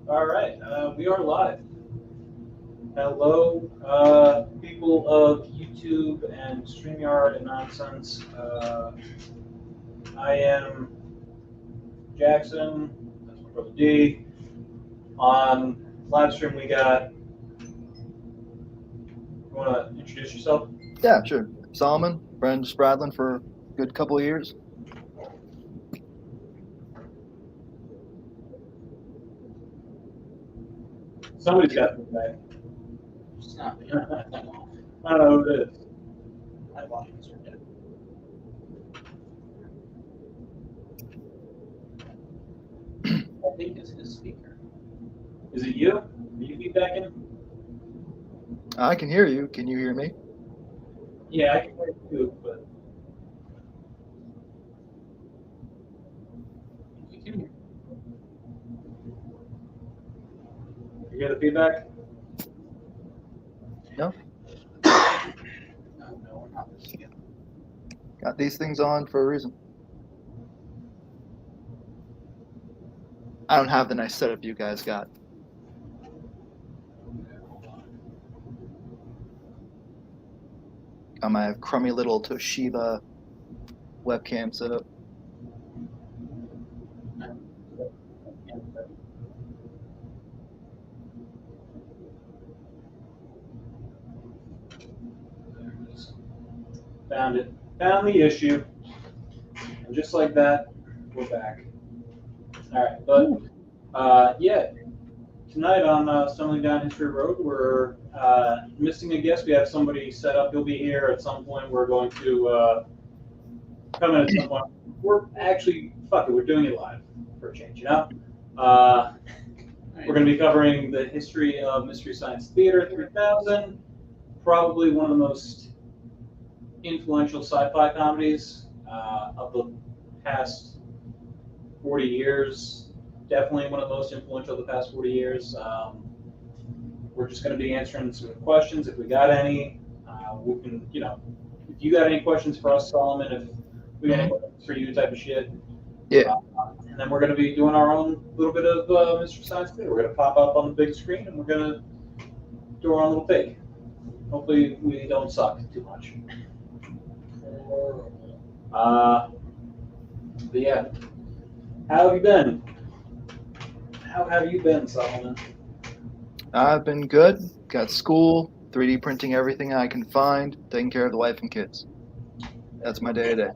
All right, we are live. Hello, people of YouTube and StreamYard and nonsense. I am Jackson. That's my brother D. On live stream, we got. You want to introduce yourself? Yeah, sure. Solomon, friend of Spradlin for a good couple of years. Somebody's got feedback. It's not me. I don't know who it is. My volumes are dead. I think it's his speaker. Is it you? Are you feedbacking? I can hear you. Can you hear me? Yeah, I can hear you too, but You can hear. you hear the feedback? No? No, we're not listening yet. Got these things on for a reason. I don't have the nice setup you guys got. I might have crummy little Toshiba webcam setup. There it is. Found it. Found the issue. And just like that, we're back. All right, but yeah, tonight on Stumbling Down History Road, we're missing a guest. We have somebody set up. He'll be here at some point. We're going to come in at some point. We're actually, fuck it, we're doing it live for a change, you know? We're going to be covering the history of Mystery Science Theater 3000, probably one of the most influential sci-fi comedies of the past 40 years. Definitely one of the most influential of the past 40 years. We're just going to be answering some questions if we got any. We can, if you got any questions for us, Solomon, if we got any questions for you, type of shit. Yeah. And then we're going to be doing our own little bit of Mystery Science Theater. We're going to pop up on the big screen and we're going to do our own little thing. Hopefully, we don't suck too much. But yeah, how have you been? How have you been, Solomon? I've been good. Got school, 3D printing everything I can find, taking care of the wife and kids. That's my day to day.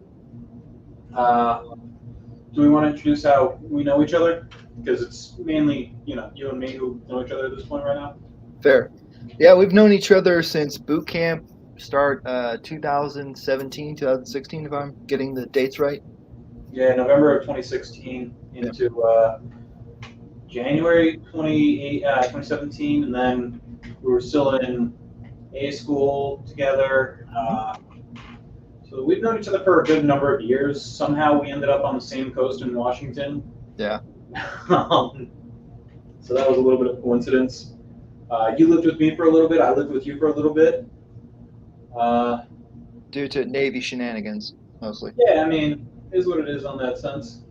Do we want to introduce how we know each other? Because it's mainly, you and me who know each other at this point right now. Fair. Yeah, we've known each other since boot camp, start 2017, 2016, if I'm getting the dates right. Yeah, November of 2016 into January 2017, and then we were still in A school together. So we've known each other for a good number of years. Somehow we ended up on the same coast in Washington. Yeah. So that was a little bit of a coincidence. You lived with me for a little bit. I lived with you for a little bit. Due to Navy shenanigans, mostly. Yeah, I mean, is what it is on that sense.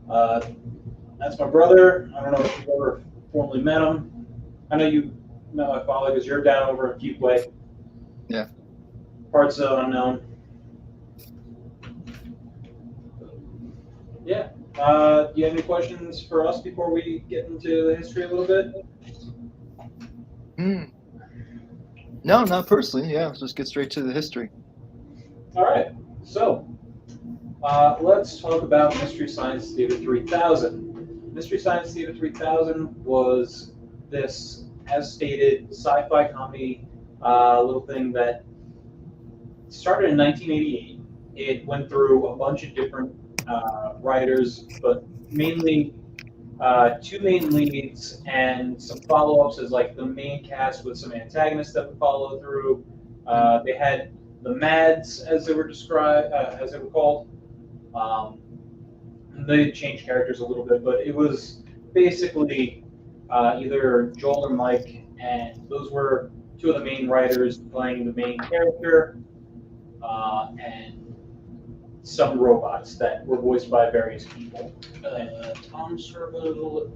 That's my brother. I don't know if you've ever formally met him. I know you met my father because you're down over in Fuquay. Yeah. Parts unknown. Yeah. Do you have any questions for us before we get into the history a little bit? No, not personally. Yeah, let's just get straight to the history. All right. So let's talk about Mystery Science Theater 3000. Mystery Science Theater 3000 was this, as stated, sci-fi comedy little thing that started in 1988. It went through a bunch of different writers, but mainly two main leads and some follow-ups as like the main cast with some antagonists that would follow through. They had the Mads, as they were described, as they were called. They changed characters a little bit, but it was basically either Joel or Mike, and those were two of the main writers playing the main character, and some robots that were voiced by various people. Tom Servo,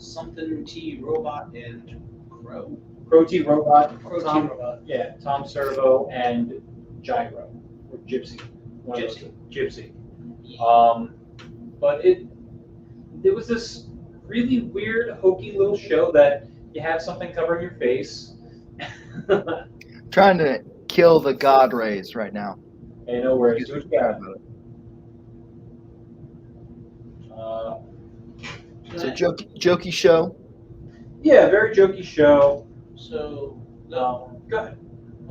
something T Robot and Crow. Crow T Robot, Crow T Tom, Robot. yeah, Tom Servo, and Gyro, or Gypsy. One of those two. Gypsy. But it was this really weird, hokey little show that you have something covering your face. Trying to kill the God rays right now. Hey, no worries. Because Who's we care got? about it. It's a jokey show. Yeah, very jokey show. So Go ahead.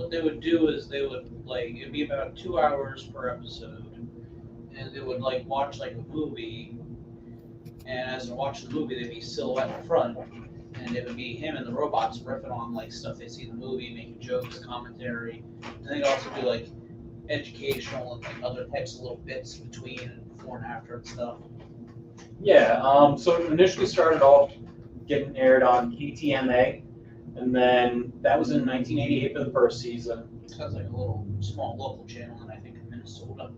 what they would do is they would like it'd be about 2 hours per episode, and they would like watch like a movie, and as they're watching the movie, they'd be silhouette in front, and it would be him and the robots riffing on like stuff they see in the movie, making jokes, commentary, and they'd also do like educational and like other types of little bits between and before and after and stuff. Yeah, so it initially started off getting aired on KTMA, and then that was in 1988 for the first season. Sounds like a little small local channel, and I think in Minnesota.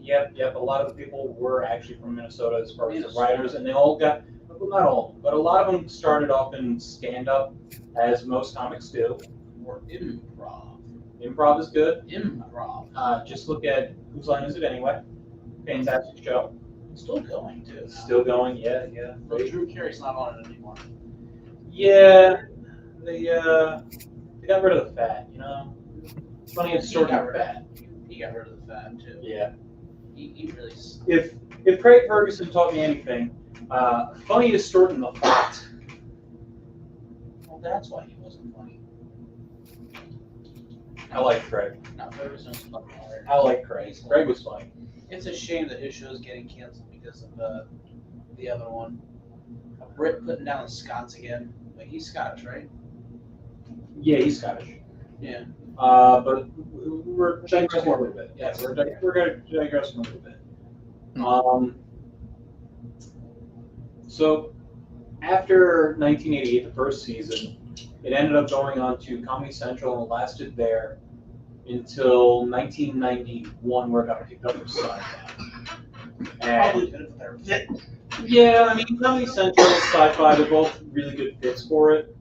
Yep. A lot of the people were actually from Minnesota as far as the writers, and they all got, well, not all, but a lot of them started off in stand-up, as most comics do. Or improv. Improv is good. Improv. Just look at Whose Line Is It Anyway? Fantastic show. Still going too. Still going, yeah. But Drew Carey's not on it anymore. Yeah, they got rid of the fat, you know? Funny it's sort of fat. He got rid of the fat too. Yeah. He really. If Craig Ferguson taught me anything, funny is distorting the fat. Well, that's why he wasn't funny. I like Craig. No, Ferguson was fucking hilarious. I like Craig. Craig was funny. It's a shame that his show's getting canceled because of the other one. A Brit putting down the Scots again. Like he's Scottish, right? Yeah, he's Scottish. Yeah. But we're digressing a little bit. Yeah, we're going to digress a little bit. So after 1988, the first season, it ended up going on to Comedy Central and lasted there until 1991, where it got picked up for Sci-Fi. Probably good for their fit. Yeah, I mean, Comedy Central and Sci-Fi, they're both really good fits for it.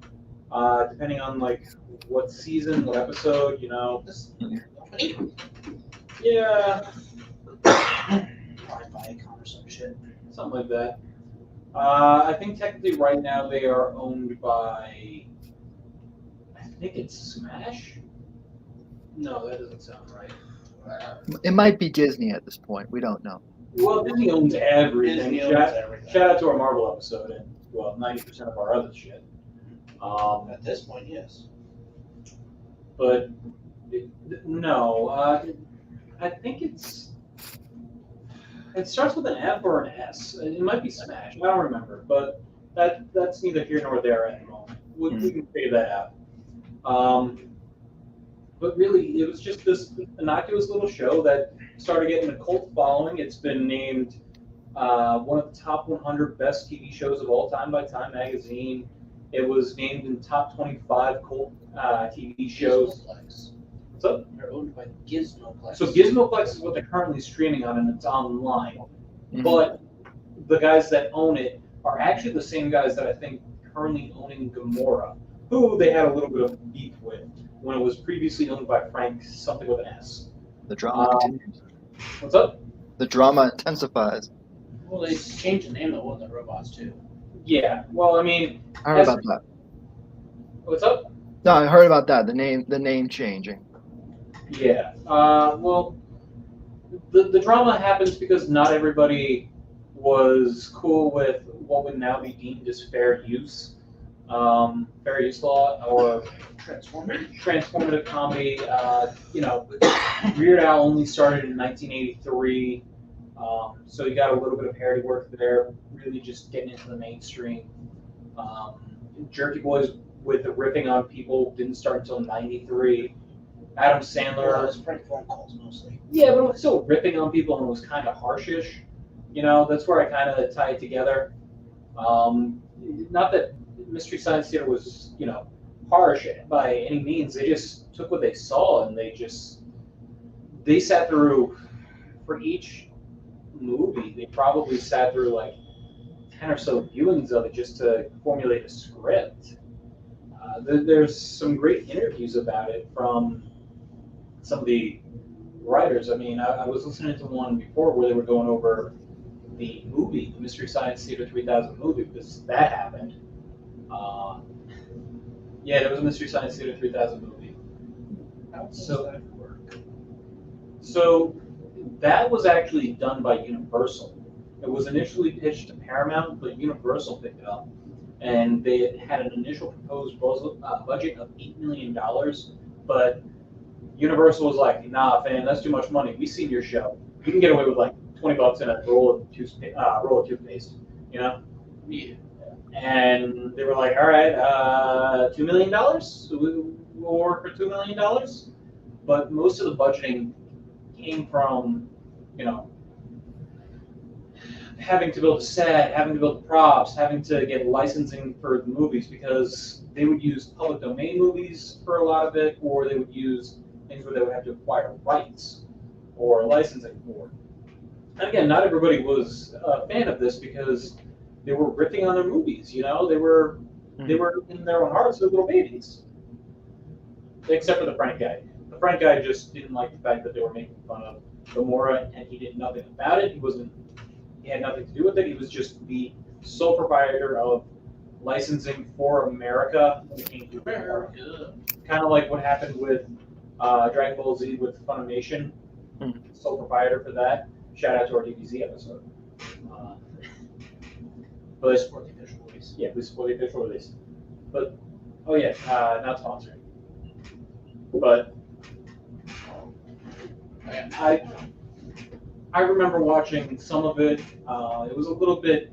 Depending on like what season, what episode, you know. Yeah. Probably Viacom or some shit. Something like that. I think technically right now they are owned by, I think it's Smash? No, that doesn't sound right. It might be Disney at this point. We don't know. Well, Disney owns everything. Disney owns everything. Shout out to our Marvel episode and, well, 90% of our other shit. At this point, yes. But, no, I think it starts with an F or an S. It might be Smash. I don't remember, but that's neither here nor there at the moment. We can figure that out. But really, it was just this innocuous little show that started getting a cult following. It's been named one of the top 100 best TV shows of all time by Time Magazine. It was named in top 25 cult TV shows. Gizmoplex. What's up? They're owned by Gizmoplex. So Gizmoplex is what they're currently streaming on, and it's online. Mhm. But the guys that own it are actually the same guys that I think currently owning Gamora, who they had a little bit of beef with when it was previously owned by Frank something with an S. The drama continues. What's up? The drama intensifies. Well, they changed the name of one of the robots too. Yeah. Well, I mean, I heard about that. what's up? No, I heard about that. The name changing. Yeah. Well, the drama happens because not everybody was cool with what would now be deemed as fair use law, or transformative comedy. Weird Al only started in 1983, so you got a little bit of parody work there, really just getting into the mainstream. Jerky Boys with the ripping on people didn't start until 93. Adam Sandler. Well, it's prank phone calls mostly. Yeah, but it was still ripping on people and it was kind of harshish. That's where I kind of tie it together. Not that Mystery Science Theater was, harsh by any means. They just took what they saw and they sat through, for each movie, they probably sat through like 10 or so viewings of it just to formulate a script. There's some great interviews about it from some of the writers. I mean, I was listening to one before where they were going over the movie, the Mystery Science Theater 3000 movie, because that happened. Yeah, there was a Mystery Science Theater 3000 movie. How does So- that work? So that was actually done by Universal. It was initially pitched to Paramount, but Universal picked it up. And they had an initial proposed budget of $8 million, but Universal was like, nah, fam, that's too much money. We've seen your show. You can get away with like $20 and a roll of toothpaste, you know? Yeah. And they were like, all right, $2 million? We'll work for $2 million? But most of the budgeting came from, you know, having to build a set, having to build props, having to get licensing for the movies, because they would use public domain movies for a lot of it, or they would use things where they would have to acquire rights or licensing for. And again, not everybody was a fan of this because they were ripping on their movies. You know, they were in their own hearts, they're little babies. Except for the Frank guy. The Frank guy just didn't like the fact that they were making fun of Gomorrah, and he did nothing about it. He had nothing to do with it. He was just the sole proprietor of licensing for America when it came to Gomorrah. Kind of like what happened with Dragon Ball Z with Funimation. Sole proprietor for that. Shout out to our DBZ episode. But Support the official release. yeah, we support the official release. But oh yeah, not sponsored. But I remember watching some of it. It was a little bit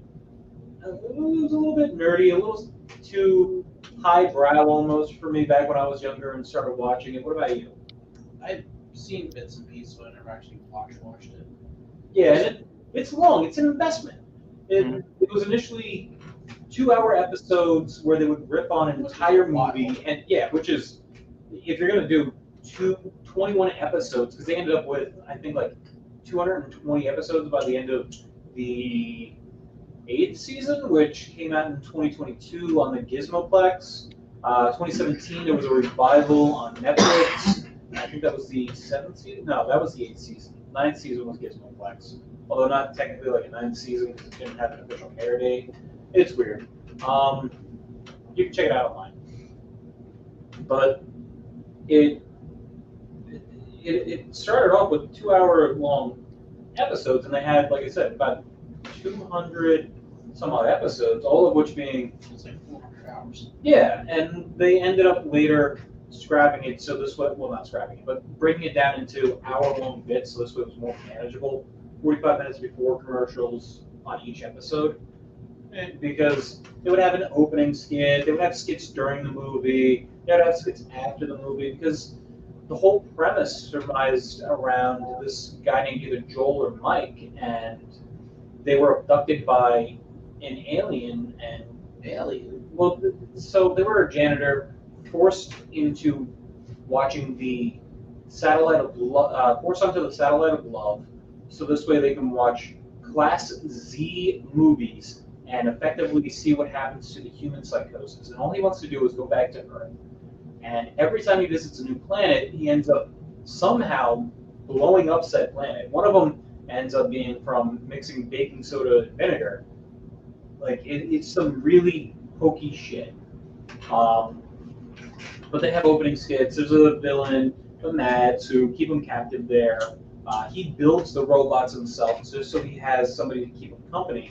nerdy, a little too highbrow almost for me back when I was younger and started watching it. What about you? I've seen bits and pieces, but I never actually watched it. Yeah, and it's long. It's an investment. It was initially 2-hour episodes where they would rip on an entire movie, and yeah, which is, if you're gonna do 21 episodes, because they ended up with, I think, like 220 episodes by the end of the 8th season, which came out in 2022 on the Gizmoplex. 2017 there was a revival on Netflix. I think that was the 7th season. No, that was the 8th season. 9th season was Gizmoplex, although not technically like a 9th season because it didn't have an official air date. It's weird. You can check it out online. But it started off with 2-hour long episodes, and they had, like I said, about 200 some odd episodes, all of which being It's like 400 hours. yeah, and they ended up later scrapping it, so this way, well, not scrapping it, but breaking it down into hour-long bits, so this way it was more manageable. 45 minutes before commercials on each episode, because they would have an opening skit, they would have skits during the movie, they would have skits after the movie, because the whole premise surmised around this guy named either Joel or Mike, and they were abducted by an alien, and well, so they were a janitor forced into watching the satellite of love, forced onto the satellite of love, so this way they can watch Class Z movies and effectively see what happens to the human psychosis. And all he wants to do is go back to Earth. And every time he visits a new planet, he ends up somehow blowing up said planet. One of them ends up being from mixing baking soda and vinegar. Like, it's some really hokey shit. But they have opening skits. There's a villain, the Mads, who keep him captive there. He builds the robots himself just so he has somebody to keep him company.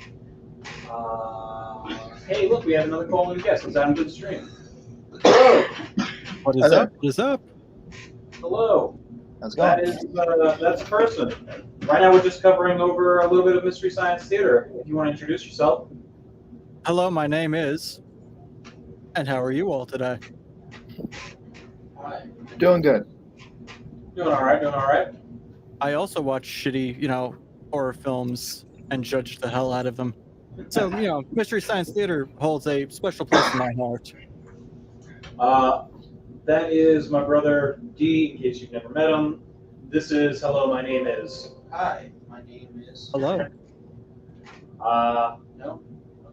Hey, look, we have another call-in guest. Let's have a good stream. Hello. What is Hello. up? What is up? Hello. How's it That going? is that's a person. Right now we're just covering over a little bit of Mystery Science Theater. If you want to introduce yourself. Hello, my name is. And how are you all today? Hi. Doing good. Doing all right, doing all right. I also watch shitty, horror films and judge the hell out of them. So, Mystery Science Theater holds a special place in my heart. That is my brother D, in case you've never met him. This is Hello, my name is. Hi. My name is. Hello. No.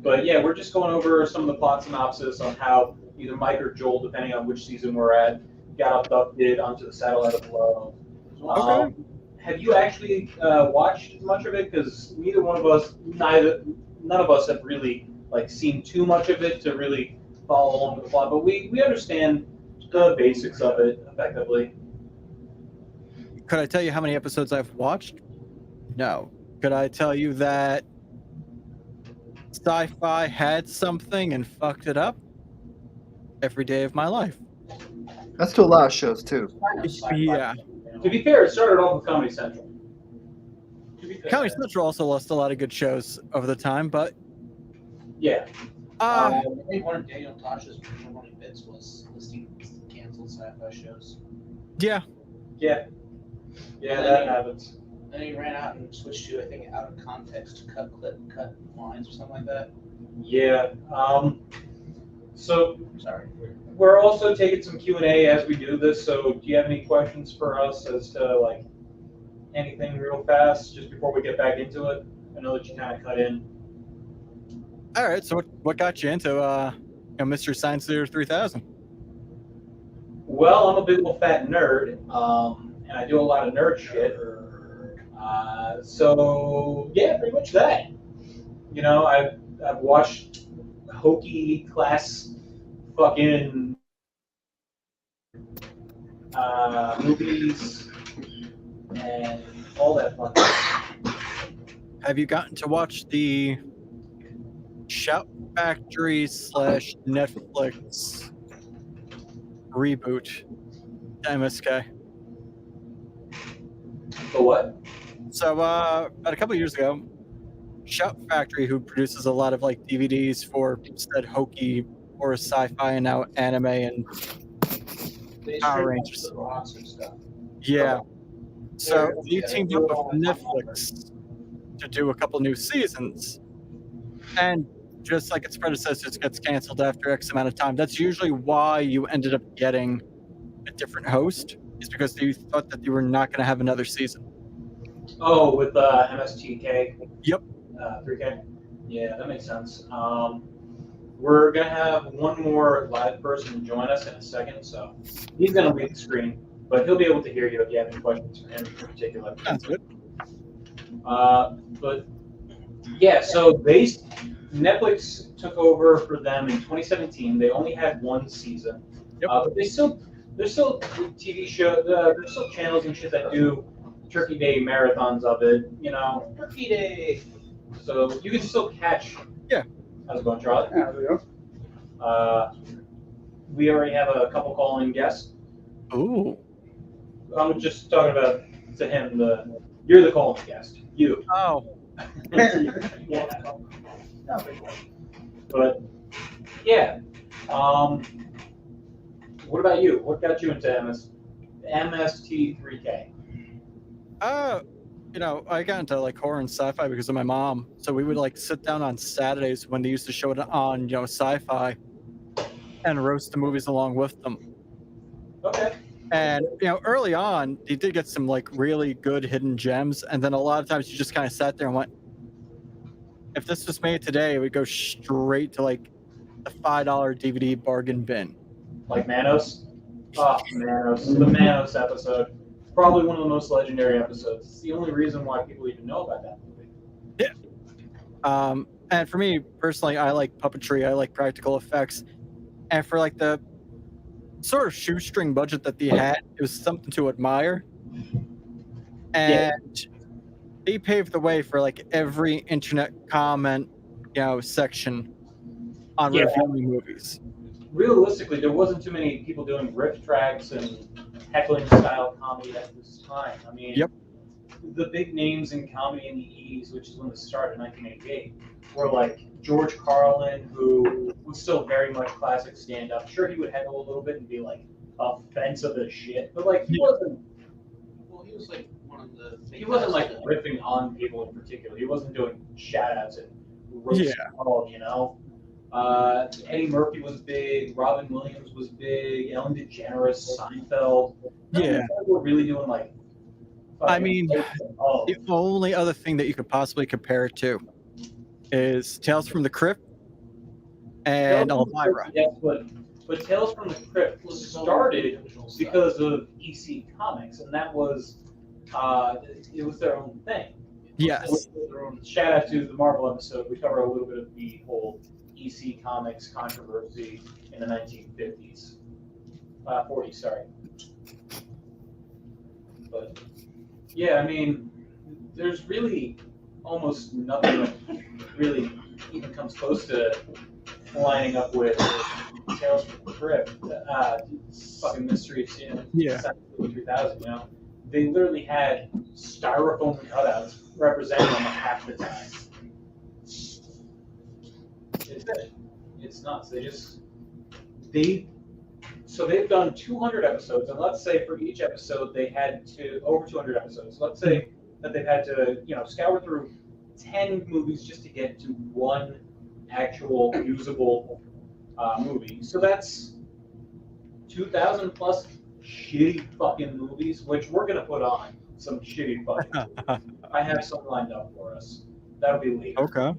But yeah, we're just going over some of the plot synopsis on how either Mike or Joel, depending on which season we're at, got abducted onto the satellite of love. Okay. Have you actually watched much of it? Because none of us have really like seen too much of it to really follow along with the plot. But we understand the basics of it effectively. Could I tell you how many episodes I've watched? No. Could I tell you that sci-fi had something and fucked it up? Every day of my life. That's to a lot of shows too. Yeah. To be fair, it started off with Comedy Central. To be fair. Comedy Central also lost a lot of good shows over the time, but Yeah. I think one of Daniel Tosh's funny bits was listing canceled sci-fi shows. yeah. Yeah, that happens. Then he ran out and switched to, I think, out of context, cut lines or something like that. Yeah. So Sorry. we're also taking some Q&A as we do this. So do you have any questions for us as to like anything real fast just before we get back into it? I know that you kind of cut in. All right. So what got you into Mystery Science Theater 3000? Well, I'm a big old fat nerd, and I do a lot of nerd shit. So yeah, pretty much that. You know, I've watched hokey class fucking movies and all that fun stuff. Have you gotten to watch the Shout Factory / Netflix reboot to MSK? For what? So about a couple of years ago, Shout Factory, who produces a lot of like DVDs for said hokey or sci-fi and now anime and They Power streamed Rangers. the rocks and stuff. yeah. So Yeah. they teamed up with Netflix to do a couple new seasons, and just like its predecessors gets canceled after X amount of time. That's usually why you ended up getting a different host, is because you thought that you were not going to have another season. Oh, with MST3k. Yep. 3K. Yeah, that makes sense. We're gonna have one more live person join us in a second, so he's gonna leave the screen, but he'll be able to hear you if you have any questions for him in particular. Sounds good. But yeah, so Netflix took over for them in 2017. They only had one season, Yep. but there's still TV show, there's still channels and shit that do Turkey Day marathons of it. You know, Turkey Day. so you can still catch. Yeah. How's it going, Charlie? Yeah, there you go. We already have a couple calling guests. Ooh. I'm just talking about to him. You're the calling guest. You. Oh. Yeah. But yeah. What about you? What got you into MST3k? I got into like horror and sci-fi because of my mom. So we would like sit down on Saturdays when they used to show it on, sci-fi, and roast the movies along with them. Okay. And early on, you did get some like really good hidden gems, and then a lot of times you just kind of sat there and went, if this was made today, it would go straight to like the $5 DVD bargain bin. Like Manos? Oh, Manos. The Manos episode. Probably one of the most legendary episodes. It's the only reason why people even know about that movie. And for me personally, I like puppetry. I like practical effects, and for like the sort of shoestring budget that they had, it was something to admire. And they paved the way for like every internet comment, section on reviewing movies. Realistically, there wasn't too many people doing riff tracks and heckling style comedy at this time. I mean, Yep. The big names in comedy in the 80s, which is when this started in 1988, were like George Carlin, who was still very much classic stand-up. Sure, he would heckle a little bit and be like offensive as shit, but like he wasn't. Well, he was like one of the. He wasn't like riffing on people in particular. He wasn't doing shout-outs and roast all, Eddie Murphy was big. Robin Williams was big. Ellen DeGeneres, Seinfeld. Yeah. We're really doing like. I mean, the only other thing that you could possibly compare it to is Tales from the Crypt and Tales from the Elvira. Crypt, yes, but Tales from the Crypt started because of EC Comics, and that was it was their own thing. Yes. Shout out to the Marvel episode. We cover a little bit of the whole EC Comics controversy in the 1950s, 40s, sorry. But yeah, I mean, there's really almost nothing that really even comes close to lining up with Tales from the Crypt. Fucking mysteries in Yeah. 3000, you know. They literally had styrofoam cutouts representing them half the time. It's nuts. They've done 200 episodes, and let's say for each episode they had to over 200 episodes. Let's say that they've had to, scour through 10 movies just to get to one actual usable movie. So that's 2,000 plus shitty fucking movies, which we're gonna put on some shitty fucking movies. I have some lined up for us. That'll be later. Okay.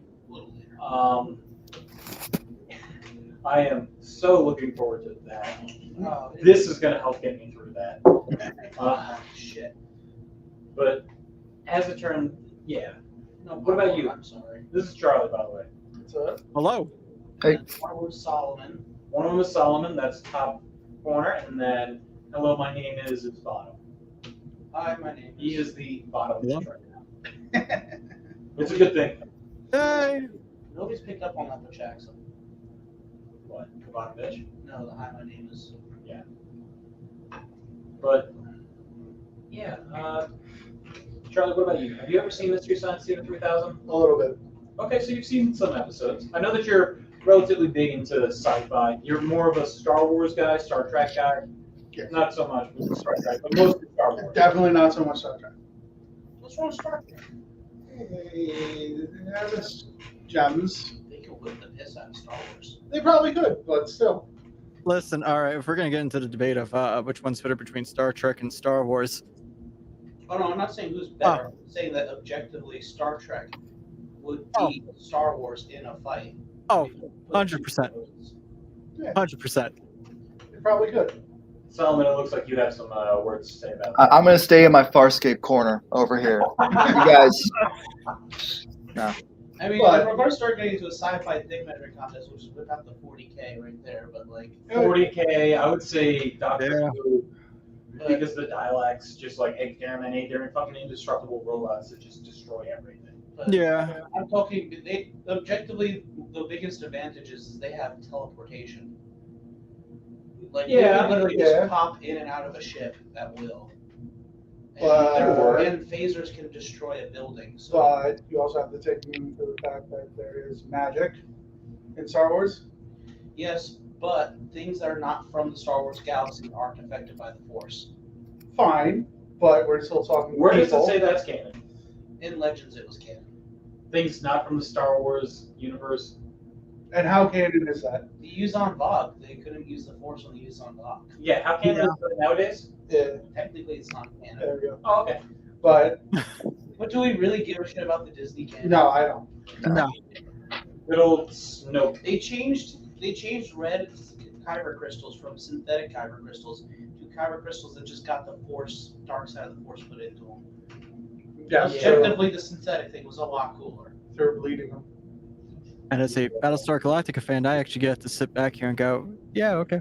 I am so looking forward to that. Oh, This is gonna help get me through that. shit. But as it turned, yeah. No, What about you? I'm sorry. This is Charlie, by the way. Hello. Hey. One was Solomon. One of them is Solomon, that's top corner, and then hello, my name is bottom. Hi, my name He is the bottom Yeah. right now. It's a good thing. Hey. Nobody's picked up on that but Jackson. What? The bottom bitch? No, the hi, my name is. But yeah, Charlie, what about you? Have you ever seen Mystery Science Theater 3000? A little bit. Okay, so you've seen some episodes. I know that you're relatively big into sci-fi. You're more of a Star Wars guy, Star Trek guy. Yes. Not so much with Star Trek, but mostly Star Wars. Definitely not so much Star Trek. What's wrong with Star Trek? They're just gems. They can whip the piss out of Star Wars. They probably could, but still. Listen, all right, if we're going to get into the debate of which one's better between Star Trek and Star Wars. Oh no, I'm not saying who's better. I'm saying that objectively, Star Trek would beat Star Wars in a fight. Oh, 100%. 100%. They probably could. Solomon, it looks like you have some words to say about that. I'm gonna stay in my Farscape corner over here. You guys, I mean, But- if we're going to start getting into a sci-fi thick measuring contest, we'll just whip out the 40K right there. But like, 40K, I would say Doctor Yeah. Who, because the dialects, just like exterminate, they're fucking indestructible robots that just destroy everything. but Yeah. I'm talking. They objectively, the biggest advantage is they have teleportation. Like, Yeah, they can literally yeah. just pop in and out of a ship at will. And, But- and phasers can destroy a building. So But you also have to take into the fact that there is magic in Star Wars. yes, but things that are not from the Star Wars galaxy aren't affected by the Force. Fine, but we're still talking Where does it people. say that's canon? In Legends, it was canon. Things not from the Star Wars universe. And how canon is that? The Yuzon Bog, they couldn't use the Force on the Yuzon Bog. Yeah, how canon is it nowadays? Yeah, Technically, it's not canon. there we go. Oh, okay. But But do we really give a shit about the Disney canon? no, I don't. No. Good old Snoke. They changed red kyber crystals from synthetic kyber crystals to kyber crystals that just got the Force, dark side of the Force put into them. Yeah, Objectively, the synthetic thing was a lot cooler. they're bleeding them. And as a Battlestar Galactica fan, I actually get to sit back here and go, yeah, okay.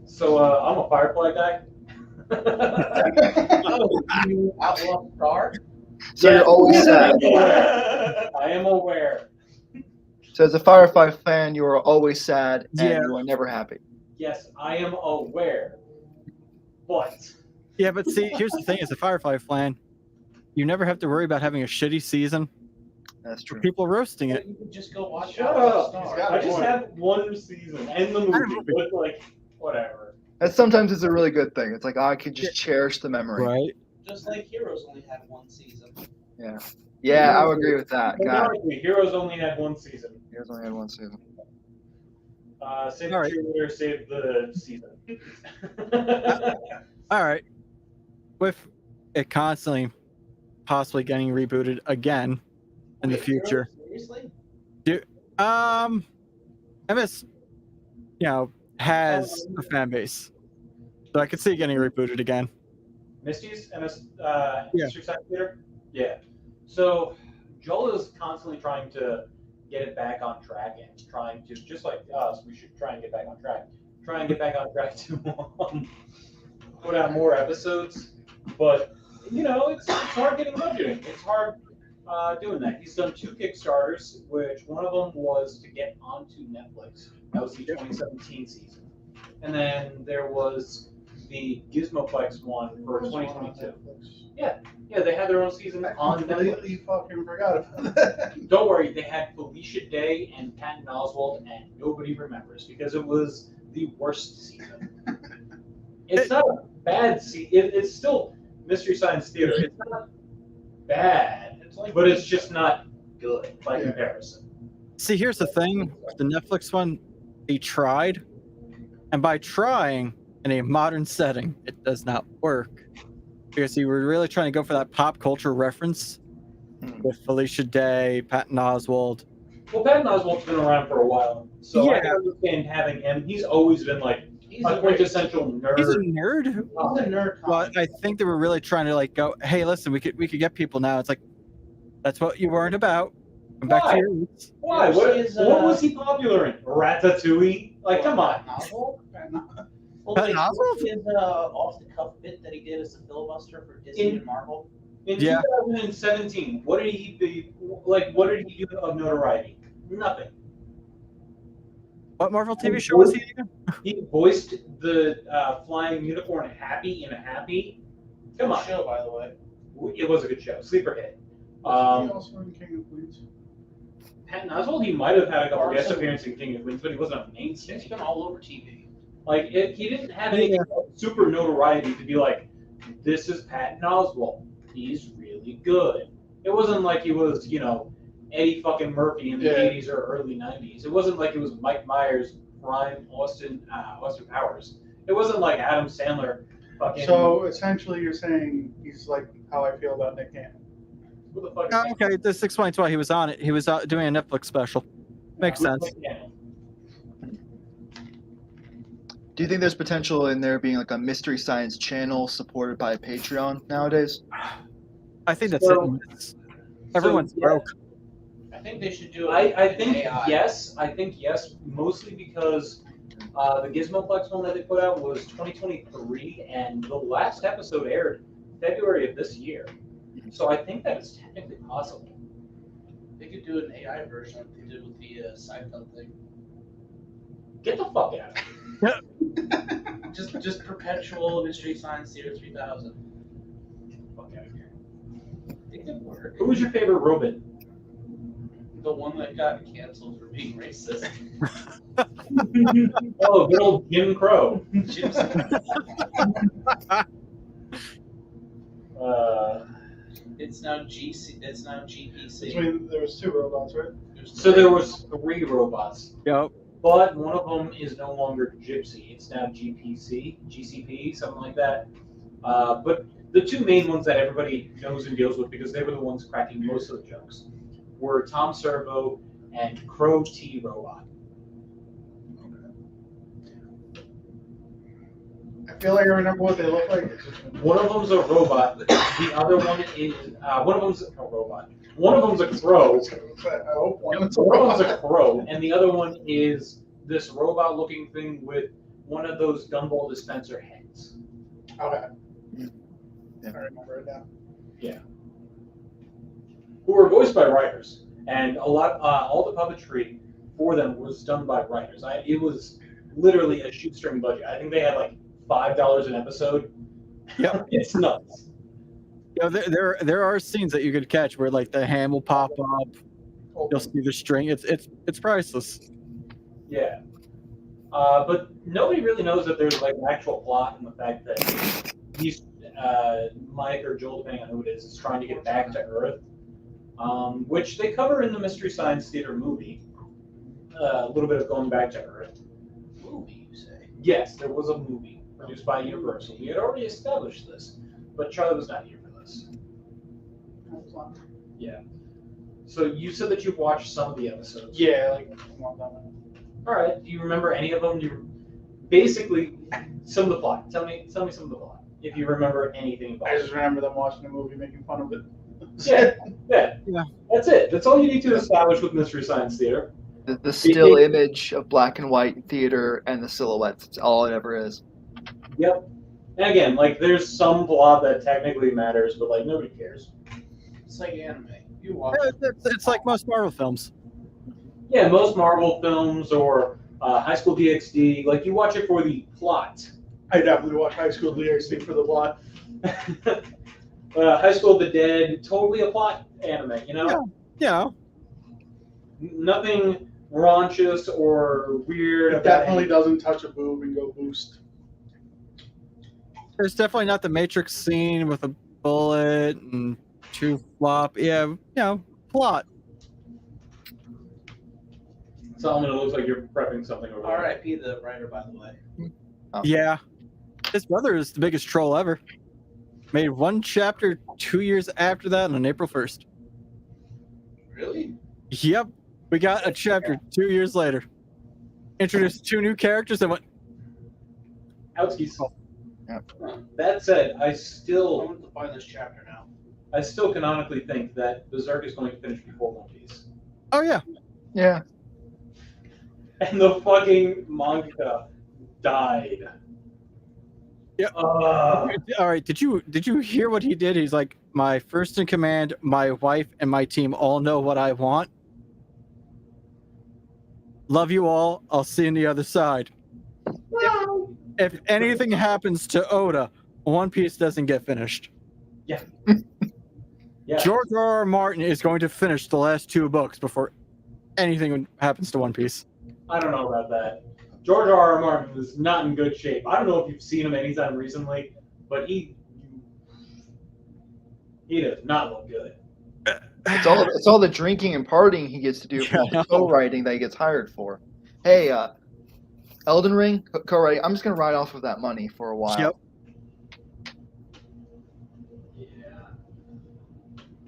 So I'm a Firefly guy. Oh, you Outlaw Star? so you're always sad. I am aware. So as a Firefly fan, you are always sad and Yeah. you are never happy. Yes, I am aware. But Yeah, but see, here's the thing: as a Firefly fan, you never have to worry about having a shitty season That's for true. people roasting it. You could just go watch shut Outlaw up. Star. He's got I just point. have one season and the movie, but like whatever. And sometimes it's a really good thing. It's like I could just cherish the memory. Right? Just like Heroes only had one season. Yeah, I would agree with that. God, Ironically, Heroes only had one season. here's only had one season. Save the All right. cheerleader, save the season. All right. With it constantly, possibly getting rebooted again in the Wait, future. Heroes? Seriously? MS, has a fan base, so I could see it getting rebooted again. Misty's Yeah. Mystery Science Theater? Yeah. So Joel is constantly trying to get it back on track and trying to, just like us, we should try and get back on track. Try and get back on track to put out more episodes. But, it's hard getting budgeting. It's hard doing that. He's done 2 Kickstarters, which one of them was to get onto Netflix. That was the 2017 season. And then there was the Gizmoplex one for 2022. Yeah, they had their own season on Netflix. Completely fucking forgot about that. Don't worry, they had Felicia Day and Patton Oswalt, and nobody remembers because it was the worst season. It's not a bad season. It's still Mystery Science Theater. It's not bad, but it's just not good by comparison. See, here's the thing: the Netflix one, they tried, and by trying in a modern setting, it does not work because you were really trying to go for that pop culture reference with Felicia Day, Patton Oswalt. Well, Patton Oswalt's been around for a while, so I Yeah. can understand having him. He's always been like a quintessential nerd. He's a nerd, He's a nerd. but I think they were really trying to go, hey, listen, we could get people now. It's like that's what you weren't about. Come back to your roots. Why? What was he popular in? Ratatouille? Like, come on. Well, Patton like, Oswalt? his off-the-cuff bit that he did as a filibuster for Disney and Marvel. In Yeah. 2017, what did he do of notoriety? Nothing. What Marvel TV show was he in? He voiced the flying unicorn Happy in a Happy. Come on. Show, by the way. It was a good show. Sleeper hit. He also in King of Queens. Patton Oswalt, he might have had a couple Or guest some- appearances in King of Queens, but he wasn't a He's mainstay. been all over TV. Like, he didn't have any super notoriety to be like, this is Patton Oswalt. He's really good. It wasn't like he was, Eddie fucking Murphy in the 80s or early 90s. It wasn't like it was Mike Myers, prime Austin Powers. It wasn't like Adam Sandler fucking. So essentially, you're saying he's like how I feel about Nick Cannon. Who the fuck is Oh, okay, this explains why he was on it. He was doing a Netflix special. Makes sense. Yeah. Do you think there's potential in there being like a Mystery Science channel supported by Patreon nowadays? I think that's So- it. Everyone's yeah. broke. I think they should do it. I think AI. yes. I think yes, mostly because the Gizmoplex one that they put out was 2023, and the last episode aired February of this year. So I think that is technically possible. They could do an AI version like they did with the Seinfeld thing. Get the fuck out of here. Just perpetual Mystery Science Theater 3000. Get the fuck out of here. It could work. Who was your favorite robot? The one that got canceled for being racist. Oh, good old Jim Crow. Jim's- It's now GC. It's now GPC. Between there was 2 robots, right? So there was 3 robots, Yep. but one of them is no longer Gypsy. It's now GCP, something like that. But the 2 main ones that everybody knows and deals with, because they were the ones cracking most of the jokes, were Tom Servo and Crow T Robot. I feel like I remember what they look like. One of them's a robot. The other one is one of them's a robot. One of them's a crow. I hope one is One of them's a crow, and the other one is this robot-looking thing with one of those gumball dispenser heads. Okay. Yeah. I remember it now. Who were voiced by writers, and all the puppetry for them was done by writers. It was literally a shoestring budget. I think they had like $5 an episode. Yep. It's nuts. There are scenes that you could catch where like the hand will pop up. You'll see the string. It's priceless. Yeah. But nobody really knows that there's like an actual plot in the fact that he's Mike or Joel, depending on who it is trying to get back to Earth, which they cover in the Mystery Science Theater movie. A little bit of going back to Earth. Movie, you say? Yes, there was a movie produced by Universal. We had already established this, but Charlie was not here for this. Yeah. So you said that you've watched some of the episodes. Yeah, like one of them. All right. Do you remember any of them? You basically some of the plot. Tell me some of the plot. If you remember anything about I it. just remember them watching a movie making fun of it. Yeah. Yeah. Yeah. That's it. That's all you need to establish with Mystery Science Theater. The still image of black and white theater and the silhouettes. It's all it ever is. Yep. And again, like there's some plot that technically matters, but like nobody cares. It's like anime. You watch Yeah, it. it's like most Marvel films. Yeah, most Marvel films or High School DxD, like you watch it for the plot. I definitely watch High School DxD for the plot. High School of the Dead, totally a plot anime, you know? Yeah. Nothing raunchous or weird It about definitely it. doesn't touch a boob and go boost. There's definitely not the Matrix scene with a bullet and two flop. Yeah, plot. Solomon, it looks like you're prepping something over there. R.I.P. the writer, by the way. Oh. Yeah. His brother is the biggest troll ever. Made one chapter 2 years after that on April 1st. Really? Yep. We got a chapter 2 years later. Introduced 2 new characters and went, Outskis. Yep. That said, I I still want to find this chapter now. canonically think that Berserk is going to finish before One Piece. oh yeah. Yeah. And the fucking manga died. Yeah. All right. Did you hear what he did? He's like, my first in command, my wife, and my team all know what I want. Love you all. I'll see you on the other side. If anything happens to Oda, One Piece doesn't get finished. Yeah. George R.R. Martin is going to finish the last 2 books before anything happens to One Piece. I don't know about that. George R.R. Martin is not in good shape. I don't know if you've seen him anytime recently, but he does not look good. It's all the drinking and partying he gets to do for all Yeah. the co-writing that he gets hired for. Hey, Elden Ring co-writing. I'm just gonna write off of that money for a while. Yep.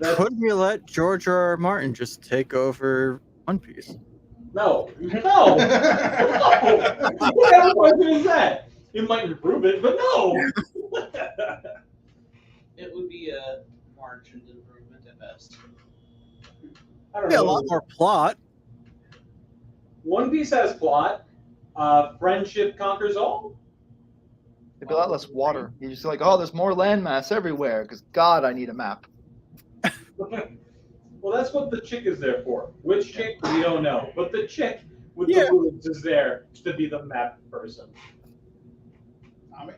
Yeah. Could we let George R.R. Martin just take over One Piece? No. No. What kind of question is that? It might improve it, but no. It would be a margin improvement at best. I don't Yeah, a know. lot more plot. One Piece has plot. Friendship conquers all. It'd be a lot less water. You're just like, oh, there's more landmass everywhere. Because God, I need a map. Well, that's what the chick is there for. Which chick, we don't know. But the chick with Yeah. the boobs is there to be the map person. Tommy?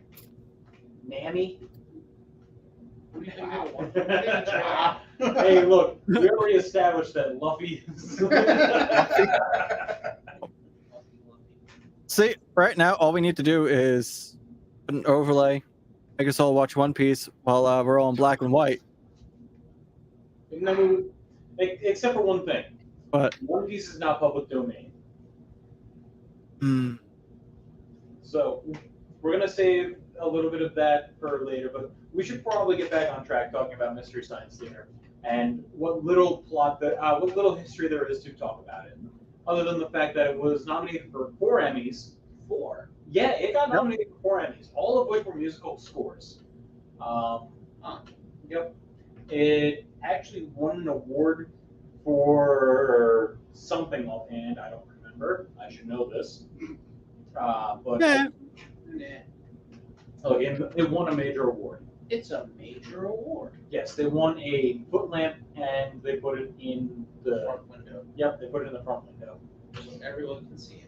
Nanny? What do you think of one? Hey, look, we already established that Luffy is... See, right now, all we need to do is put an overlay. Make us all watch One Piece while we're all in black and white. No, except for one thing. But One Piece is not public domain. So we're going to save a little bit of that for later, but we should probably get back on track talking about Mystery Science Theater and what little what little history there is to talk about it. Other than the fact that it was nominated for 4 Emmys. 4? Yeah, it got nominated for 4 Emmys, all of which were musical scores. Yep. It actually won an award for something offhand. I don't remember. I should know this. But yeah, look, it won a major award. It's a major award. Yes, they won a foot lamp and they put it in the Front window. Yep, they put it in the front window. So everyone can see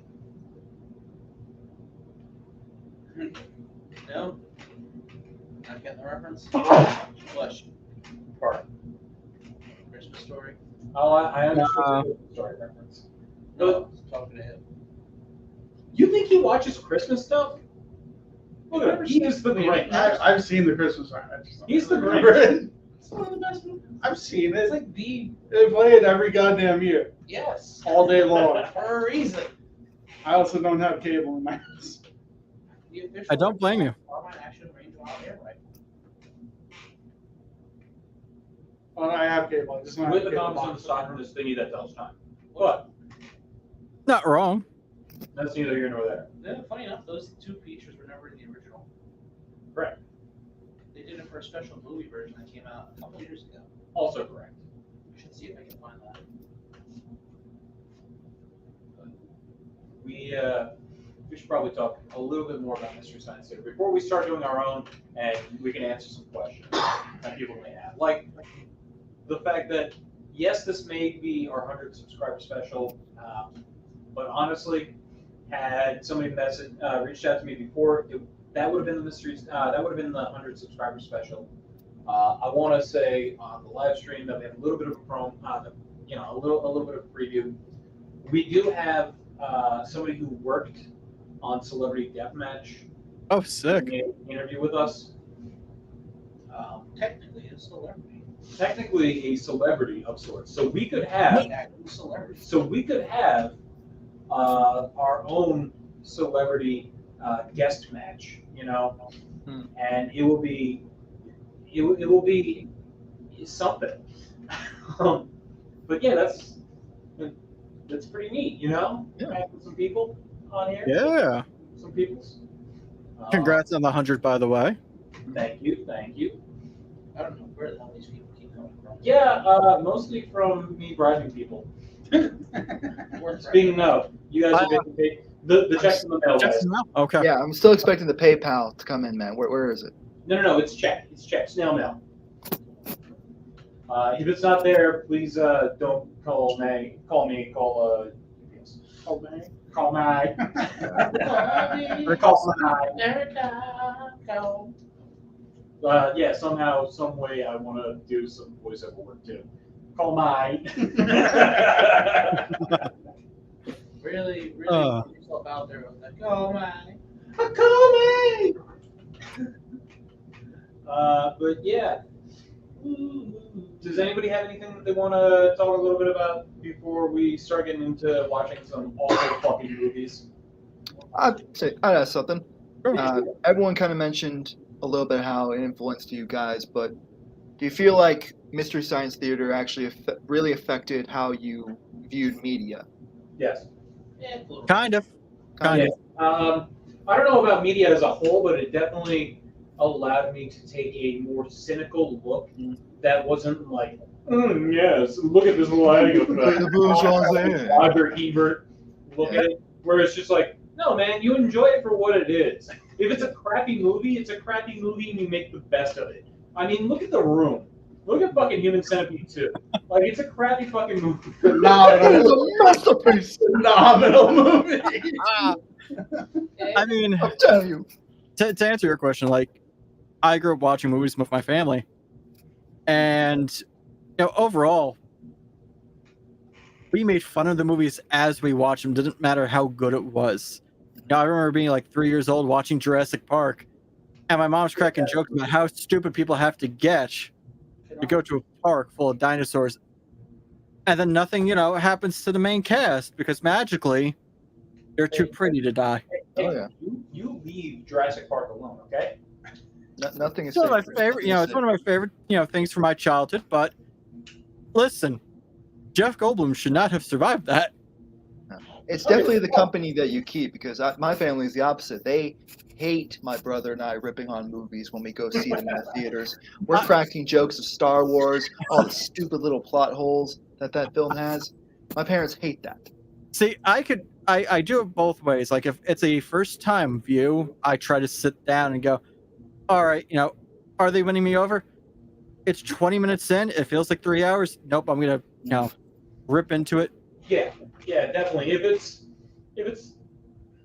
it. No? Not getting the reference? Flush. Pardon. Christmas story. Oh, I understood the story reference. No, talking to him. You think he watches Christmas stuff? Look at him. He is the Grinch. I've seen the Christmas sign. I just don't He's the remember it. It's one of the best movies. I've seen It's it. like the They play it every goddamn year, yes. all day long. For a reason. I also don't have cable in my house. The official I don't blame you. Carbine Action Range Wild Air Rifle. Well, I have cable. I just don't have With the cable comments on the box. stock from this thingy that tells time. But not wrong. That's neither here nor there. Yeah, funny enough, those two features were never in the original. Correct. They did it for a special movie version that came out a couple years ago. Also correct. I should see if I can find that. We should probably talk a little bit more about Mystery Science Theater before we start doing our own, and we can answer some questions that people may have. Like the fact that, yes, this may be our 100 subscriber special, but honestly, had somebody reached out to me before, that would have been the that would have been the 100 subscriber special. I want to say on the live stream that we have a little bit of a a little bit of a preview. We do have somebody who worked on Celebrity Deathmatch Oh, sick. interview with us. Technically, it's a celebrity. Technically a celebrity of sorts. So we could have Celebrity. Our own celebrity guest match, and it will be something. But yeah, that's pretty neat, Yeah. Having some people on here. Yeah. Some peoples. Congrats on the 100, by the way. Thank you. I don't know where the hell these people keep coming from. Yeah, mostly from me bribing people. Speaking of, you guys are getting paid. The check's in the mail, guys. Okay. Yeah, I'm still expecting the PayPal to come in, man. Where is it? No, it's check. It's check. Snail mail. If it's not there, please don't call me. Call UPS. Call me. Call yeah, somehow, some way, I want to do some voiceover work too. Call my. Really put yourself out there with that. Oh my. Call me. But yeah. Does anybody have anything that they want to talk a little bit about before we start getting into watching some awful fucking movies? I'd ask something. Everyone kind of mentioned a little bit how it influenced you guys, but do you feel like Mystery Science Theater actually really affected how you viewed media? Yes. Yeah, Kind of. I don't know about media as a whole, but it definitely allowed me to take a more cynical look that wasn't like, yes, look at this lighting effect. The bourgeoisie. Roger Ebert look at it, where it's just like, no, man, you enjoy it for what it is. If it's a crappy movie, it's a crappy movie, and you make the best of it. I mean, look at The Room. Look at fucking Human Centipede 2. Like, it's a crappy fucking movie. Phenomenal. It's a masterpiece. Phenomenal movie. I mean, I'm telling you. to answer your question, like, I grew up watching movies with my family, and overall, we made fun of the movies as we watched them. Didn't matter how good it was. I remember being like 3 years old watching Jurassic Park, and my mom's cracking jokes about how stupid people have to get to go to a park full of dinosaurs, and then nothing, happens to the main cast because magically they're too pretty to die. Oh, yeah. You leave Jurassic Park alone, okay? Nothing is It's one of my sacred. favorite, Nothing is it's one of my favorite, things from my childhood. But listen, Jeff Goldblum should not have survived that. It's definitely the company that you keep, because my family is the opposite. They hate my brother and I ripping on movies when we go see them in the theaters. We're cracking jokes of Star Wars, all the stupid little plot holes that film has. My parents hate that. See, I do it both ways. Like, if it's a first time view, I try to sit down and go, all right, are they winning me over? It's 20 minutes in. It feels like 3 hours. Nope, I'm going to, rip into it. Yeah, definitely. If it's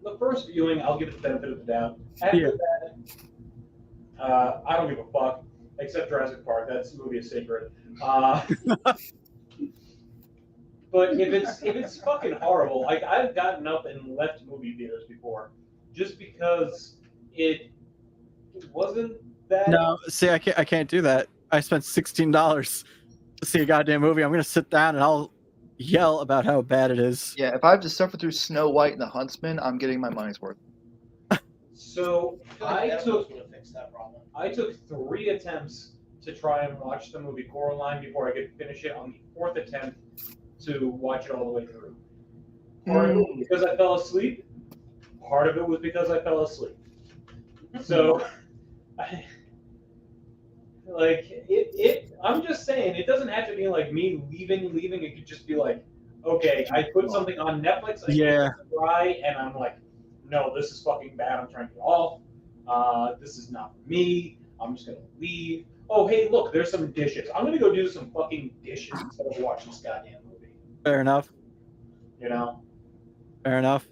the first viewing, I'll give it the benefit of the doubt. After that, I don't give a fuck, except Jurassic Park. That movie is sacred. But if it's fucking horrible, like I've gotten up and left movie theaters before, just because it wasn't that. No, see, I can't do that. I spent $16 to see a goddamn movie. I'm going to sit down and I'll yell about how bad it is. Yeah, if I have to suffer through Snow White and the Huntsman, I'm getting my money's worth. So I took would have fixed that problem. 3 attempts to try and watch the movie Coraline before I could finish it. On the 4th attempt to watch it all the way through. Or because I fell asleep, part of it was because I fell asleep. So, I'm just saying, it doesn't have to be like me leaving. It could just be like, okay, I put something on Netflix, I Yeah. gave it a try, and I'm like, no, this is fucking bad. I'm trying to get off. This is not for me. I'm just gonna leave. Oh, hey, look, there's some dishes. I'm gonna go do some fucking dishes instead of watching this goddamn movie. Fair enough. You know? Fair enough.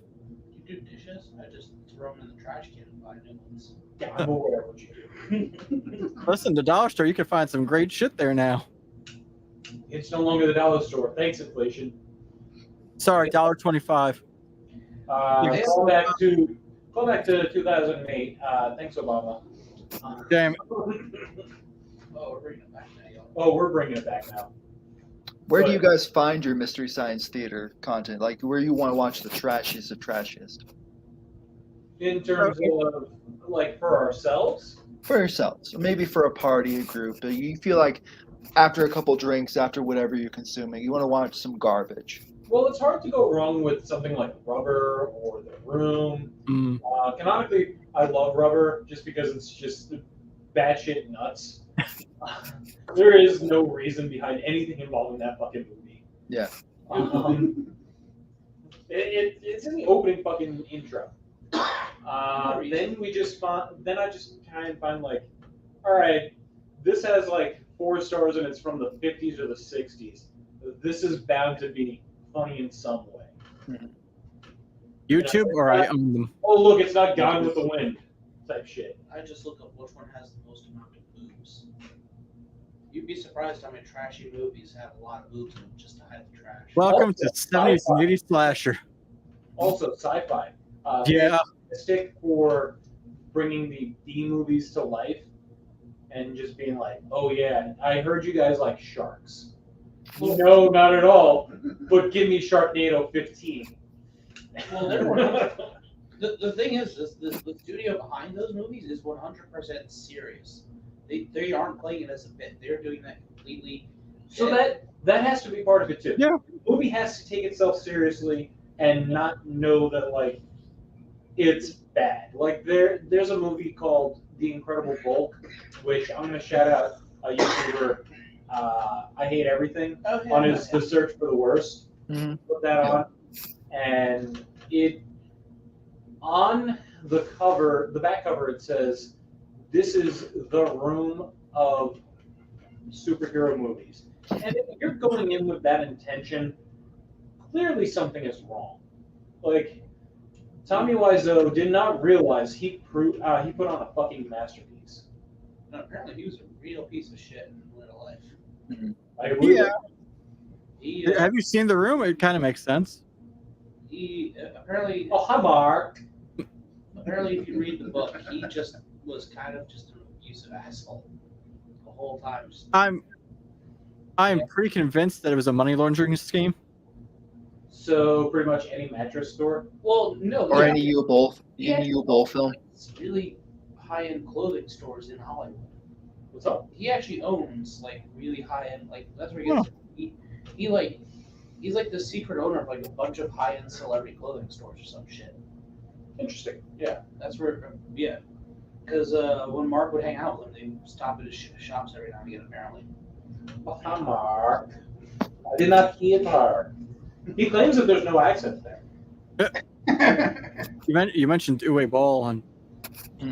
You do dishes? I just throw them in the trash can and buy new ones. Yeah, I'm aware of what you do. Listen, the dollar store, you can find some great shit there now. It's no longer the dollar store. Thanks, inflation. Sorry, $1.25. Yes. Call back to 2008. Thanks, Obama. Damn. Oh, we're bringing it back now, y'all. Oh, we're bringing it back now. Where do you guys find your Mystery Science Theater content? Like, where you want to watch the trashiest of trashiest? In terms of, like, for ourselves? For yourselves. Or maybe for a party, a group. You feel like after a couple drinks, after whatever you're consuming, you want to watch some garbage. Well, it's hard to go wrong with something like Rubber or The Room. Canonically, I love Rubber just because it's just batshit nuts. There is no reason behind anything involving that fucking movie. Yeah. It's in the opening fucking intro. Then I just try and find like, all right, this has like 4 stars and it's from the 50s or the 60s. This is bound to be funny in some way. YouTube, or I own them. Oh, look, it's not Gone with the Wind type shit. I just look up which one has the most amount of boobs. You'd be surprised how many trashy movies have a lot of boobs in them just to hide the trash. Welcome to Also, 70s and sci-fi. 80s slasher. Also, sci-fi. Yeah. Stick for bringing the B movies to life and just being like, oh yeah, I heard you guys like sharks. No, not at all. But give me Sharknado 15. Well, they're 100%. The thing is, the studio behind those movies is 100% serious. They aren't playing it as a bit. They're doing that completely. So that has to be part of it too. Yeah. The movie has to take itself seriously and not know that like it's bad. Like there's a movie called The Incredible Bulk, which I'm gonna shout out a YouTuber, I Hate Everything, on his The Search for the Worst. Mhm. Put that on, and it on the cover, the back cover, it says, "This is the room of superhero movies." And if you're going in with that intention, clearly something is wrong. Like, Tommy Wiseau did not realize he put on a fucking masterpiece. No, apparently he was a real piece of shit in real life. Like, we Yeah. He Have you seen The Room? It kind of makes sense. apparently Oh, hi, Mark. apparently if you read the book, he just was kind of just an abusive asshole the whole time. I'm pretty convinced that it was a money laundering scheme. So pretty much any mattress store. Well, no, Or yeah, any U Bowl film. it's really high-end clothing stores in Hollywood. What's up? He actually owns like really high-end, like that's where he gets. He's like the secret owner of like a bunch of high-end celebrity clothing stores or some shit. Interesting. Yeah. That's where, yeah. Because when Mark would hang out with him, they'd stop at his shops every now and again, apparently. Oh, hi, Mark. I did not hear her. He claims that there's no accent there. You mentioned Uwe Ball, and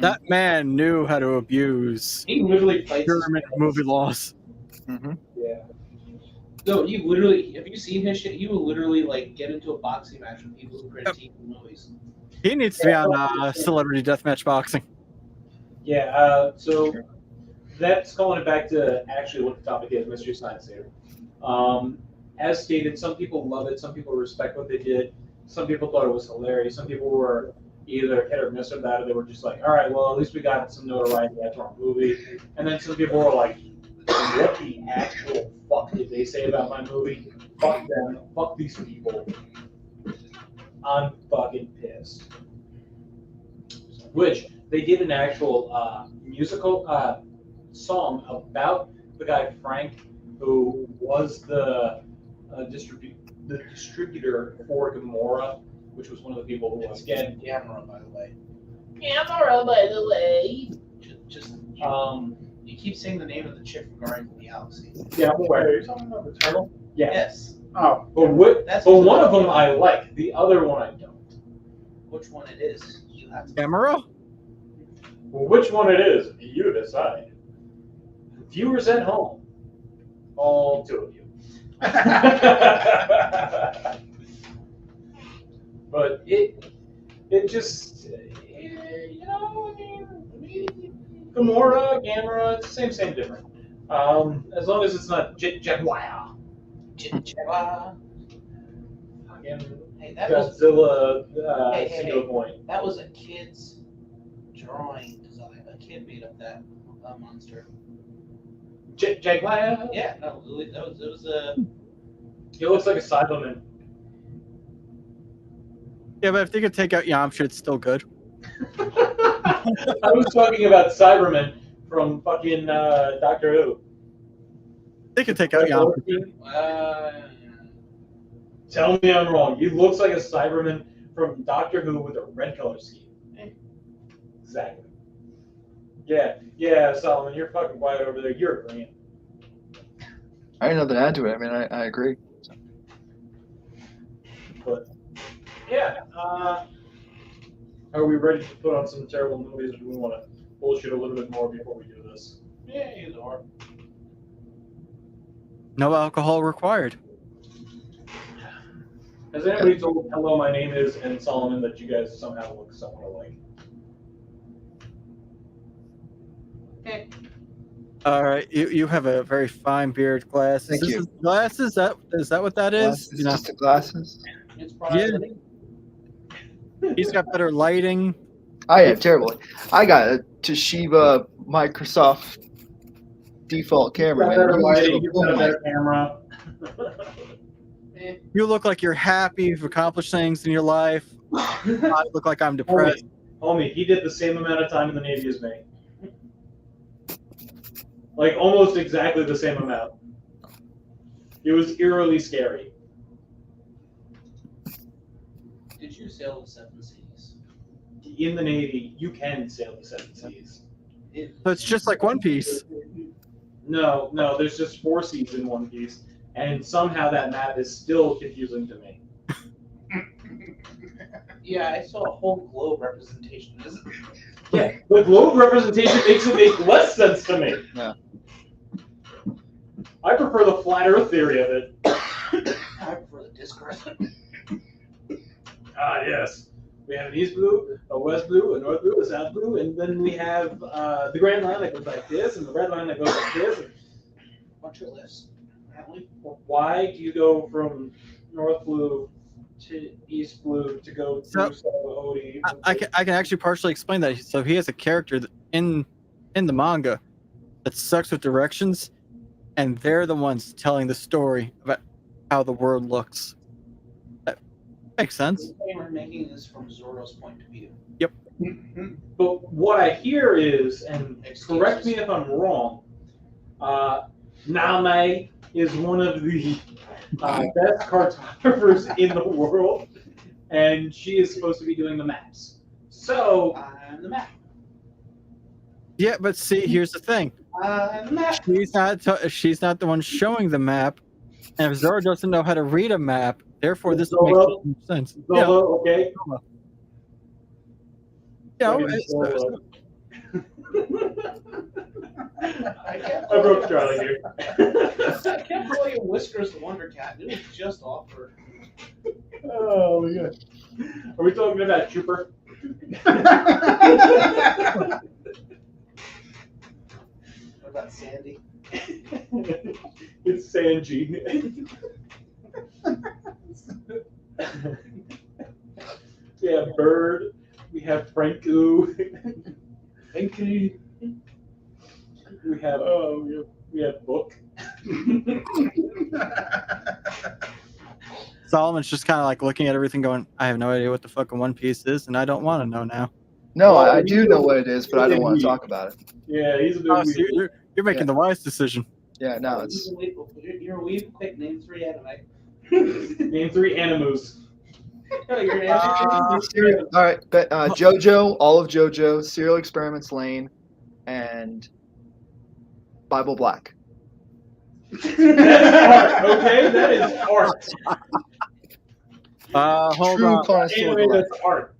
that man knew how to abuse He literally fights. German movie laws. Yeah. No, he literally. Have you seen his shit? He will literally like get into a boxing match with people who critique movies. He needs to be on Celebrity Deathmatch Boxing. Yeah. So that's calling it back to actually what the topic is, Mystery Science Theater. As stated, some people love it. Some people respect what they did. Some people thought it was hilarious. Some people were either hit or miss about it. They were just like, all right, well, at least we got some notoriety after our movie. And then some people were like, what the actual fuck did they say about my movie? Fuck them. Fuck these people. I'm fucking pissed. Which they did an actual musical song about the guy Frank, who was the distributor for Gamora, which was one of the people who It's was getting. Gamera, by the way. Camera, by the way. Just Um, you keep saying the name of the chick from Guardians of the Galaxy. yeah, I'm Wait, aware. are you talking about the turtle? Yeah, Yes. Oh, That's but one of them I like, the other one I don't. Which one it is? You have to. Camera? Well, which one it is, you decide. Viewers at home, all two of you. But it just, you know, I mean, Gamora, Gamera, it's the same, different. As long as it's not Jaguar. Chihuahua. Fucking Hey, that was Godzilla, Hey, single point. that was a kid's drawing design. A kid made up that monster. Jaguar? Yeah, no, it was a. It looks like a Cyberman. Yeah, but if they could take out Yamcha, it's still good. I was talking about Cyberman from fucking Doctor Who. They could take out Yamcha. Tell me I'm wrong. He looks like a Cyberman from Doctor Who with a red color scheme. Exactly. Yeah, Solomon, you're fucking quiet over there. You're agreeing. I ain't nothing to add to it. I mean, I agree. So. But yeah, are we ready to put on some terrible movies, or do we want to bullshit a little bit more before we do this? Yeah, either or. No alcohol required. Has anybody told Hello, my name is and Solomon that you guys somehow look somewhat alike? All right, you have a very fine beard. Glasses. Thank you. Glasses. Is that what that is? Glasses, You know, just the glasses. It's probably. he's got better lighting. I am terrible. I got a Toshiba Microsoft default camera. You've got better Man. You lighting, use you've the got a boom better camera. You look like you're happy. You've accomplished things in your life. I look like I'm depressed. Homie, he did the same amount of time in the Navy as me. Like, almost exactly the same amount. It was eerily scary. Did you sail the seven seas? In the Navy, you can sail the seven seas. So it's just like One Piece. No, there's just 4 seas in One Piece, and somehow that map is still confusing to me. Yeah, I saw a whole globe representation. Yeah, the globe representation makes it make less sense to me. Yeah. I prefer the flat Earth theory of it. I prefer the disc Earth. Ah, yes. We have an East Blue, a West Blue, a North Blue, a South Blue, and then we have the Grand Line that goes like this, and the Red Line that goes like this. Bunch of lists. Apparently. Why do you go from North Blue to East Blue to go through Sabaody? I can actually partially explain that. So he has a character in the manga that sucks with directions, and they're the ones telling the story about how the world looks. That makes sense. We're making this from Zoro's point of view. But what I hear is, and correct me if I'm wrong, Name is one of the best cartographers in the world, and she is supposed to be doing the maps. So, I'm the map. Yeah, but see, here's the thing. I'm the map. She's not the one showing the map, and if Zoro doesn't know how to read a map, therefore this Zoro? makes sense. Zolo, okay? Yeah, Fucking Zolo. I I broke Charlie here. can't call you Whiskers the Wonder Cat. It was just awkward. Oh my god. Are we talking about Trooper? What about Sandy? It's Sanji. We have Bird. We have Franku. Frankie. We have we have Book. Solomon's just kind of like looking at everything, going, "I have no idea what the fucking One Piece is, and I don't want to know now." No, I do know what it is, but I don't want to talk about it. Yeah, he's a bit Oh, so weird. you're making the wise decision. Yeah, no, it's You're a weeb. Quick, name 3 anime. Name 3 animus. No, you're an All right, but JoJo, all of JoJo, Serial Experiments Lane, and Bible Black. That's art, okay? That is art. Hold True on. connoisseur. Anyway, that's art.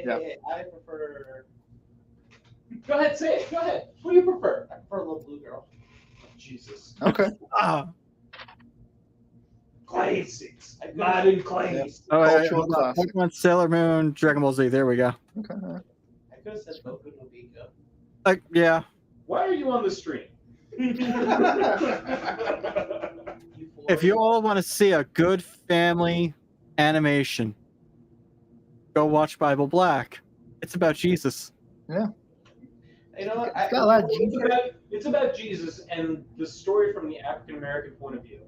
Yeah. I prefer. Go ahead, say it. Go ahead. What do you prefer? I prefer Little Blue Girl. Jesus. Okay. Ah. Classics. Modern classics. Oh, wait, Cultural hold on. classic. Pokemon, Sailor Moon, Dragon Ball Z. There we go. Okay. I could have said Boku no Pico. Yeah. Why are you on the stream? If you all want to see a good family animation, go watch Bible Black. It's about Jesus. You know what? It's got a lot of Jesus. It's about Jesus and the story from the African American point of view.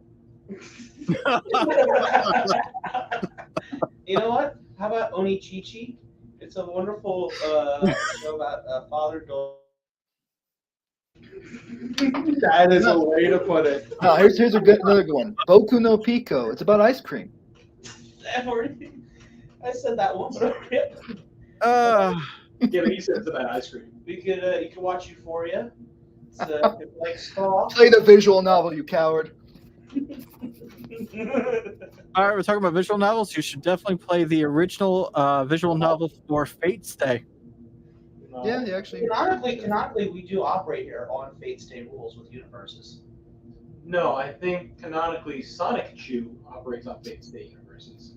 You know what? How about Onichichi? It's a wonderful show about father daughter. That is a way to put it. No, here's another good one. Boku no Pico. It's about ice cream. I said that once. Uh, Yeah, but you said it's about ice cream. You could watch Euphoria. It's like Straw. Play the visual novel, you coward. all right, we're talking about visual novels. You should definitely play the original visual novel for Fate's Day. No. Yeah, you actually. Canonically, we do operate here on Fate's Day rules with universes. No, I think canonically Sonic Chew operates on Fate State universes.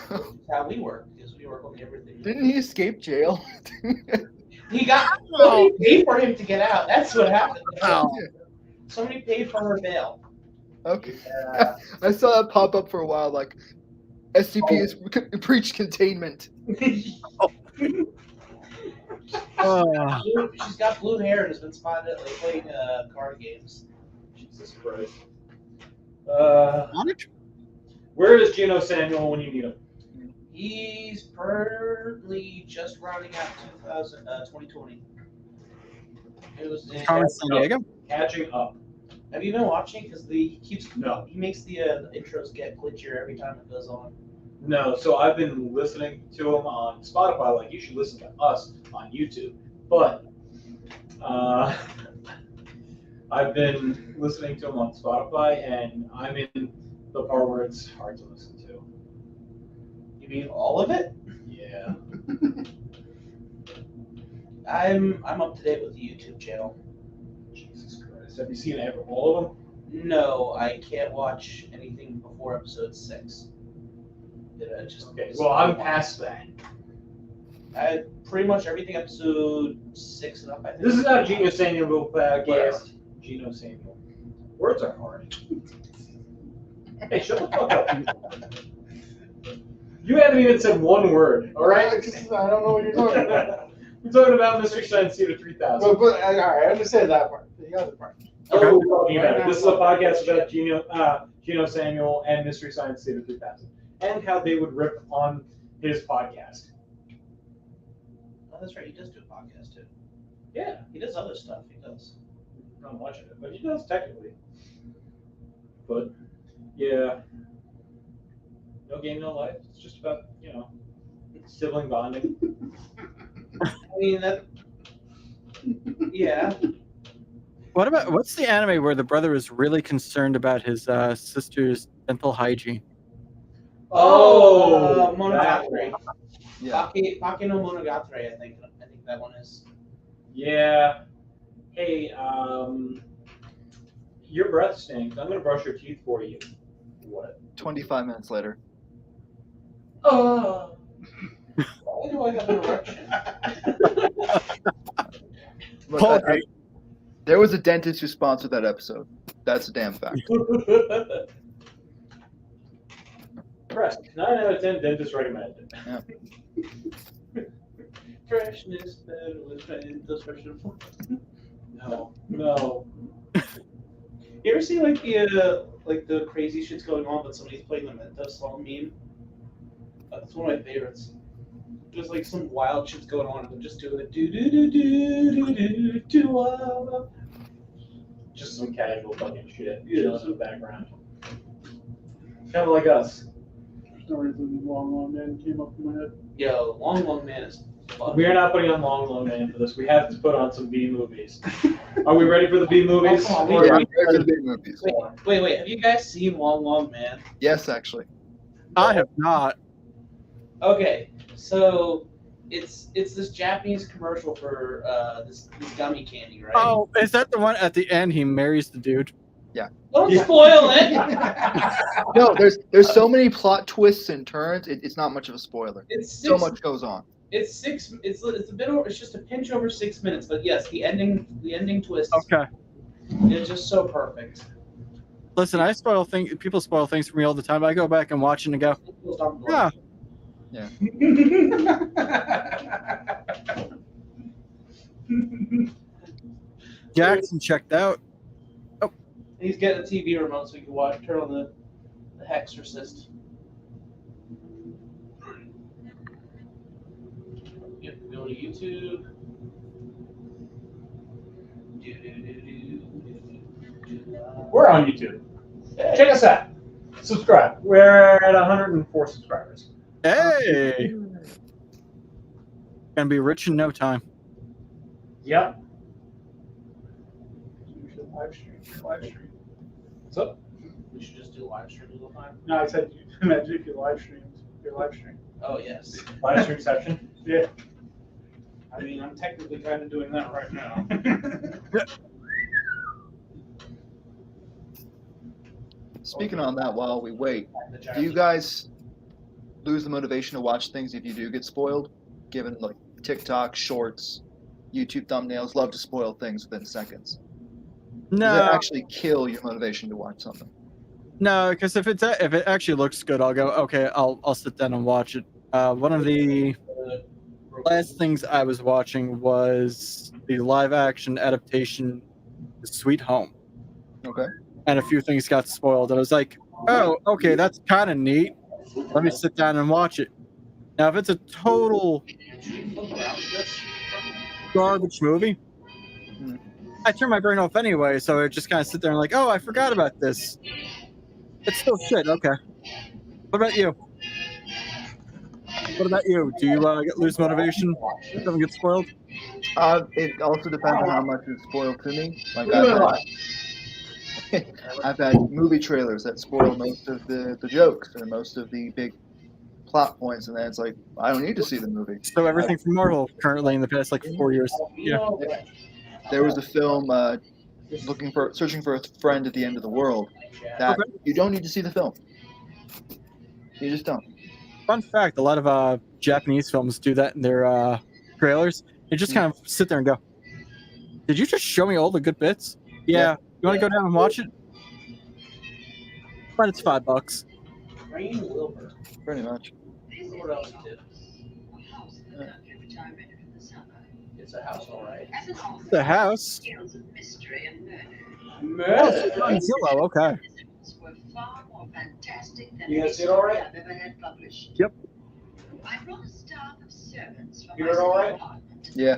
That's how we work, because we work on everything. Didn't he escape jail? He got somebody paid for him to get out. That's what happened. Oh. Somebody paid for her bail. Okay. I saw that pop up for a while, like SCP has breached containment. She's got blue hair and has been spotted like playing card games. Jesus Christ. Where is Geno Samuel when you need him? He's currently just rounding out 2020. It was. Carmen San Diego. Catching up. Have you been watching? Because he keeps No. he makes the intros get glitchier every time it goes on. No, so I've been listening to him on Spotify, like you should listen to us on YouTube. But I've been listening to him on Spotify, and I'm in the part where it's hard to listen to. You mean all of it? Yeah. I'm up to date with the YouTube channel. Jesus Christ. Have you seen all of them? No, I can't watch anything before episode 6. Okay, well, I'm past that. I pretty much everything episode 6 and up. I think. This is not a Geno Samuel podcast. Geno Samuel. Words are hard. Hey, shut the fuck up. You haven't even said one word, all right? I don't know what you're talking about. We're talking about Mystery Science Theater 3000. But all right, I understand that part. The other part. That's what we're talking about. This is a podcast about Geno Samuel and Mystery Science Theater 3000, and how they would rip on his podcast. Oh, that's right. He does do a podcast too. Yeah, He does other stuff. He does. not much of it, but he does technically. But yeah, no game, no life. It's just about sibling bonding. I mean that. Yeah. What's the anime where the brother is really concerned about his sister's dental hygiene? Oh, Monogatari. Yeah. Baki no Monogatari. I think that one is. Yeah. Hey, your breath stinks. I'm gonna brush your teeth for you. What? 25 minutes later. Oh. Why do I have an erection? Look, there was a dentist who sponsored that episode. That's a damn fact. Press 9 out of 10 dentists recommend it. Yeah. Freshness better with those freshness. No. You ever see like the crazy shit's going on, but somebody's playing the Mentos song meme? That's one of my favorites. There's like some wild shit's going on, and they're just doing it. Do do do do do do do. Just some casual fucking shit chilling in the background. Kind of like us. stories in Long Man came up in my head. Yo, Long Man is fun. We are not putting on Long Man for this. We have to put on some B movies. Are we ready for the B movies? Oh, come on, Or Yeah, are we- there's the big movies. Wait. Have you guys seen Long Man? Yes, actually. I have not. Okay, so it's this Japanese commercial for this gummy candy, right? Oh, is that the one at the end? He marries the dude. Don't Yeah. spoil it. No, there's so many plot twists and turns. It's not much of a spoiler. It's So six, much goes on. It's six. It's a bit over. It's just a pinch over 6 minutes, but yes, the ending twist Okay. is just so perfect. Listen, I spoil things. People spoil things for me all the time. I go back and watch it and go, yeah. Jackson checked out. He's getting a TV remote so he can watch. Turn on the Hexorcist. Yep, go to YouTube. We're on YouTube. Hey. Check us out. Subscribe. We're at 104 subscribers. Hey, gonna be rich in no time. Yep. We should live stream. Live stream. What's up? We should just do live streaming all the time. No, I said, imagine if you live streamed your live stream. Oh yes. Live stream section. Yeah. I mean, I'm technically kind of doing that right now. Speaking on that, while we wait, The do you guys lose the motivation to watch things if you do get spoiled? Given like TikTok, Shorts, YouTube thumbnails love to spoil things within seconds. Does No, it actually kill your motivation to watch something? no, because if it actually looks good, I'll go. Okay, I'll sit down and watch it. One of the last things I was watching was the live action adaptation, Sweet Home, Okay. and a few things got spoiled. And I was like, oh, okay, that's kind of neat. Let me sit down and watch it. Now, if it's a total garbage movie, I turn my brain off anyway, so I just kind of sit there and like, oh, I forgot about this. It's still shit. Okay. What about you? What about you? Do you lose motivation if something gets spoiled? It also depends on how much is spoiled to me. Like I've had movie trailers that spoil most of the jokes and most of the big plot points, and then it's like I don't need to see the movie. So everything from Marvel currently in the past like 4 years. Yeah. There was a film searching for a friend at the end of the world that you don't need to see the film. You just don't. Fun fact: a lot of Japanese films do that in their trailers. You just kind of sit there and go, "Did you just show me all the good bits?" Yeah. You want to go down and watch it? But it's $5. Rain Wilbur. Pretty much. What else did? It's a house, all right. The house. Murder. On Zillow. Okay. You guys see it all right? Yep. I brought a staff of servants from You my heard all right? apartment. Yeah.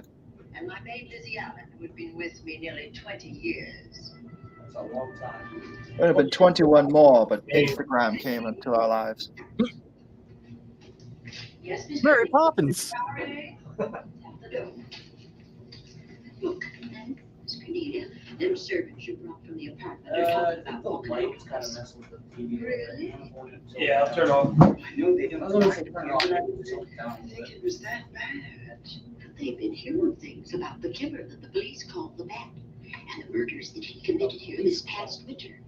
And my maid Lizzie Allen, who had been with me nearly 20 years. That's a long time. There have been 21 more, but Instagram came into our lives. Yes, Mr. Mary Poppins. Sorry. Tap the door. Look, Miss Cornelia, them servants you brought from the apartment are talking I about think the walking light's kind of across. messing with the TV. Really? Yeah, I'll turn off. I know they don't I was gonna say think turn it off. it was that bad. But they've been hearing things about the killer that the police called the Bat, and the murders that he committed here this past winter.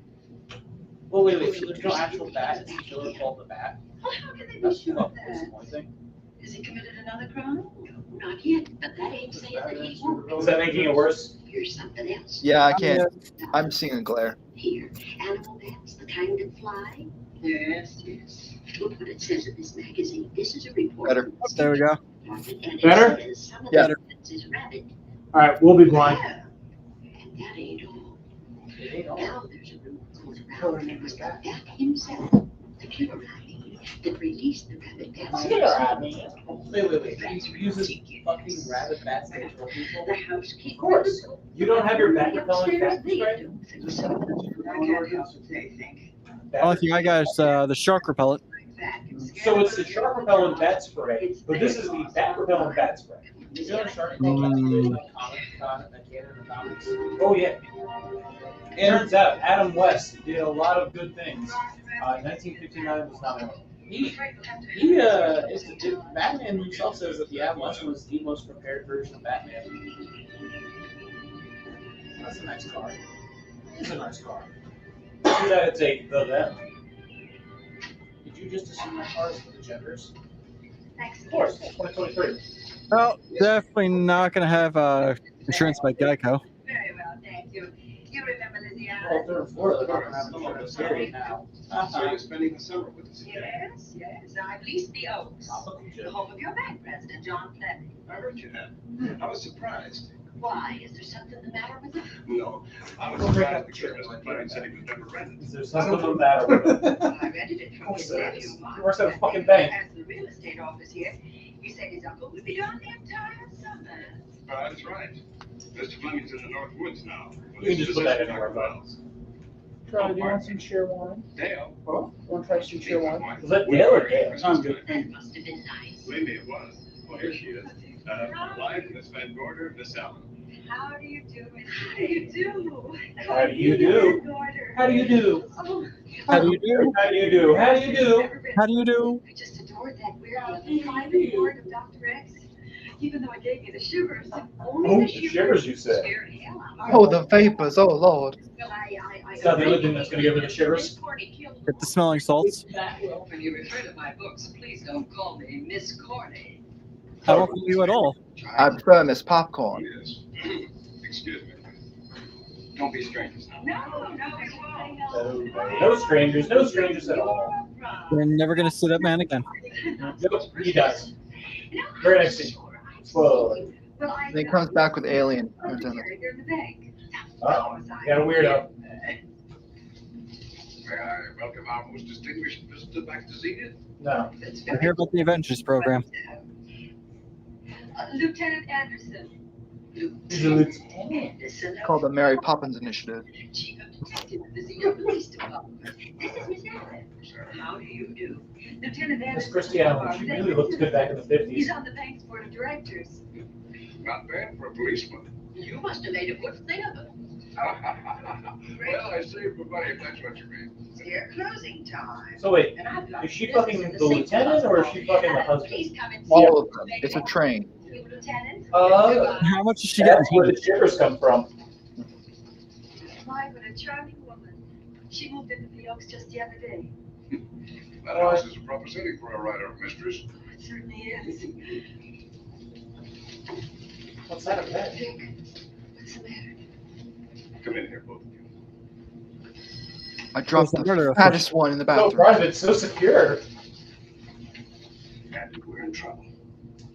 Well, wait. So there's no actual bat. It's a killer called the Bat. Well, how can they be That's sure of that? disappointing. Has he committed another crime? No, not yet, but that ain't saying that he won't. Is that making it worse? Here's something else. Yeah, I can't. I'm seeing a glare. Here, animal bats, the kind that fly. Yes. Look what it says in this magazine. This is a report. Better. from the There we go. and it Better? says some of Yeah. the evidence is rabbit. All right, we'll be blind. Yeah. And that ain't all. It ain't all. Now there's a rumor going around that it was the Bat himself, the killer rabbit, that released the rabbit bats. Wait. He uses fucking rabbit bats to kill people? The housekeeper. Of course. You don't have your bat repellent Upstairs, bat they spray? don't think so. I can't help what they think. Only thing I got is the shark repellent. That can So it's the shark repellent bat spray, but this is the bat repellent bat spray. Is there a shark called that based on that came in the comics? Oh yeah. Turns out Adam West did a lot of good things. 1959 was not one of them. Batman himself says that the Adam West was the most prepared version of Batman. That's a nice car. It's a nice car. Too bad it's a the them. Did you just assume that car is for the genders? Of course, it's 2023. Well, definitely not going to have insurance by Geico. Very well, thank you. You remember Louisiana? Well, if they're in Florida, they're not going to have insurance here now. So you're spending the summer with us again? Yes, yes. I've leased the Oaks, the home of your bank president, John Fleming. I heard you had. I was surprised. Why? Is there something the matter with it? No, I was surprised because Mr. Fleming said he was never rented. Is there something the matter with it? I rented it from his nephew, Mark. He works at a fucking He bank. has the real estate office here. He said his uncle would be gone the entire summer. That's right. Mr. Fleming's in the North Woods now. You can just put that anywhere, but. Charlie, do you want some sheer wine? Dale. Oh, want to try some sheer wine? Is that Dale or Dale? Sounds good. That must have been nice. Believe me, it was. Well, here she is. Live Miss Van Gorder, Miss Allen. How do you do, Miss How do you do? How do you do? How do you do? How do you do? How do you do? How do you do? How do you do? I just adored that weird little private part of Dr. X. Even though it gave me the shivers. Only Oh, the the shivers, you said. scared hell out of me. Oh, the vapors. Oh, Lord. Well, It's not the only thing that's going to give her the shivers. Get the smelling salts. When you refer to my books, please don't call me Miss Corny. I don't feel you at all. I prefer Miss Popcorn. Yes. Excuse me. Don't be strangers now. No, it won't. No strangers, no strangers at all. You're never going to see that man again. Nope, he does. Very next scene. Whoa. And he comes back with alien antenna. Oh, you got a weirdo. May I welcome our most distinguished visitor back to Zenith? No. I hear about the Avengers program. Lieutenant Anderson. He's a lieutenant. Anderson. Called the Mary Poppins Initiative. Chief of Detective of the Zenith Police Department. This is Miss Allen. How do you do? Lieutenant Miss Anderson. Christy Allen, she really looked good back in the 50s. He's on the bank's board of directors. Not bad for a policeman. You must have made a good thing of it. Well, I saved for money, if that's what you mean. It's near closing time. So wait, And I've got is she business fucking in the safe lieutenant or is house. she fucking the husband? Please come and see All us. of them. It's a train. Lieutenant. How much is she getting? That's where the shivers come from. My, what a charming woman. She moved into the Oaks just the other day. That house is a proper setting for a writer, mistress. It certainly is. What's that about? Dick, what's the matter? Come in here, both of you. I dropped There's a murder the fattest one in the So bathroom. private, so secure. And we're in trouble.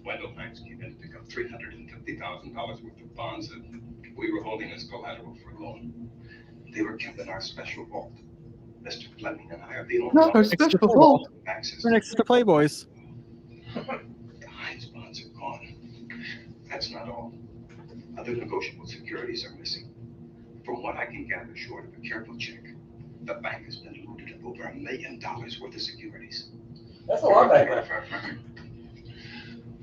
Wendell Banks came in to pick up $350,000 worth of bonds that we were holding as collateral for a loan. They were kept in our special vault. Mr. Fleming and I are the only Not our ones special Extra vault. with access We're to next to Playboys. The Heinz bonds are gone. That's not all. Other negotiable securities are missing. From what I can gather, short of a careful check, the bank has been looted of over $1 million worth of securities. That's a lot back then.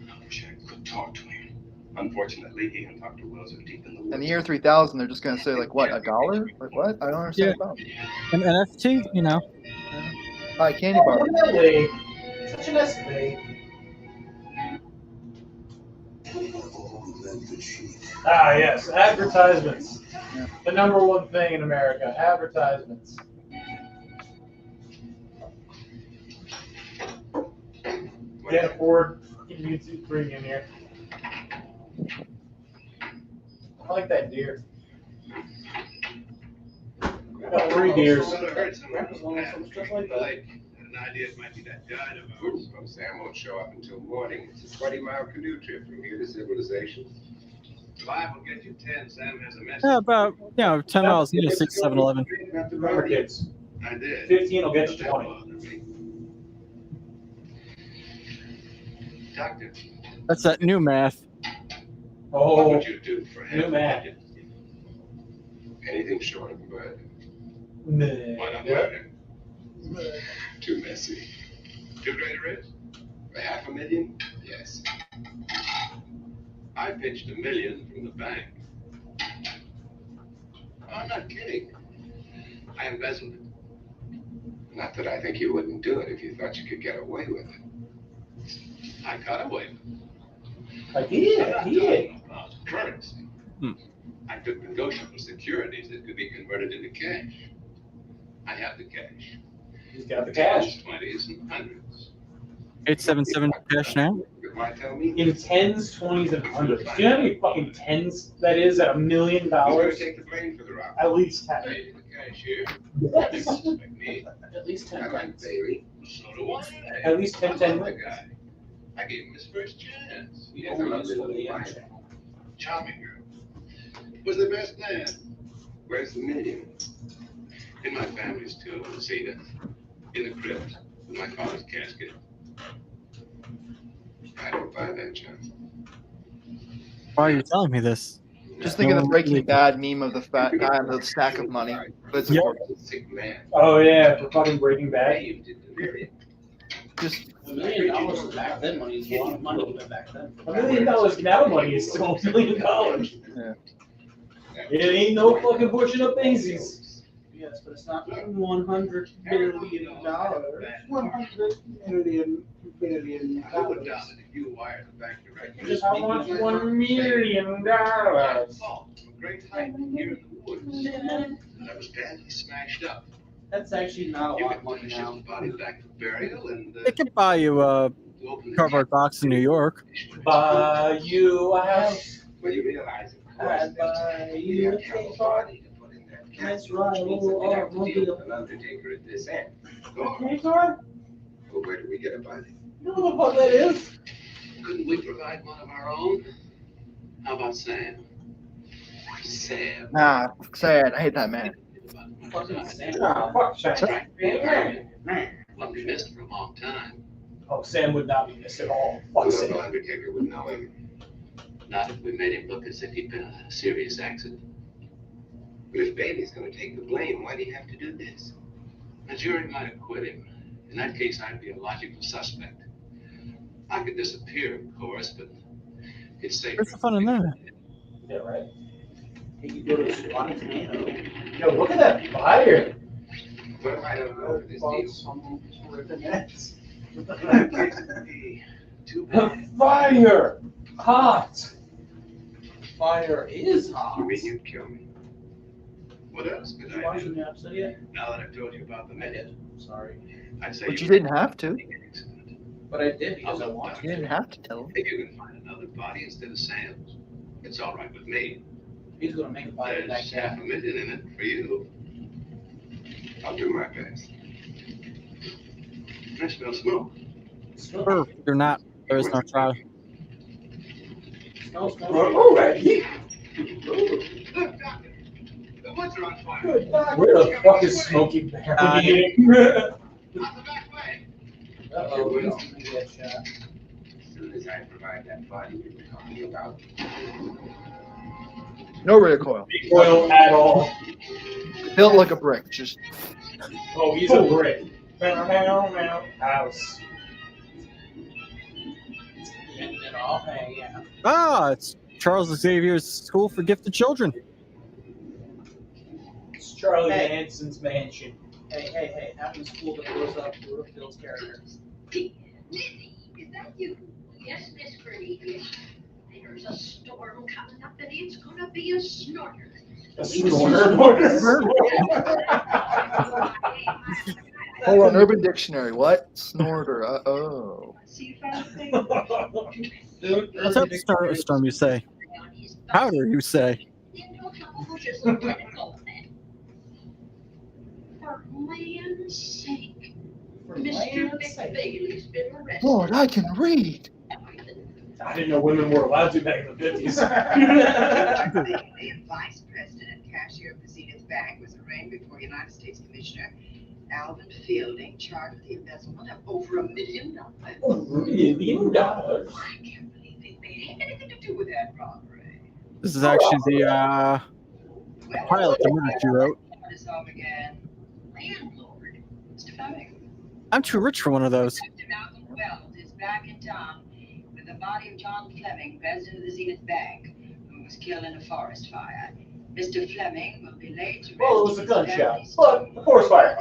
I wish I could talk to him. Unfortunately, he and Dr. Wells are deep in the woods. In the year 3000, they're just going to say, like, what, $1? Like, what? I don't understand about it. An NFT, you know. Buy candy bar. Really? Such an escapade. Ah, yes, advertisements. Yeah. The number one thing in America, advertisements. Can't afford YouTube Premium here. I like that deer. Got 3 deers. An idea it might be that guide of ours. Well, Sam won't show up until morning. It's a 20-mile canoe trip from here to civilization. Clive will get you 10. Sam has a message. Yeah, about 10 miles near 7-Eleven. Remember, kids. I did. 15 will get you 20. Doctor, That's that new math. what Oh, would you do for new him? man. Anything short of murder. Why not Yeah. murder? Too messy. Too great a risk? For $500,000? Yes. I pitched $1 million from the bank. I'm not kidding. I embezzled it. Not that I think you wouldn't do it if you thought you could get away with it. I got away with it. Like, yeah. Talking about currency. Hmm. I took negotiable securities that could be converted into cash. I have the cash. He's got the cash. 20s and 100s. 877 cash now. Why tell me? In 10s, 20s, and 100s. Do you know how many fucking 10s that is at $1 million? Who's going to take the blame for the robbery? At least 10. Hey, the cashier. They suspect me. At least 10 I like Bailey. So do I. At least 10, 10 I'm the wins. guy. I gave him his first chance. He You has a only lovely use for little the wife. channel. Charming girl. Was the best man. Where's the $1 million? In my family's tomb in Cedar. In the crypt with my father's casket. I don't buy that, John. Why are you telling me this? Just think of the Breaking Bad meme of the fat guy and the stack of money. But it's Yep. Sick man. Oh, yeah, for fucking Breaking Bad. Saved in the period. just $1 million was back then money is a lot of money even back then. $1 million now money is still $1 million. Yeah. It ain't no fucking pushing up daisies. Yes, but it's not $100 billion. 100 million billion I would dollars. doubt it if you wired the bank directly. Just How much? $1 million. From a great height here in the woods. That was badly smashed up. That's actually not a You lot could of money ship now. the body back for burial and It could buy you a open the cardboard box in New York. Buy you a house. When you realize, of course, I'd buy you a cake body to put in that That's casket, right, which means that oh, you'd have to oh, deal with an undertaker at this end. Go on. Okay, Card? Well, where do we get a body? You know what the fuck that is? Couldn't we provide one of our own? How about Sam? Sam. nah, sad. I hate that man. Fucking Sam. Ah, fuck China. Well, we missed for a long time. Oh, Sam would not be missed at all. Well, Fuck no Sam. undertaker would know him. Not if we made him look as if he'd been in a serious accident. But if Bailey's going to take the blame, why do you have to do this? The jury might acquit him. In that case, I'd be a logical suspect. I could disappear, of course, but it's safer. What's the fun in that? Yeah, right. Hey, you go to Guantanamo. Yo, look at that fire. What if I don't know for this deal? Someone's ripping it. Too The bad. fire. Hot. Fire is hot. You mean you'd kill me? What else could Did you I watch do? the new episode yet? Now that I've told you about the I minute, did. Sorry. I'd say But you didn't have to. But I did because I watched You didn't have to tell him. If you can find another body instead of Sam's, it's all right with me. He's gonna make a bite of that There's cat. $500,000 in it for you. I'll do my best. I smell smoke. Or you're not. There is no trial. Smells good. Alrighty. Look, Doctor, the woods are on fire. Good God. Where the fuck is Smokey Bear? Out the back way. Uh-oh, he's gonna get shot. As soon as I provide that body we were talking about. No recoil. Oil at all. Built like a brick. Just Oh, he's a brick. House. Getting it off. Hey, yeah. Ah, it's Charles Xavier's School for Gifted Children. It's Charlie Hey. Manson's mansion. Hey, having a school that goes up to Bill's character. Lizzie, is that you? Yes, Miss Cornelius. There's a storm coming up and it's gonna be a snorter. A snorter. hold on. Urban Dictionary. What? Snorter. Oh. See if I think What's up, Storm, you say? Powder, you say? into a couple bushes and let it go then. For land's sake, Mr. McBailey's been arrested. Lord, I can read. I didn't know women were allowed to back in the 50s. Bailey, and Vice President and Cashier of the Zenith Bank, was arraigned before United States Commissioner Alvin Fielding, charged with the embezzlement of over $1 million. $1 million. I can't believe they had anything to do with that robbery. This is actually the Well, pilot the movie you wrote. this home again. Landlord, Mr. Fleming. I'm too rich for one of those. Now back in town with the body of John Fleming, president of the Zenith Bank, who was killed in a forest fire. Mr. Fleming will be laid to rest. Well, it was a in his gunshot, family's but a forest fire.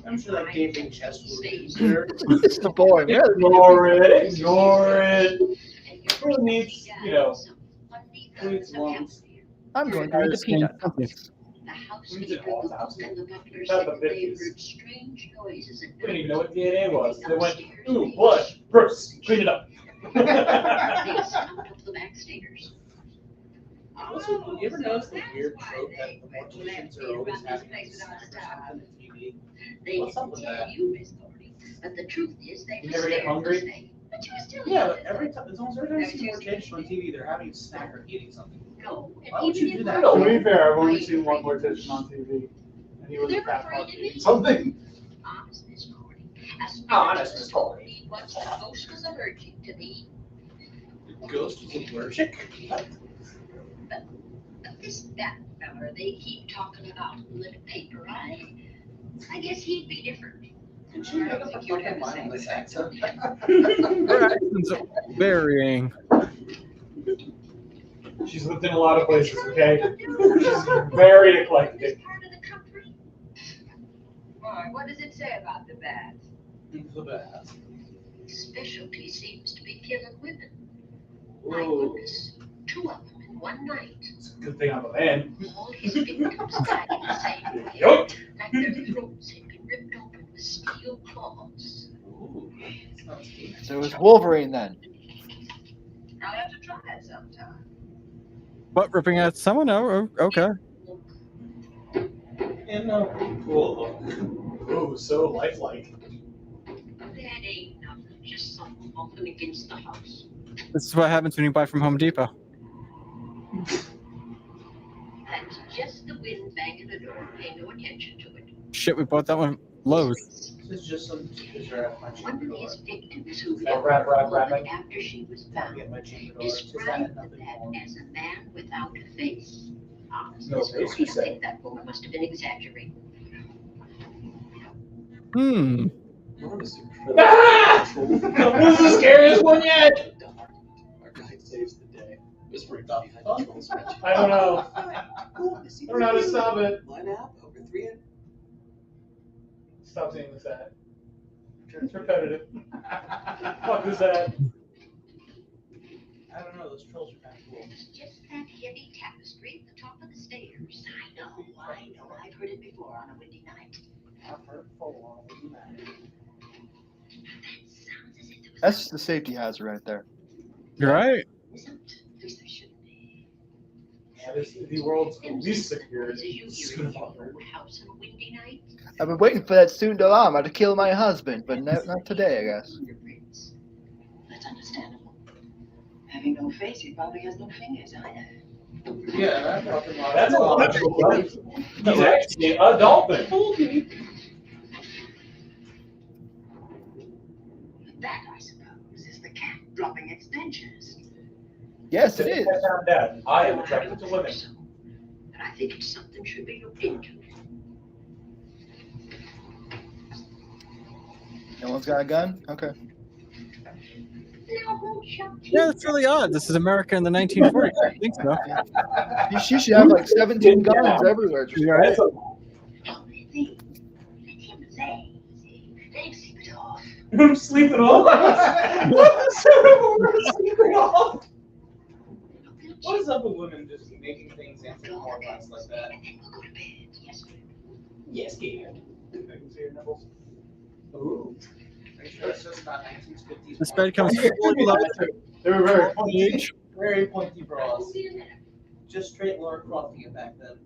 I'm sure that gaping chest wound is It's the boy. Ignore it. Ignore it. Who needs, who needs lungs? I'm going to read the peanut. The housekeeper and the butler Not said the that they 50s. heard strange noises at We didn't even night. know what DNA was. They went, Upstairs, ooh, they blood, Bruce, clean it up. They snuck up the back stairs. Also, you ever notice the weird trope that the morticians are always having a snack or something on TV? They What's up didn't with tell that? you, Miss Thorny, but the truth is they You were never get scared to hungry? say. But you were still Yeah, young. but every time, it's almost every time I see a mortician on TV, they're having a snack or eating something. No, and Why would even you do if that? I To be did, fair, I've I only ain't seen one afraid of mortician on TV, and he was a They're fat afraid fuck of eating me. something. Honest, Miss Thorny. As Honest, Miss Thorny. Once the ghost was allergic to me. The ghost was allergic? What? But this fat feller they keep talking about in the paper, I guess he'd be different. Did she make up her fucking mind on this accent? Her accent's varying. She's lived in a lot of places, okay? She's very eclectic. Part of the country. Why, what does it say about the bat? The bath. Specialty seems to be killing women. My Whoa. goodness, 2 of them in one night. It's a good thing I'm a man. All his victims died the same way, Yup. like their throats had been ripped open with steel claws. Ooh. Sounds good. So it was Wolverine then. I'll have to try it sometime. What, ripping at someone? Oh, okay. And cool. Ooh, so lifelike. That ain't nothing, just something bumping against the house. This is what happens when you buy from Home Depot. That's just the wind banging the door. Pay no attention to it. Shit, we bought that one Lowe's. This is just some teaser at my One chamber of door. his victims who Oh, lived rap, with a rap, woman rapping. after she was Can't found get my chamber door. It's just described that the nothing bat more. as a man without a face. Honest, No Miss face, Thorny, you I say? think that woman must have been exaggerating. Hmm. Ah! This is the scariest one yet. Our guide saves the day. Whispering The behind fuck? the control switch. I don't know. Cool. I don't know how to stop it. Line out over 300. Stop saying this ad. It's repetitive. Fuck this ad. I don't know, those trolls are kind of cool. It's just that heavy tapestry at the top of the stairs. I know. I've heard it before on a windy night. I've heard full on that. That sounds as if there was That's just the safety hazard right there. You're right. isn't. At least there shouldn't be. Yeah, this is the world's And least as secure. you hear it in your old house on a windy night, I've been waiting for that soon alarm to kill my husband, but not today, I guess. fingerprints. That's understandable. Having no face, he probably has no fingers either. Yeah, that fucking lot. That's a logical belief. He's actually a dolphin. That, I suppose, is the cat dropping its dentures. Yes, it is. I found out. I am attracted to women. But I think it's something should be looked into. No one's got a gun? Okay. Now, won't you Yeah, that's really odd. This is America in the 1940s. I think so. She should have like 17 guns everywhere. You're right. That's a Let him lay. Let him sleep it off. I'm sleeping off. Sleeping off. What is up with women just making things answer more thoughts like that? And then we'll go to bed. Yes, ma'am. Yes, scared. I can see your nipples. Ooh. Are you sure it's just not 1950s? This bed comes fully loaded. They were very funny. Age. Very pointy bras. See you later. Just straight Laura Crofting it back then.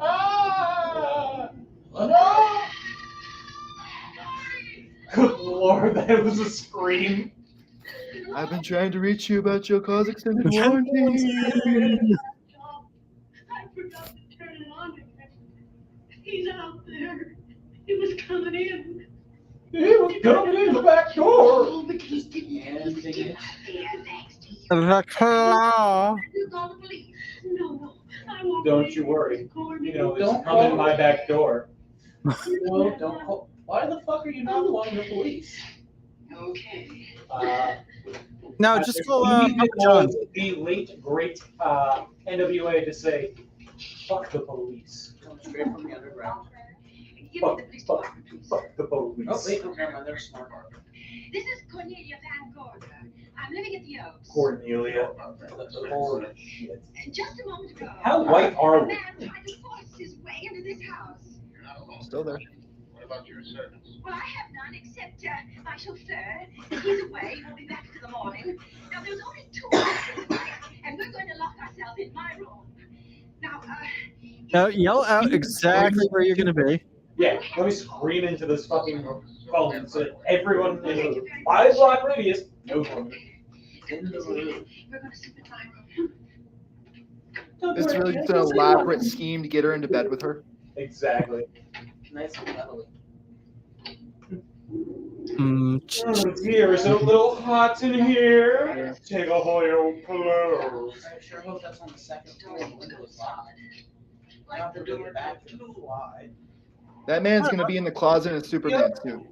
Ah! No! Good lord, that was a scream. I've been trying to reach you about your car's extended I warranty. forgot to turn it on again. He's out there. He was coming in. He was coming in the back door. Oh, but he's getting And ding it. Yeah, thanks to you. The claw. You call the police. No, I won't. Don't believe you worry. it, Courtney. You know, Don't it's coming in call- my back door. No, don't call. Why the fuck are you not calling the police? Okay. Now, just there's go, only Papa John. was the late great NWA to say, "Fuck the police." Come straight from the underground. Give Fuck, me the police fuck, department, please. fuck the police. Oh, wait, no, never mind. They're smart. This is Cornelia Van Gorder. I'm living at the Oaks. Cornelia. Holy shit. And just a moment ago, How white are a we? man tried to force his way into this house. You're not alone. Still there. What about your servants? Well, I have none except my chauffeur. He's away. He won't be back till the morning. Now, there's only 2 of us, and we're going to lock ourselves in my room. Now, Now, yell out exactly where you're going to be. Yeah, let me scream into this fucking phone so that everyone in the 5-block radius knows what I'm doing. in the room. we're going to sleep in my room. This is really just an elaborate scheme to get her into bed with her. Exactly. Nice and cuddly. Oh dear, is it a little hot in here? Take off all your old clothes. I sure hope that's on the second floor. The window is locked. Not the door back too wide. That man's gonna be in the closet in a Superman suit.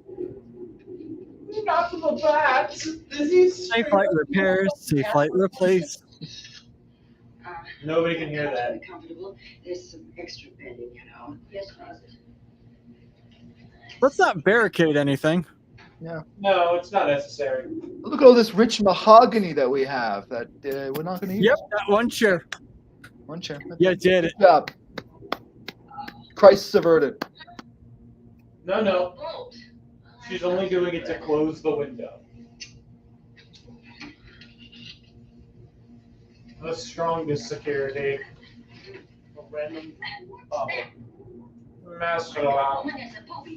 Not to the back. Safe light repairs, safe light replace. Nobody can hear that. Comfortable. There's some extra bedding, you know. Yes, please. Let's not barricade anything. No, it's not necessary. Look at all this rich mahogany that we have that we're not gonna use. Yep, that one chair. One chair. You did it. Good job. Crisis averted. No. She's only doing it to close the window. The strongest security. A random bubble. Master alarm.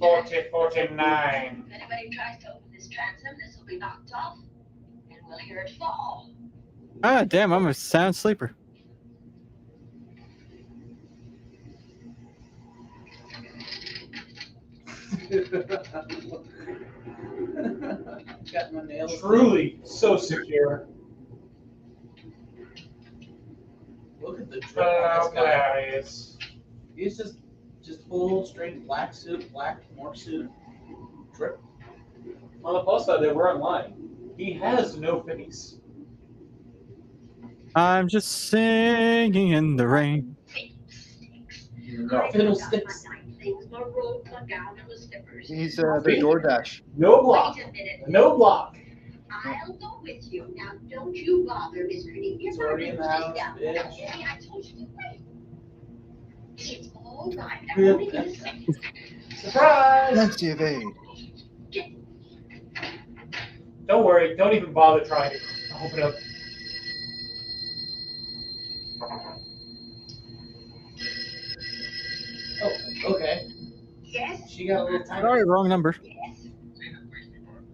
4049. If anybody tries to open this transom, this will be knocked off, and we'll hear it fall. Ah, damn, I'm a sound sleeper. Got my nails. Truly so secure. Look at the drip on this guy. Hilarious. He's just full straight black suit, black morph suit, drip. On the plus side, they were online. He has no face. I'm just singing in the rain. No. Fiddlesticks. Things, my robe, my gown, and my slippers. He's the DoorDash. No block. Wait a minute. No block. I'll go with you. Now, don't you bother, Miss Pretty. It's already in the house, bitch. I told you to wait. It's all right. I'm only going to say. Surprise! Nancy evade. Don't worry. Don't even bother trying to open up. Oh, okay. Yes? She got a little tiny. Sorry, wrong number. Yes. See the police department.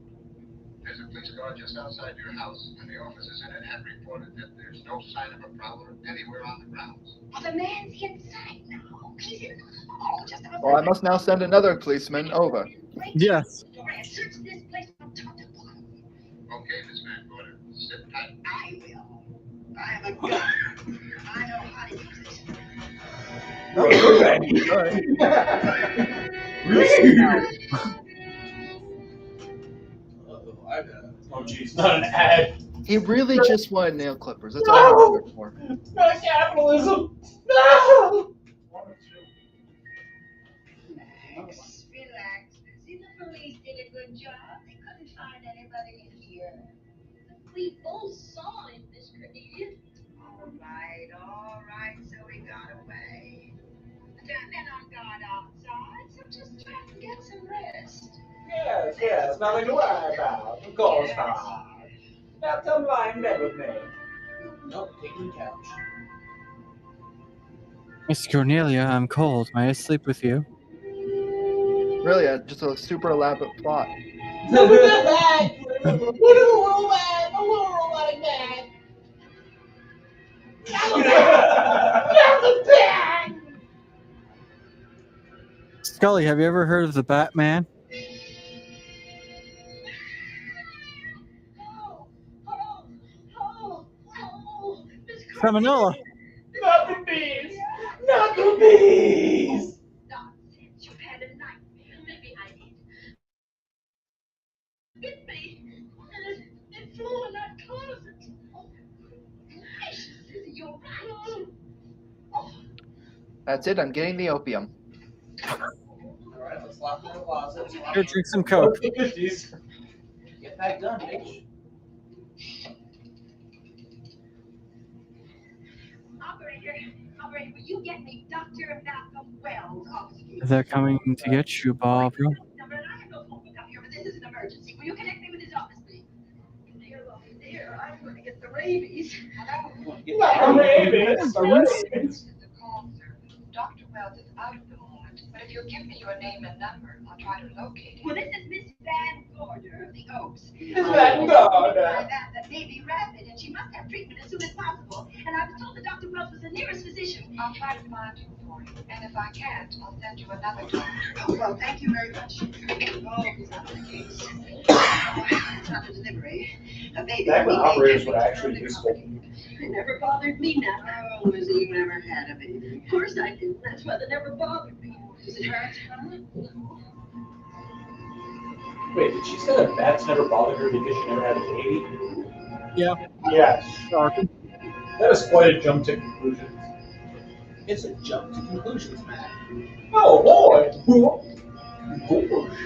There's a police car just outside your house, and the officers in it have reported that there's no sign of a prowler anywhere on the grounds. Well, the man's inside now. He's in the hall just outside. Well, I must now send another policeman over. Yes. Search this place from top to bottom. Okay, Miss Van Gorder, sit tight. I will. I am a gun. I know how to use it. All right. I got Oh, jeez, not an ad. He really just wanted nail clippers. That's all I'm for. Not capitalism. No. Relax, relax. See, the police did a good job. They couldn't find anybody in here. We both saw him, Miss Cornelia. All right, so he got away. There are men on guard outside, so just try to get some rest. Yes, nothing to worry about. Of course not. Now come lie in bed with me. Nope, taking the couch. Miss Cornelia, I'm cold. May I sleep with you? Really, just a super elaborate plot. Look at that! Look at the robot! A little robotic man! Not the bag! Scully, have you ever heard of the Batman? Criminella. Not the bees! Not the bees! Nonsense, you've had a nightmare. Maybe I did. Get me. That's it. I'm getting the opium. Alright, let's lock it in the closet. Here, drink some Coke. The 50s. Get that done, bitch. Operator, will you get me Dr. Malcolm Wells off the street? They're coming to get you, Barbara. Number, and I have no phone book up here, but this is an emergency. Will you connect me with his office, please? There, I'm going to get the rabies. Hello? Rabies. This is the call, sir. Dr. Wells is out at the moment, but if you'll give me your name and number, I'll try to locate him. Well, this is Miss Van Gorder of the Oaks. Miss Van Gorder. That baby rapid, and she must have treatment as soon as possible. And I was told that Dr. Wells was the nearest physician. I'll try to find him for you. And if I can't, I'll send you another doctor. Oh, well, thank you very much. Oh, he's not the case. It's not a delivery. A baby. Back when operators were actually useful. It never bothered me now. Oh, Lizzie, you never had a baby. Of course I didn't. That's why they never bothered me. Does it hurt? Wait, did she say that bats never bothered her because she never had a baby? Yeah. Yes. Sorry. That is quite a jump to conclusions. It's a jump to conclusions, Matt. Oh boy! Gosh.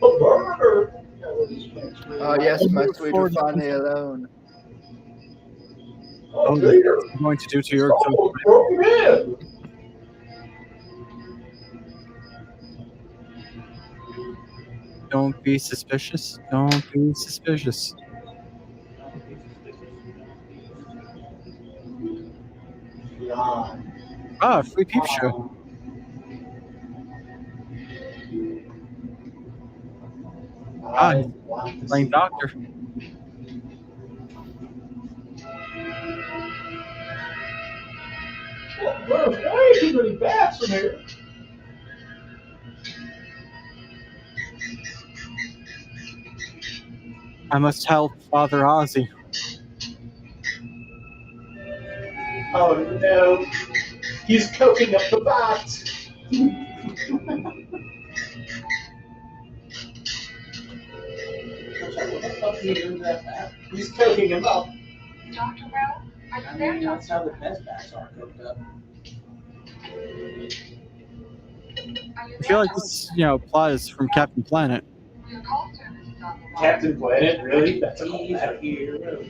A burger! Oh yes, my sweeter finally alone. Oh, Oh dear! what I'm going to do to your Oh, broken in! Don't be suspicious. Don't be suspicious. Ah, free peep show. Ah, he's playing doctor. Why are too many bats in here? I must help Father Ozzy. Oh no! He's coking up the bat! What the fuck are you doing to that bat? He's coking him up. Dr. Wells, are you I there, mean, that's Doctor? how the best bats are cooked up. Are you I feel like this, plot is from Captain Planet. Your call service is on the line. Captain Planet, really? That's a He's bat. a hero.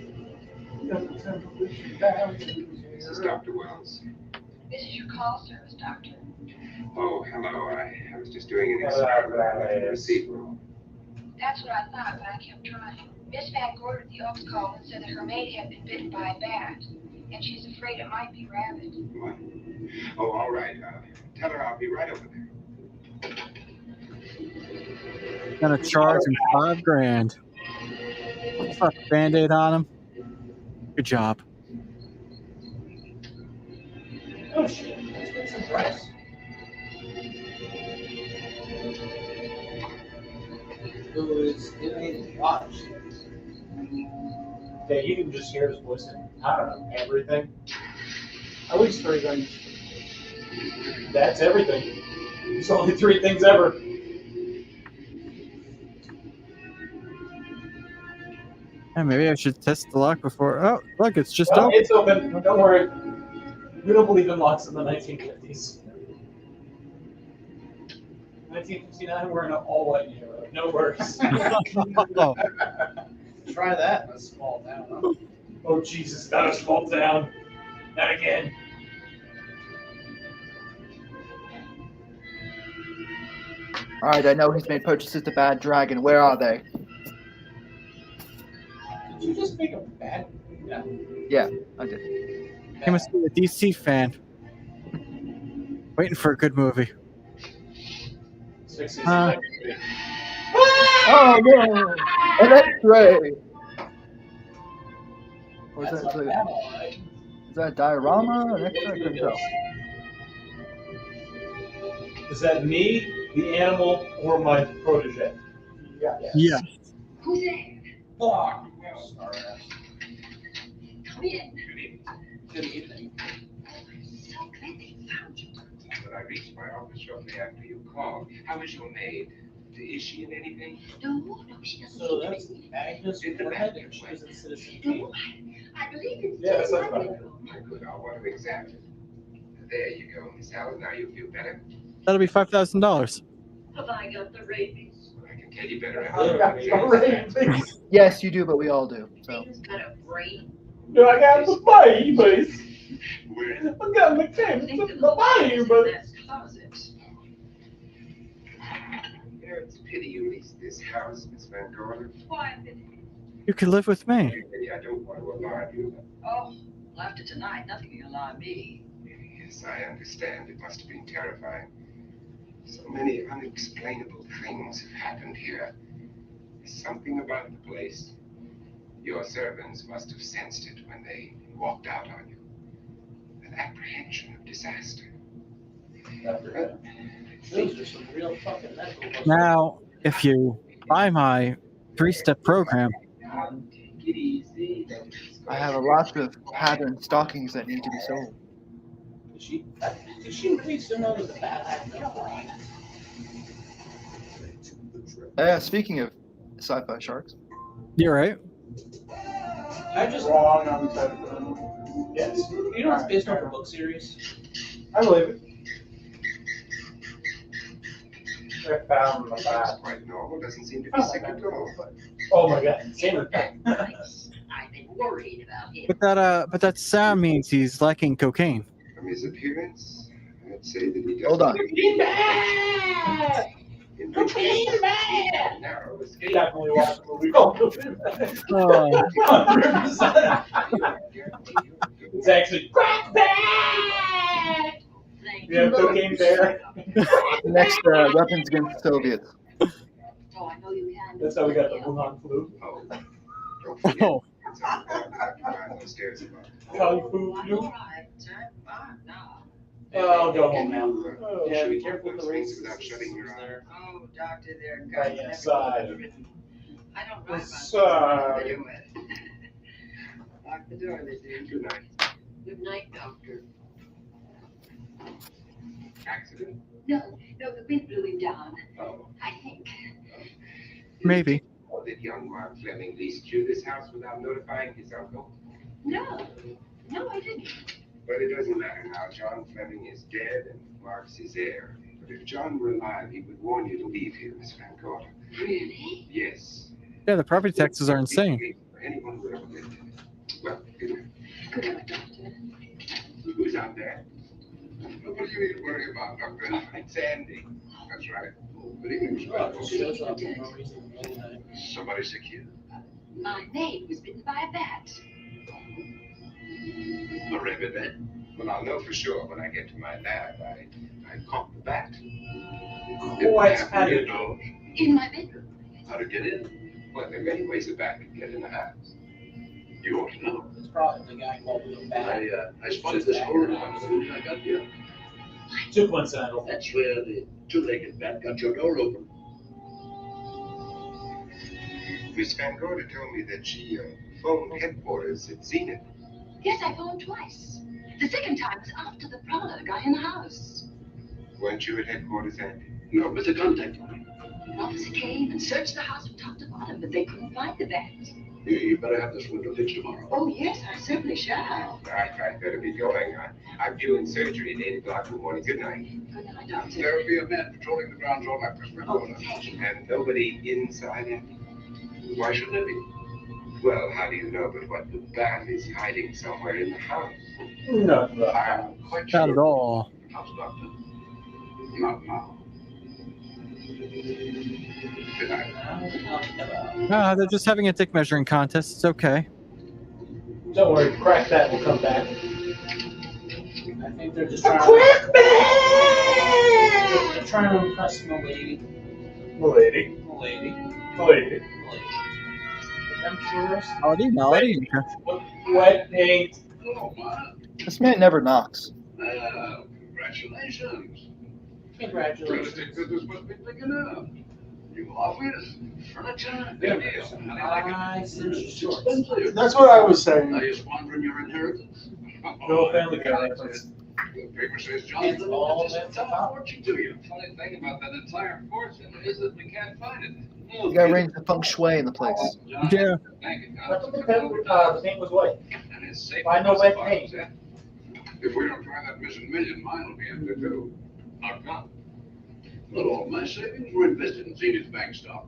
This is Dr. Wells. This is your call service, Doctor. Oh, hello. I was just doing an experiment in the receiver room. That's what I thought, but I kept trying. Miss Van Gorder at the Oaks called and said that her maid had been bitten by a bat, and she's afraid it might be rabbit. What? Oh, all right. Tell her I'll be right over there. Gonna charge him $5,000. Fuck, Band-Aid on him. Good job. Oh shit, let's get some rice. Who's doing watch? Yeah, you can just hear his voice in, I don't know, everything. At least 3 things. That's everything. There's only 3 things ever. Yeah, maybe I should test the lock before. Oh, look, it's just Well, open. it's open. Don't worry. We don't believe in locks in the 1950s. 1959, we're in an all-white era. No worries. Oh, Try that in a small town. Huh? Oh, Jesus, not a small town. Not again. All right, I know he's made purchases to Bad Dragon. Where are they? Did you just make a bad? Yeah. Yeah, I did. he must be a DC fan. Waiting for a good movie. 60s. Huh? Oh no! An X-ray. Or is That's that, not bad, all right. is that a diorama? An X-ray? I couldn't tell. Is that me, the animal, or my protege? Yeah. Yeah. Who's there? Fuck. Sorry. Come in. Good evening. Oh, I'm so glad they found you. But I reached my office shortly after you called. How is your maid? Is she in anything? No, she doesn't So need that's to be. Agnes Warhead, and she was in Citizen No, Kane. I believe it's Yeah, that's just not like bad. I could. I'll want to examine it. There you go, Miss Howard. Now you feel better. That'll be $5,000. Have I got the rabies? I can tell you better. I got the rabies. Yes, you do, but we all do. So Satan's got a brain. Do I got the babies? Where? I got the kids, Think of the the lies in babies. that closet. You know, it's a pity you leased this house, Miss Van Gordon. Why, pity? You could live with me. I don't want to alarm you. Oh, well, after tonight, nothing can alarm me. Yes, I understand. It must have been terrifying. So many unexplainable things have happened here. There's something about the place. Your servants must have sensed it when they walked out on you. An apprehension of disaster. Those are some real fucking medical. Now, if you buy my 3-step program, Take it easy. I have a lot of patterned stockings that need to be sold. Is she really still know that the bad actor? Speaking of sci-fi sharks, you're right. I just Wrong on the Yes, you know it's based on a book series. I believe it. I found the It's bat. quite normal. Doesn't seem to be sick at all. Oh my god, same thing. I've been worried about him. But that sound means he's lacking cocaine. From his appearance, I'd say that he doesn't. Hold on. In Cocaine man! Narrow escape. Definitely watch the movie called Cocaine Man. 100%. It's actually crack bag. Thank Yeah, Cocaine Bear. next weapons against the Soviets. Oh, I know you can. That's how we got the Wuhan flu. Oh, don't forget. Oh. It's on the back those stairs above. Kung Fu I'm flu. all right. I'm fine now. I'll go home now. Yeah, be Shoot careful with the those things races without shutting your eye. there. Oh, doctor, they're Right guys. inside. I don't write Inside. my books. Lock the door, Lizzie. Good night. Good night, doctor. Accident? No, the wind blew him down. Oh. I think. Maybe. Or did young Mark Fleming lease you this house without notifying his uncle? No, I didn't. But it doesn't matter now. John Fleming is dead and Mark's his heir. But if John were alive, he would warn you to leave here, Miss Van Gordon. Really? Yes. Yeah, the property taxes are insane. For anyone who ever lived in it. Well, good night. Good night, doctor. Who's out there? What do you need to worry about, Doctor? It's Andy. That's right. Good evening, Miss Van Oh, Gordon. she shows up for no reason in the middle of the night. Somebody sick here? My maid was bitten by a bat. A rabbit bat? Well, I'll know for sure when I get to my lab. I caught the bat. Quite How do you know? In my bedroom. How to get in? Well, there are many ways a bat can get in the house. You ought to know. It's probably the guy called it a bad. I spotted this horror one as soon as I got here. Too coincidental. That's where the two-legged bat got your door open. Miss Van Gordon told me that she phoned headquarters at Zenith. Yes, I phoned twice. The second time was after the prowler got in the house. Weren't you at headquarters, Andy? No, with the contact line. An officer came and searched the house from top to bottom, but they couldn't find the bat. You better have this window fixed tomorrow. Oh, yes, I certainly shall. I'd better be going. I'm due in surgery at 8 o'clock in the morning. Good night. Good night, doctor. There will be a man patrolling the grounds all night, Miss Van Oh, Gordon. thank you. And nobody inside, Andy? Why shouldn't there be? Well, how do you know but what the bat is hiding somewhere in the house? No, I'm quite sure. Not at all. House doctor. Not now. Good night. No, they're just having a dick measuring contest. It's okay. don't worry, crack that will come back. I think they're just trying they're trying to impress the lady. Lady. The lady. Lady. I'm curious. Melody. Wet paint. Oh, my. This man never knocks. Congratulations. Congratulations. Real estate business must be picking up. New office, furniture, big deal. How do you like it? I cinch shorts. Expensive. That's what I was saying. Are you squandering your inheritance? No Family Guy reference. The paper says John's It's living all just a meant to ton pop. of fortune to you. Funny thing about that entire fortune is that we can't find it. You gotta arrange the feng shui in the place. John's Yeah. bank That's account what the paint was white. and his safe Why no wet deposit paint? box, If we don't try that missing million, mine will be empty too. How come? Not all my savings were invested in Zenith's bank stock.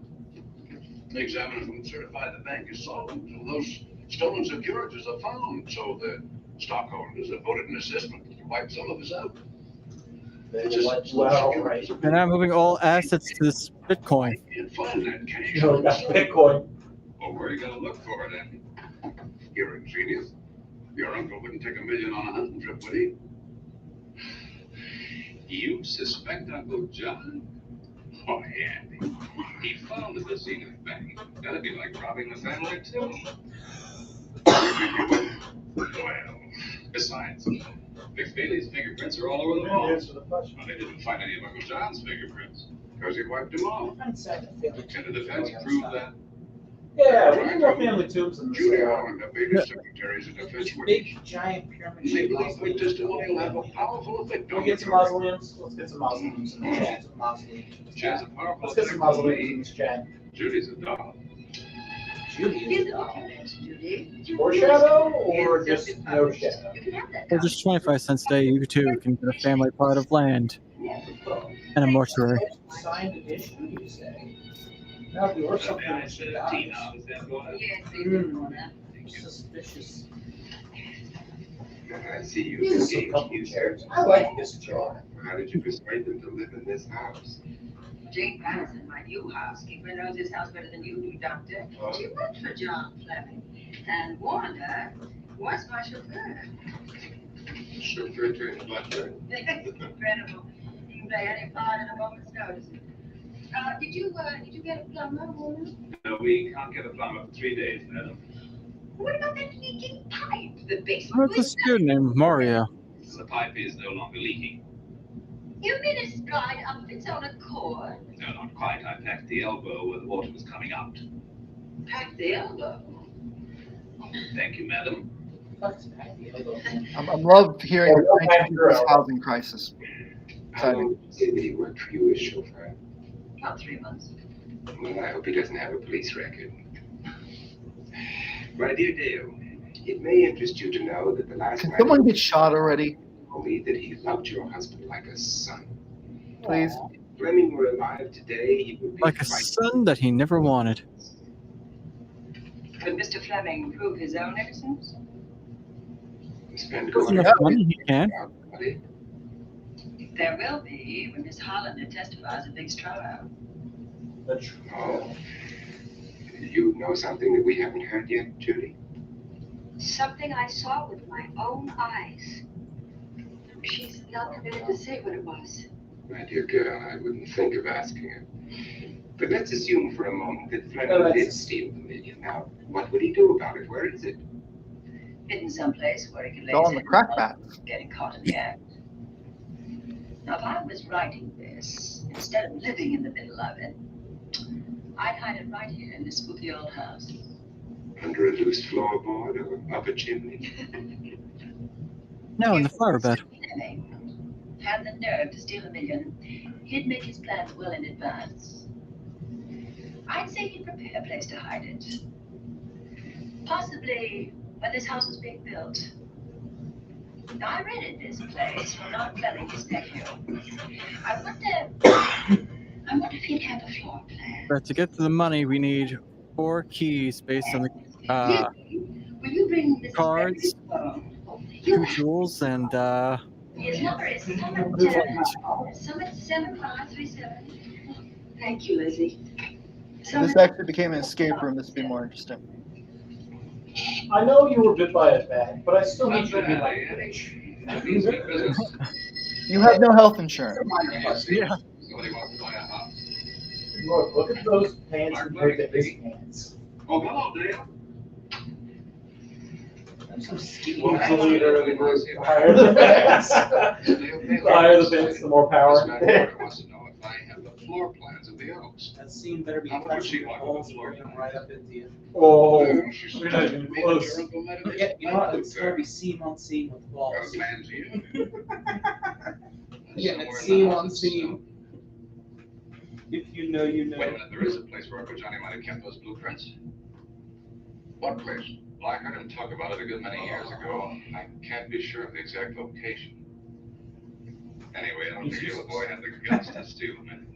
The examiner from certified the bank is solvent, so those stolen securities are found. So the stockholders have voted an assessment to wipe some of us out. Well, right. They're now moving all assets to this Bitcoin. Can't find that cash. You know, that's Bitcoin. Well, where are you going to look for it then? You're ingenious. Your uncle wouldn't take $1 million on a hunting trip, would he? You suspect Uncle John? Oh, yeah. He founded the Zenith Bank. That'd be like robbing the family too. Well, besides, Vic Bailey's fingerprints are all over the wall. Answer the question. Well, they didn't find any of Uncle John's fingerprints because he wiped them off. I'm sad to feel Can the defense prove that? Yeah, we need more family tombs in Judy this. Holland, the biggest secretary of defense witness. Big, giant pyramid They shaped believe my mausoleum. testimony will have a powerful effect Can on we get some the jury. mausoleums? Let's get some mausoleums in the chat. Some mausoleums. She has a powerful Let's get some effect on mausoleums in me. this chat. Judy's a doll. Judy is Here's a the dog. documents, Judy. Foreshadow or just no shadow? You can have that For just 25 cents a day, you too can get a family plot of land and a mortuary. Signed edition, you say? Now, if you were something that should die. Yes, they do want that. Suspicious. I see you These are some engaged couple in chairs. I like this chair. How did you persuade them to live in this house? Jane Patterson, my new housekeeper, knows this house better than you do, Doctor. She worked for John Fleming, and Warner was my chauffeur. Chauffeur turned butler. Incredible. You can play any part in a moment's notice. Did you get a plumber, Warner? No, we can't get a plumber for 3 days, madam. What about that leaking pipe? The basement. What about this dude named Mario? The pipe is no longer leaking. You mean it's dried up of its own accord? No, not quite. I packed the elbow where the water was coming out. Pack the elbow. Thank you, madam. I'm love hearing the 1950s housing crisis. How long did he work for you as chauffeur? About 3 months. Well, I hope he doesn't have a police record. My dear Dale, it may interest you to know that the last Can night someone get shot already, told me that he loved your husband like a son. please? If Fleming were alive today, he would be Like a son that he never wanted. Could Mr. Fleming prove his own innocence? Spend With enough money, he can. There will be when Miss Hollander testifies at Big's trial. Oh, you know something that we haven't heard yet, Judy? Something I saw with my own eyes. She's not permitted to say what it was. My dear girl, I wouldn't think of asking her. But let's assume for a moment that Fleming did steal the $1 million. Now, what would he do about it? Where is it? Hidden someplace where he could lay Go his on the head crack without bat. getting caught in the act. Now, if I was writing this, instead of living in the middle of it, I'd hide it right here in this spooky old house. Under a loose floorboard or up a chimney? No, in the flower bed. Fleming had the nerve to steal $1 million. He'd make his plans well in advance. I'd say he'd prepare a place to hide it. Possibly when this house was being built. Now, I rented this place from Lord Fleming's nephew. I wonder if he'd have a floor plan. But to get to the money, we need 4 keys based on the Will you bring Mrs. cards, Fleming's 2 jewels, and His number is Summit 7537. Thank you, Lizzie. If this actually became an escape room, this would be more interesting. I know you were bit by a bat, but I still need you to be my bitch. You have no health insurance. yeah. Somebody wants to buy a house. Look at those pants and look at his pants. Oh, hello, Dale. Who's the leader of the group? The higher the pants. The higher the pants, the more power. This man wants to know if I have the floor plans of the Oaks. That scene better be How much touching she the want walls for the floor going plan? right up into you. Oh, She's we're not even close. Yeah, you know what? It's gonna be scene on scene with walls. Plans here. Yeah, it's scene on scene. If you know, you know. Wait a minute, there is a place where Uncle Johnny might have kept those blueprints. What place? Black, I didn't talk about it a good many years ago. I can't be sure of the exact location. Anyway, I don't think the boy had the guts to steal them.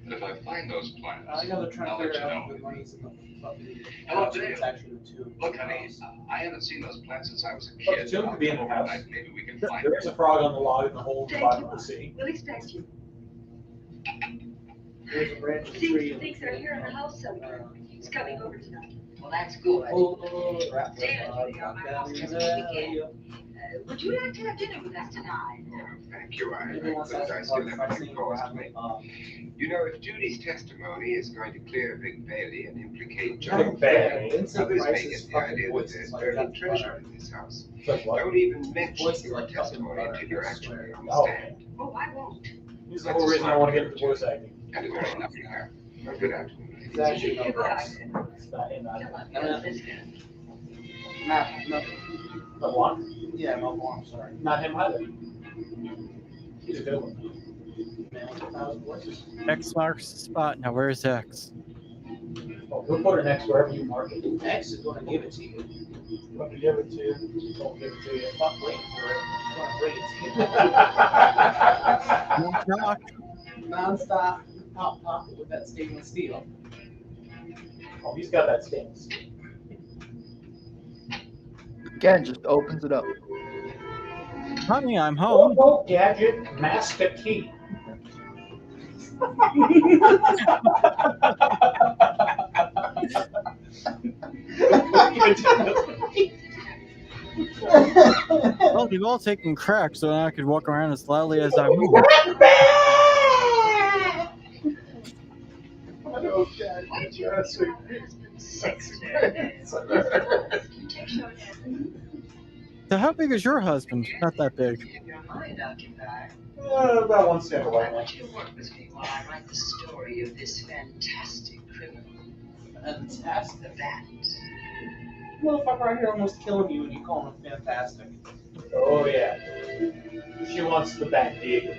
But if I find those plans, I know they're trying I'll to let figure you out know. the money's in the fucking. Hello, Dave. It's actually the two. Look, honey, I haven't seen those plans since I was a But kid. the tomb could be in the I'll house. tonight, maybe we can find There is a frog on the log in the hole in the bottom of the sea. We'll expect you. There's a branch of Seems tree. he thinks they're here in the house somewhere. He's coming over tonight. Well, that's good. Would you like to have dinner with us tonight? Thank you. I Maybe once I that's still have a few seen calls what to make. happened. You know, if Judy's testimony is going to clear Big Bailey and implicate Big John, Bailey. Vincent others may Price's get the fucking idea that voice there's is like buried that treasure butter. in this house. It's like what? Don't even mention Voice is your like fucking testimony butter, until you're I actually swear. on the Oh, stand. Oh, I won't. He's the whole reason I want to get into voice acting. And if there ain't nothing there, good afternoon. It's actually no Good price. night. It's not him Come either. on, get on this guy. No, The one? yeah, no more, I'm sorry. Not him either. He's a good one. Man, 1,000 voices. X marks the spot. Now where's X? Oh, we'll put it next wherever you mark it. X is gonna give it to you. Let me give it to you. Don't give it to you. Fuck waiting for it. It's gonna wait. Knock. Non-stop, pop with that stainless steel. Oh, he's got that stainless steel. Again, just opens it up. Honey, I'm home. Oh, gadget, master key. Well, they've all taken crack, so I could walk around as loudly as I want. Oh, God. That's a- So how big is your husband? Not that big. Keep your mind occupied. About one step I away. want you to work with me while I write the story of this fantastic criminal, Fantastic. the Bat. Motherfucker right here almost killing you and you call him fantastic. Oh, yeah. She wants the back dig.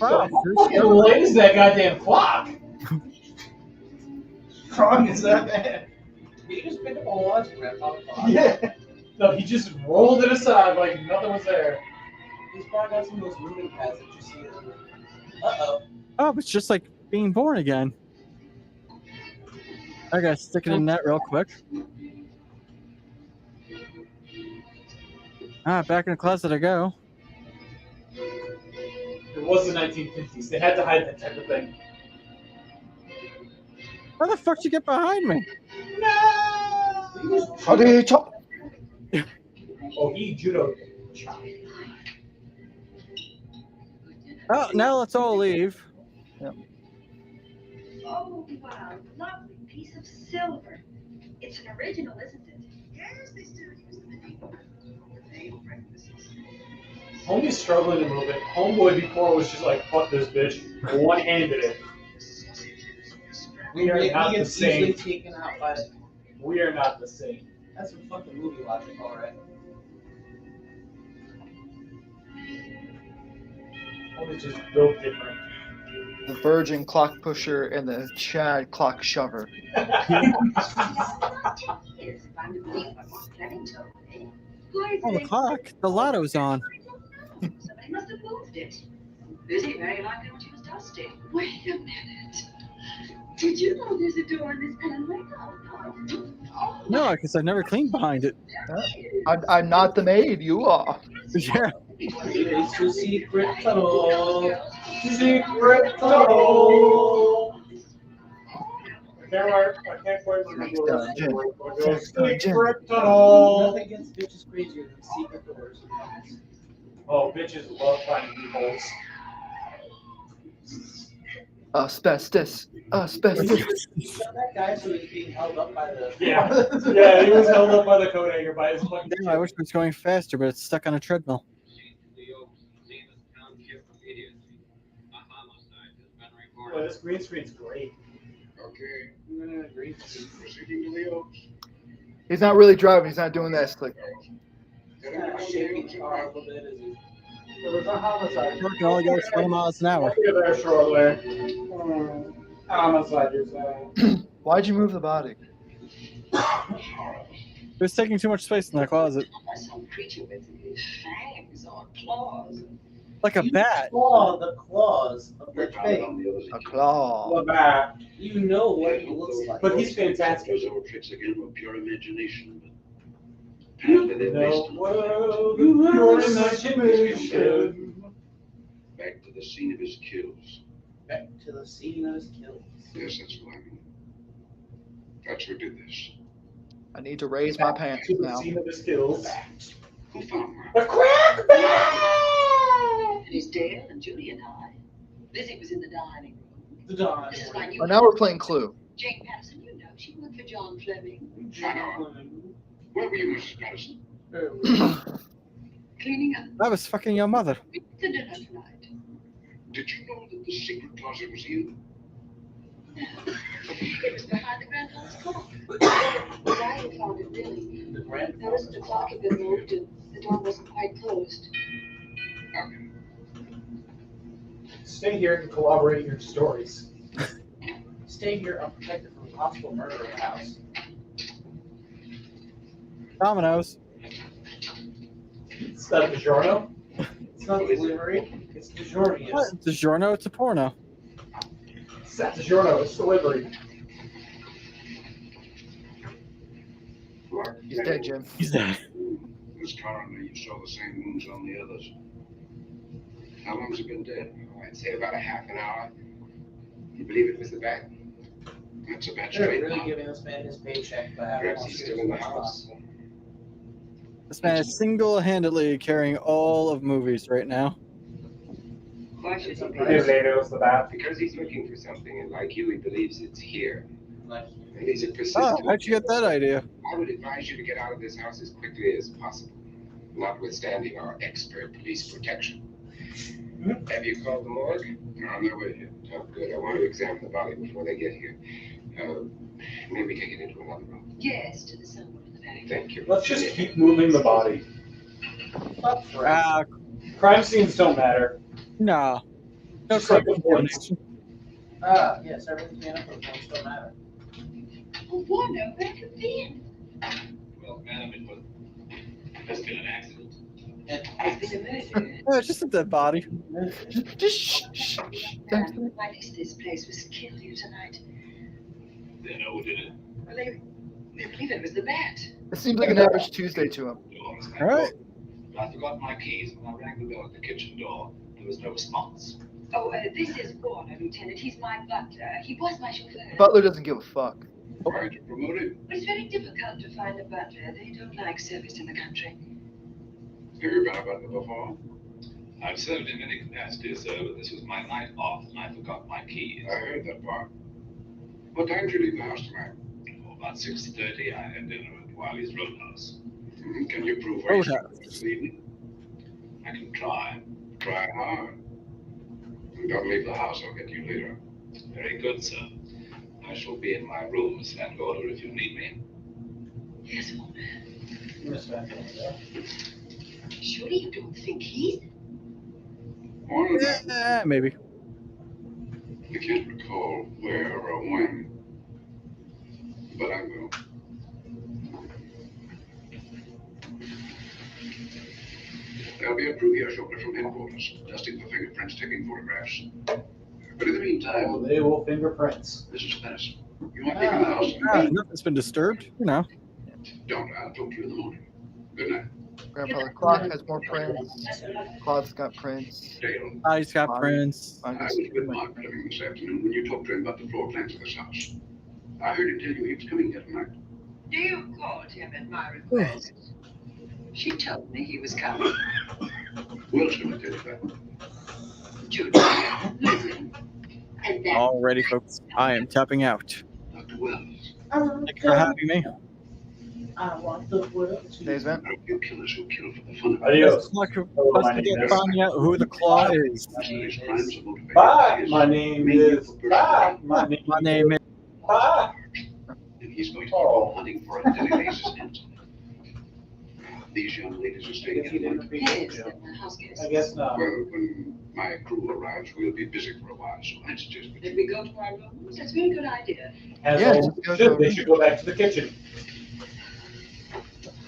Wow, How late is that goddamn clock? Strong is that man? Did you just pick up a watch, Grandpa? Yeah. No, he just rolled it aside like nothing was there. He's probably got some of those moving pads that you see. Uh-oh. Oh, it's just like being born again. I gotta stick it in that real quick. Back in the closet I go. It was the 1950s. They had to hide that type of thing. How the fuck did you get behind me? Howdy, chop. Oh, he judo. Oh, Now let's all leave. Oh, wow, lovely piece of silver. It's an original, isn't it? Yes, they still use them in England. Homie's struggling to move it. Homeboy before was just like, fuck this bitch. One-handed it. We are not the gets easily same. taken out by it. We are not the same. That's some fucking movie logic, alright. Homie's just built different. The virgin clock pusher and the Chad clock shover. Yes, if I'm to believe what Mark Fleming told me. Why is Oh, the it- clock. The lotto's on. Somebody must have moved it. Busy, very likely when she was dusty. Wait a minute. Did you know there's a door in this panel? Oh, No, because I've never cleaned behind it. I'm not the maid, you are. Yeah. It's a secret tunnel. Secret tunnel. I can't quite remember what Dungeon. it was. Dungeon. Secret tunnel. Nothing against bitches crazier than secret doors. Oh, bitches love finding loopholes. Asbestos. Asbestos. That guy who is being held up by the. Yeah, yeah, he was held up by the coat hanger by his fucking. Damn, I wish it was going faster, but it's stuck on a treadmill. Boy, this green screen's great. Okay. Proceeding to the Oaks. He's not really driving. He's not doing that. It's like, Kind of shaking the car a little bit as he. It was a homicide. Truck can only go 20 miles an hour. I'll get there shortly. Homicide, you're saying. why'd you move the body? Who's taking too much space in that closet? Some creature with fangs or claws. Like a bat. Claw the claws of the We found it thing. on the other's A account. claw. Love that. You know what I he hope looks those like. But he's fantastic. Those old tricks again were pure imagination. But apparently they No waste world of your imagination. back to the scene of his kills. Back to the scene of his kills. Yes, that's what I mean. That's who did this. I need to raise my pants To the now. scene of his kills. Who found her? A crack bag! And it's Dale and Julie and I. Lizzie was in the dining room. The Dawn. This is my new Oh, now we're playing Clue. Jane Patterson, you know, she worked for John Fleming. Where were you, Mrs. Patterson? Cleaning up. That was fucking your mother. The dinner tonight. Did you know that the secret closet was here? It was behind the grandfather's clock. Ryan found it really. The grand. Noticed the clock had been moved and the door wasn't quite closed. Stay here and corroborate your stories. Stay here unprotected from possible murder in the house. Dominoes. Is that DiGiorno? It's not delivery. It's DiGiorno. What? DiGiorno? It's a porno. Is that DiGiorno? It's delivery. Clark, He's dead, Jim. He's dead. This coroner, you saw the same wounds on the others. How long's he been dead? I'd say about a half an hour. You believe it was the bat? That's a bad They're straight really now. giving this man his paycheck by having Perhaps he's still in the house. This man is single-handedly carrying all of movies right now. Why should he Maybe later was the bat. Because he's looking for something, and like you, he believes it's here. Like, And he's a persistent. Oh, how'd you get that idea? I would advise you to get out of this house as quickly as possible, notwithstanding our expert police protection. Have you called the morgue? They're on their way here. Oh, good. I want to examine the body before they get here. Maybe we take it into another room. yes to the someone in the back. Thank you. Let's just keep moving the body. fuck for Ah, Crime scenes don't matter. no. No Just like crime. importance. yes, everything's being up for points don't matter. Oh, Warner, where have you been? Well, madam, it was. There's been an accident. It's been a murder. Oh, it's just a dead body. Just shh, shh, shh. Why is this place was killed here tonight? They know who did it. Well, they believe it was the bat. It seems like an average Tuesday to him. All right. I forgot my keys when I rang the bell at the kitchen door. There was no response. Oh, this is Warner, Lieutenant. He's my butler. He was my chauffeur. Butler doesn't give a fuck. Trying to promote him. But it's very difficult to find a butler. They don't like service in the country. Have you been a butler before? I've served in many capacities, sir, but this was my night off and I forgot my keys. I heard that part. What time did you leave the house tonight? Oh, about 6:30, I had dinner at Wiley's Roadhouse. Can you prove where you Roadhouse. slept this evening? I can try. Try hard. And don't leave the house. I'll get you later. Very good, sir. I shall be in my rooms and order if you need me. Yes, Warner. Miss Van Dam. Surely you don't think he's... One of them. Yeah, maybe. I can't recall where or when, but I will. There'll be a crew here shortly from headquarters, dusting for fingerprints, taking photographs. But in the Oh, meantime, they will fingerprints. Mrs. Patterson, you want to leave the house? Ah, nothing's been disturbed, you know. Don't. I'll talk to you in the morning. Good night. Grandfather Clock has more prints. Claude's got prints. Dale, Ah, he's got prints. I was with Mark Fleming this afternoon when you talked to him about the floor plans of this house. I heard him tell you he was coming here tonight. You called him at my request. She told me he was coming. Wilson will tell you that. Judy, listen. And that Alrighty, folks. I am tapping out. Dr. Wells, Thank you for having me. I want the world to... Days, man. I hope you killers who kill for the fun of it. Adios. Best of luck Hello, my best of name luck is- finding out who the claw is. These crimes are motivated Bye. by My name is. Bye. My My name is. Bye. And he's going to Oh. keep hunting for it until he lays his hands on it. These young ladies are staying in there. Yes, that my house guest. I guess not. Well, when My crew arrives, we'll be busy for a while, so I suggest we Did we go to our rooms? That's a very good idea. As Yeah, all just go should, to- they should go back to the kitchen.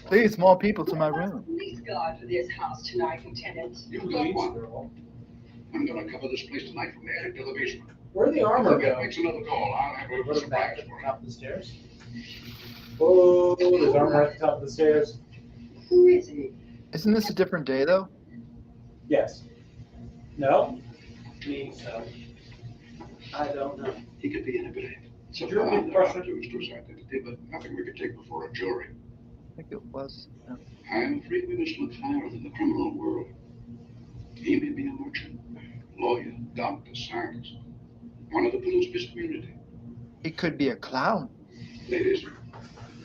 Please, more people to my room. Police guard for this house tonight, Lieutenant. You've got one. I'm gonna cover this place tonight from the attic to the basement. Where'd the If armor the man go? makes another call, I'll have a Put it back surprise at for the him. top of the stairs. Oh, there's armor at the top of the stairs. Who is he? Isn't this a different day though? Yes. No? Me, so. I don't know. He could be anything. So You're a far, big there person. are to his identity, but nothing we could take before a jury. I think it was. No. I'm afraid we must look higher than the criminal world. He may be a merchant, lawyer, doctor, scientist, one of the pillars of his community. He could be a clown. Ladies,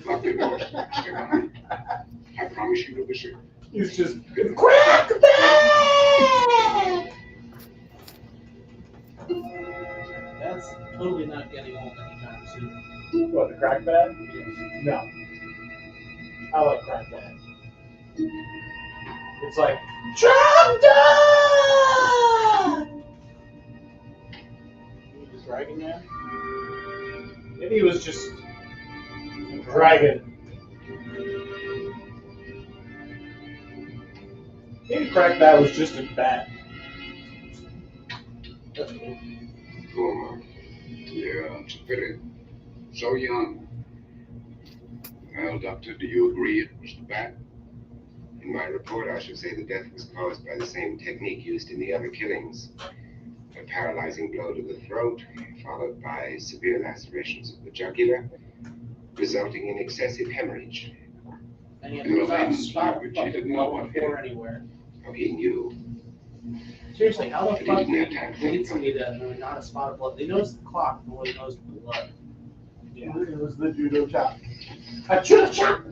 lock the doors. Stay behind. I promise you to be safe. He's just Crack back! That's totally not getting old anytime soon. what, the crack bag? No. I like crack bag. It's like He was dragging that. maybe he was just a dragon. Maybe crack bag was just a bat. That's cool. Cool. Yeah, it's a pity. So young. Well, Doctor, do you agree it was the bat? In my report, I should say the death was caused by the same technique used in the other killings. A paralyzing blow to the throat, followed by severe lacerations of the jugular, resulting in excessive hemorrhage. And yet there's not a spot of fucking blood on the floor anywhere. Oh, he knew. Seriously, how the But he fuck didn't do have you time to bleed think. somebody that there's not a spot of blood? They notice the clock, but nobody knows the blood. It was the judo chop. A judo chop!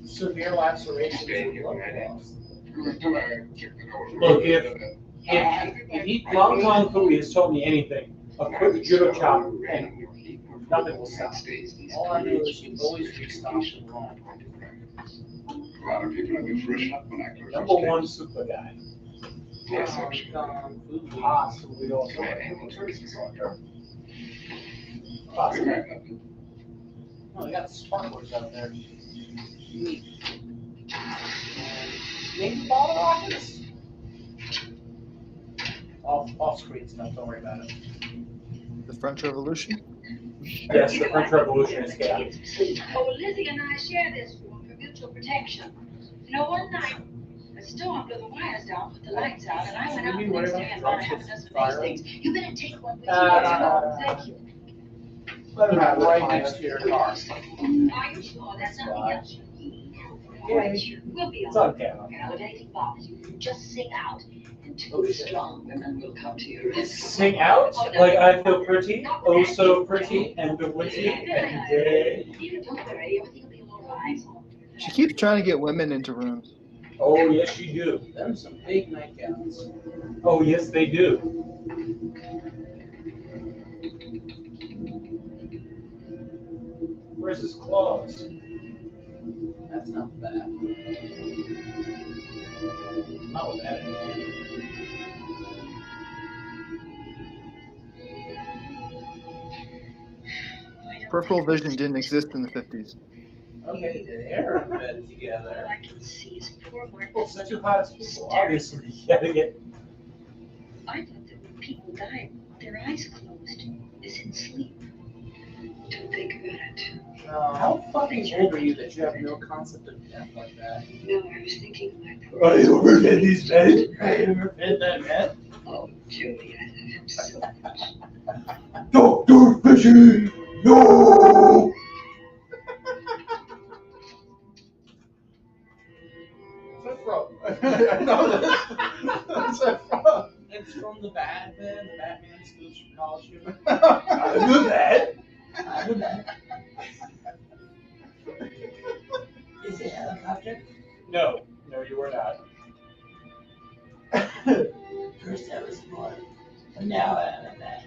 Severe lacerations Staying and here blood tonight, eh? loss. Till I check the doors. Look, if he, Long Tom Cooey has told me anything, a quick judo chop and nothing will stop. All I know is you always restock the wrong. A lot of people have been fresh up when I close Number those one tapes. super guy. The exception. Possibly also. Command ambulance is on. Good Possibly. night, Doctor. Oh, they got sparklers out there. Neat. And maybe bottle rockets? Off screen stuff, don't worry about it. The French Revolution. Yes, the French Revolution is chaotic. Oh, Lizzie and I share this room for mutual protection. You know, one night, a storm blew the wires down, put the lights out, and I went out the next day and bought a half a dozen of these things. You better take one with you. Thank you. Let him have Right it. next to your car. Are you sure that's something else you need? All right, sure. We'll be It's on. on camera. Now, if anything bothers you, just sing out, and Oh, two shit. strong women will come to your rescue. Sing out like I feel pretty, oh so pretty and witty and gay. You don't worry, everything will be all right. She keeps trying to get women into rooms. Oh yes you do. Them some big nightgowns. Oh yes they do. Where's his claws? That's not bad. Not with that attitude. Peripheral vision didn't exist in the 50s. Okay, they're in bed together. All I can see is poor Well, Marcus. the two hottest people, obviously. You gotta get. I thought that when people die, their eyes closed, is in sleep. Don't think about it. How fucking old are you that you have no concept of death like that? No, I was thinking of my poor. I overfed these men. I ever fed that net? Oh, Joey, I love him so much. Dr. Fishy! No! What's that from? What's that from? It's from the Batman, the Batman speech from College Humor. I knew that. I know that. Is it a helicopter? No, no, you were not. First I was born, and now I am a man.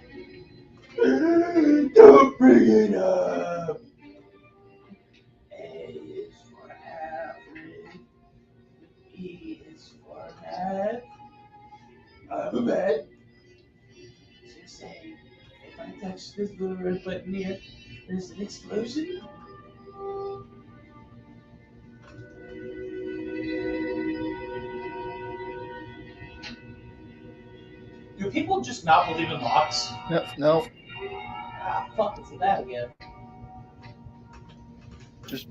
Don't bring it up. A is for Alfred. E is for hat. bad. Just saying, if I touch this little red button here, there's an explosion. Do people just not believe in locks? No. Ah, fuck, it's that again. Just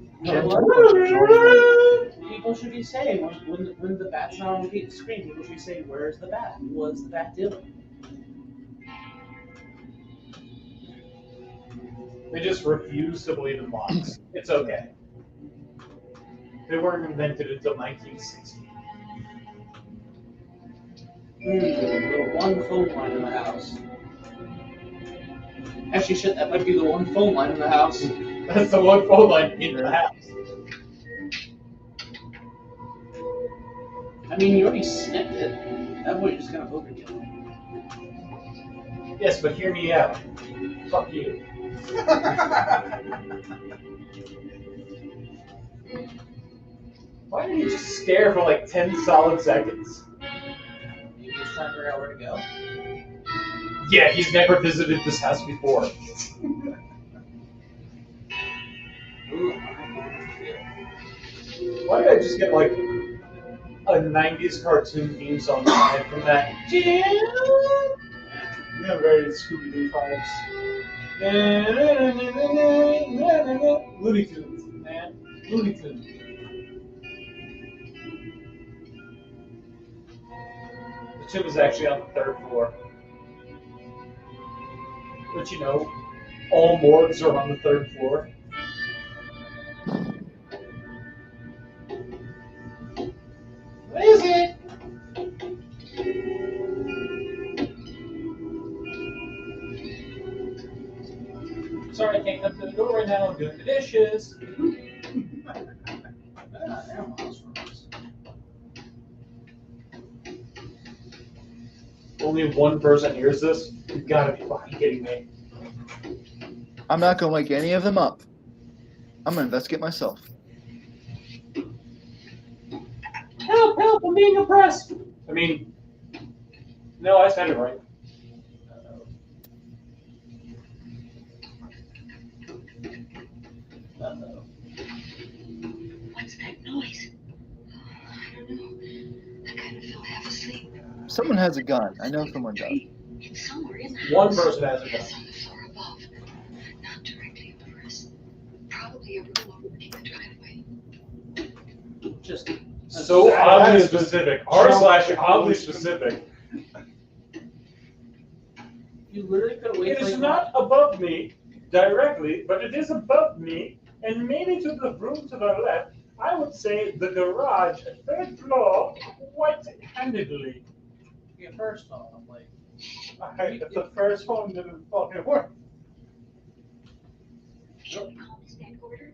People should be saying when the bat's not on the screen, people should be saying, "Where's the bat? What's the bat doing?" They just refuse to believe in locks. It's okay. They weren't invented until 1960. The one phone line in the house. Actually, shit, that might be the one phone line in the house. That's the one phone line in the house. I mean, you already snipped it. That way, you're just gonna overkill it. Yes, but hear me out. Fuck you. Why did he just stare for like 10 solid seconds? Maybe he's trying to figure out where to go. Yeah, he's never visited this house before. Why did I just get like a 90s cartoon theme song in my head from that? Yeah, very Scooby-Doo vibes. Looney Tunes, man. Looney Tunes. The tomb is actually on the 3rd floor. But you know, all morgues are on the 3rd floor. What is it? Sorry, I can't come to the door right now. I'm doing the dishes. Only one person hears this? You've got to be fucking kidding me. I'm not gonna wake any of them up. I'm gonna investigate myself. Help, help, I'm being oppressed. I mean, no, I said it right. What's that noise? I don't know. I kind of feel half asleep. Someone has a gun. I know someone does. It's somewhere in the house. One person has a gun. It's on the floor above. Not directly over us. Probably a room overlooking the driveway. Just So oddly specific. R/oddly specific. you literally could have It waited. is not above me directly, but it is above me, and maybe to the room to the left. I would say the garage, 3rd floor, quite handedly. Yeah, first off, like, The first one didn't fucking work. Should we call Miss Van Gorder?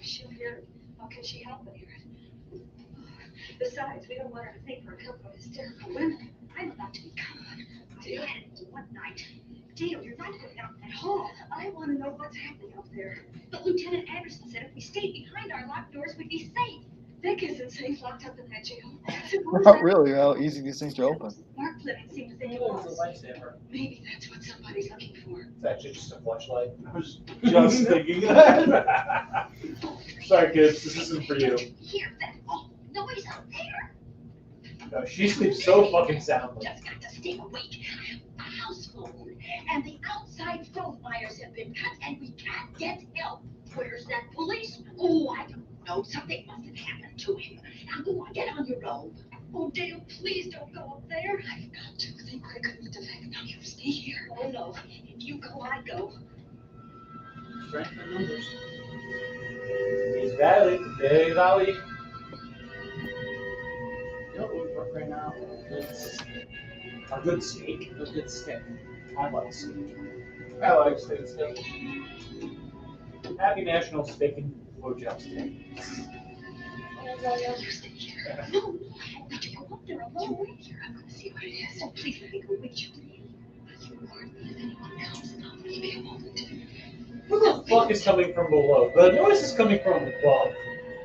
She'll hear it. How can she help but hear it? Besides, we don't want her to think we're a couple of hysterical women. I'm about to be gone. I had it one night. Dale, you're not going out in that hall. I want to know what's happening up there. But Lieutenant Anderson said if we stayed behind our locked doors, we'd be safe. Vic isn't safe locked up in that jail. Not really. How easy these things to open. Mark Fleming seemed to think it it was was. a lifesaver. Maybe that's what somebody's looking for. It's actually just a flashlight. I was just thinking that. Sorry, kids, this isn't for you. Hear that awful noise out there? No, she sleeps so fucking soundly. Just got to stay awake. A house phone, and the outside phone wires have been cut, and we can't get help. Where's that policeman? Oh, I don't know. Something must have happened to him. Now go on, get on your robe. Oh, Dale, please don't go up there. I've got to think I could meet the fact. Now you stay here. Oh no, if you go, I go. Strength in numbers. He's Valley. Hey, Valley. You know what would work right now? A good steak. A good stick. I like steak. I like steak still. Happy National Steak and Blowjob Day. You stay here. No, but you go up there alone. Wait here. I'm going to see what it is. So please let me go with you. You warn me if anyone comes, and I'll give me a moment. Who the fuck is coming from below? The noise is coming from above.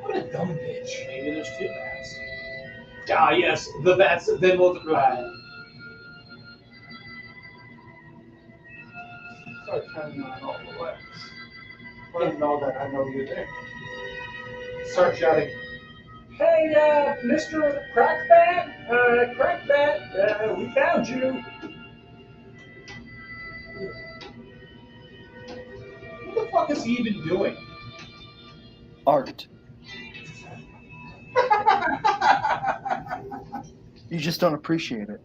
What a dumb bitch. Maybe there's two bats. Ah, yes, the bats then multiply. Start turning on all the lights. Let them know that I know you're there. Start shouting, "Hey, Mr. Crackbat, we found you." What the fuck is he even doing? Art. You just don't appreciate it.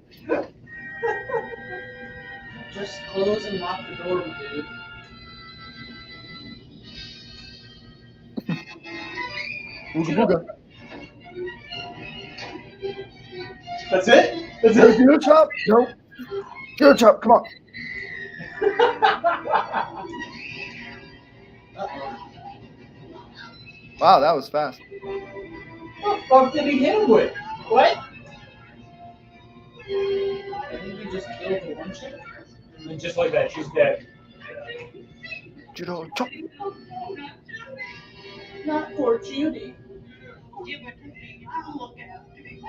Just close and lock the door, dude. Booga booga. That's it? That's Hey, it? get a chop. Nope. Get a chop. Come on. Wow, that was fast. What the fuck did he hit him with? What? I think you just killed the one chick. And just like that, she's dead. Judo chop. Not poor Judy. Give it to me. I'll look after you.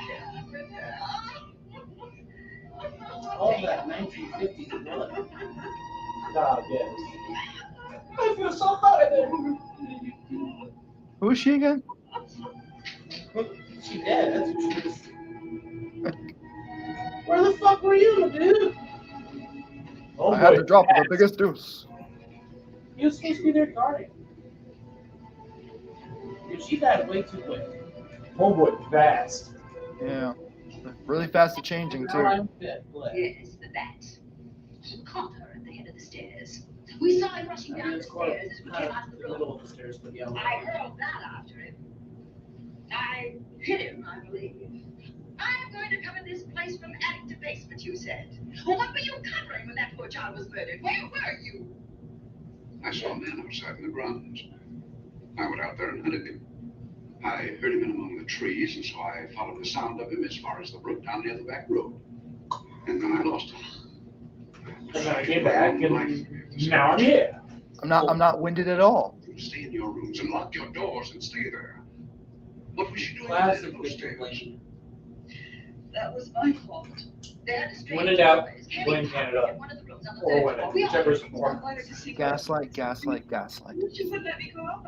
All that 1950s blood. Nah, yes. I feel so hot in there. Who is she again? She dead, that's who she is. Where the fuck were you, dude? Oh, I had boy, to drop the fast. biggest deuce. You were supposed to be there guarding. Dude, she died way too quick. Homeboy, fast. Yeah. Really fast at changing, Now too. I'm dead. Yes, the bat. He caught her at the head of the stairs. We saw him rushing down the stairs as we came out of the The middle room. of the stairs, but yeah. I hurled that after him. I hit him, I believe. I'm going to cover this place from attic to basement, you said. Well, what were you covering when that poor child was murdered? Where were you? I saw a man outside in the grounds. I went out there and hunted him. I heard him in among the trees, and so I followed the sound of him as far as the brook down near the back road. And then I lost him. And then I came back, and now I'm here. I'm not winded at all. Stay in your rooms and lock your doors and stay there. What was you doing Classic in those Victor stairs? Blaine. That was my fault. They had a strange When in doubt, noise, heavy blame pounding Canada. in one of the rooms on the Or third women, floor. We all whichever is heard it. more. I wanted to see Gaslight, gaslight, gaslight. You wouldn't let me go up.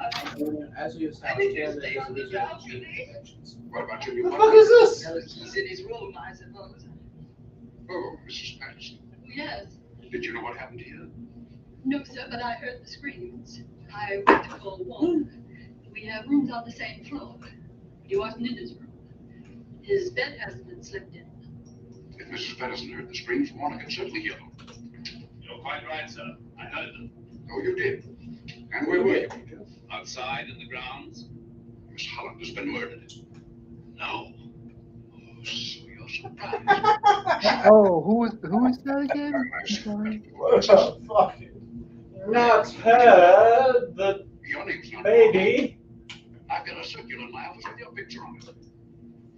As we I established, think you Canada stay is on a the region job, of gene Judy. infections. What about you? What the fuck is this? He's in his room, I suppose. Oh, Mrs. Patterson. Yes. Did you know what happened to you? No, sir, but I heard the screams. I went to call Warner. We have rooms on the same floor. But he wasn't in his room. His bed hasn't been slept in. If Mrs. Patterson heard the screams, Warner can certainly hear them. You're quite right, sir. I heard them. Oh, you did? And where were you? Outside in the grounds? Miss Holland has been murdered. No. Oh, so you're surprised. Oh, who is that again? I'm sorry. What the fuck? Not her, the Your name's not baby. I've got a circular in my office with your picture on it.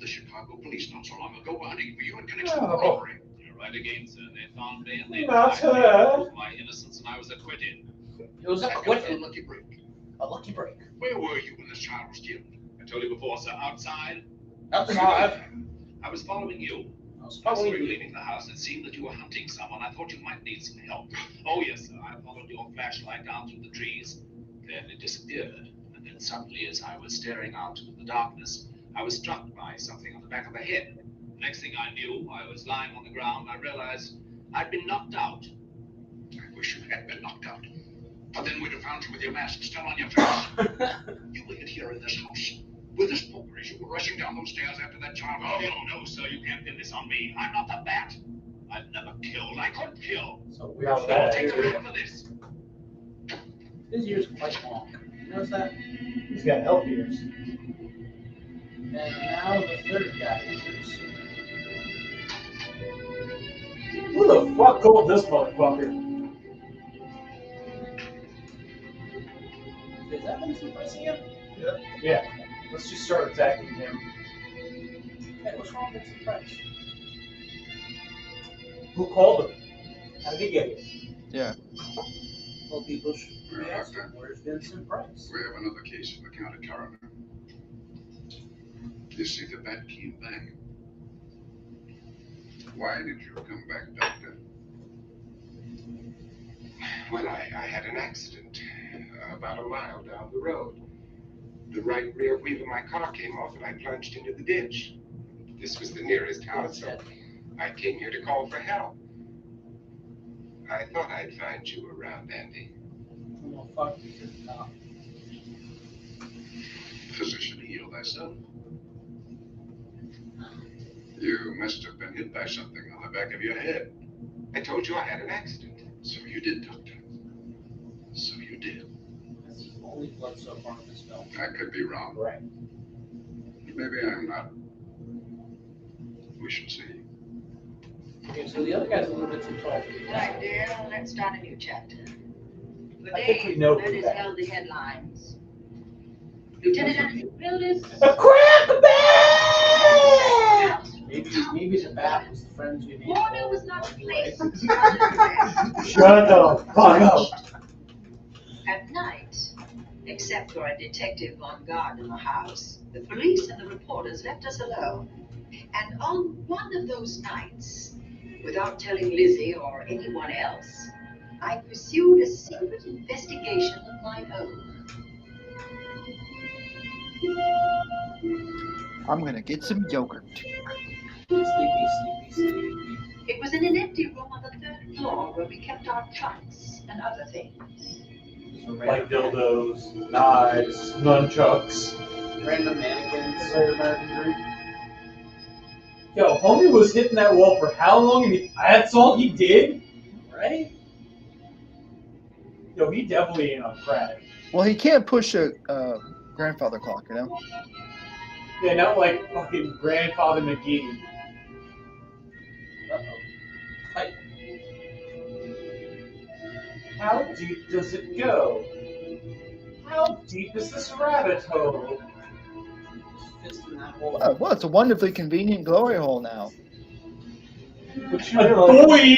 The Chicago police not so long ago were hunting for you in connection with the Oh. robbery. You're right again, sir. They found me and they Not tried me her. to prove my innocence, and I was acquitted. It was a I've got a quick, lucky break. a lucky break. Where were you when this child was killed? I told you before, sir. Outside. Outside. I was following you. I was As following we were you. leaving the house, it seemed that you were hunting someone. I thought you might need some help. Oh, yes, sir. I followed your flashlight down through the trees. Then it disappeared. And then suddenly, as I was staring out into the darkness, I was struck by something on the back of the head. Next thing I knew, I was lying on the ground. I realized I'd been knocked out. I wish you had been knocked out. But then we'd have found you with your mask still on your face. You waited here in this house with this poker as you were rushing down those stairs after that child was killed. No, sir. You can't pin this on me. I'm not the bat. I've never killed. I couldn't kill. So We are weird. I'll bad. take the blame for this. His ears quite long. You notice that? He's got elf ears. And now the third guy enters. Who the fuck called this motherfucker? Is that Vincent Price again? Yeah. Let's just start attacking him. Hey, what's wrong with Vincent Price? Who called him? How did he get here? Yeah. Well, people should ask him, where's Vincent Price? We have another case in the county coroner. You see, the bat came back. Why did you come back, Doctor? Well, I had an accident about a mile down the road. The right rear wheel of my car came off and I plunged into the ditch. This was the nearest house, so I came here to call for help. I thought I'd find you around, Andy. Well, fuck you, cop. Physician heal thyself. You must have been hit by something on the back of your head. I told you I had an accident. So you did, Doctor. So you did. That's the only blood so far in this film. I could be wrong. Right. Maybe I'm not. We shall see. Okay, so the other guy's a little bit too tall. Right, dear. Let's start a new chapter. I think we know That who is that held the headlines. Lieutenant Willis. A crack bag! Maybe the bat was the friends we made. Warner was not placed. Shut the fuck up. At night, except for a detective on guard in the house, the police and the reporters left us alone. And on one of those nights, without telling Lizzie or anyone else, I pursued a secret investigation of my own. I'm gonna get some yogurt. Sleepy, sleepy, sleepy. It was in an empty room on the 3rd floor where we kept our trunks and other things. Like dildos, knives, nunchucks. Random mannequins. Great American Dream. Yo, homie was hitting that wall for how long? And that's all he did? Right? Yo, he definitely ain't on crack. Well, he can't push a grandfather clock, you know? Yeah, not like fucking Grandfather McGee. Uh-oh. Fight. How deep does it go? How deep is this rabbit hole? Fist in that hole. Well, it's a wonderfully convenient glory hole now. But you boy!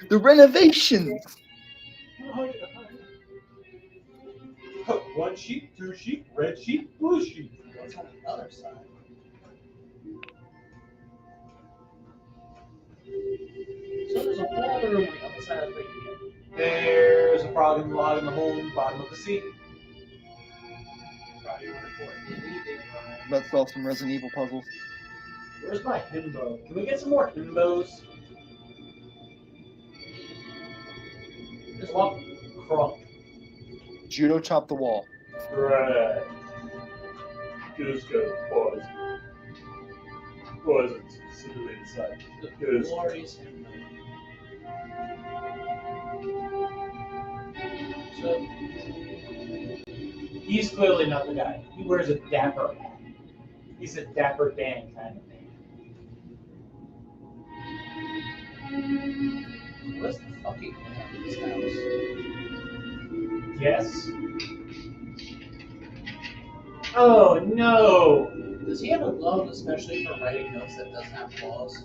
The renovations! One sheep, two sheep, red sheep, blue sheep. What's on the other side? So there's a whole other room on the other side of the thing. There's a frog in the log in the hole in the bottom of the sea. Let's solve some Resident Evil puzzles. Where's my himbo? Can we get some more himbos? Just one crunk. Judo chop the wall. Right. Just go pause. Wasn't specifically decided. The glorious hymn. So, He's clearly not the guy. He wears a dapper hat. He's a dapper Dan kind of man. what's the fucking plan in this house? Yes. Oh no! Does he have a glove especially for writing notes that doesn't have claws?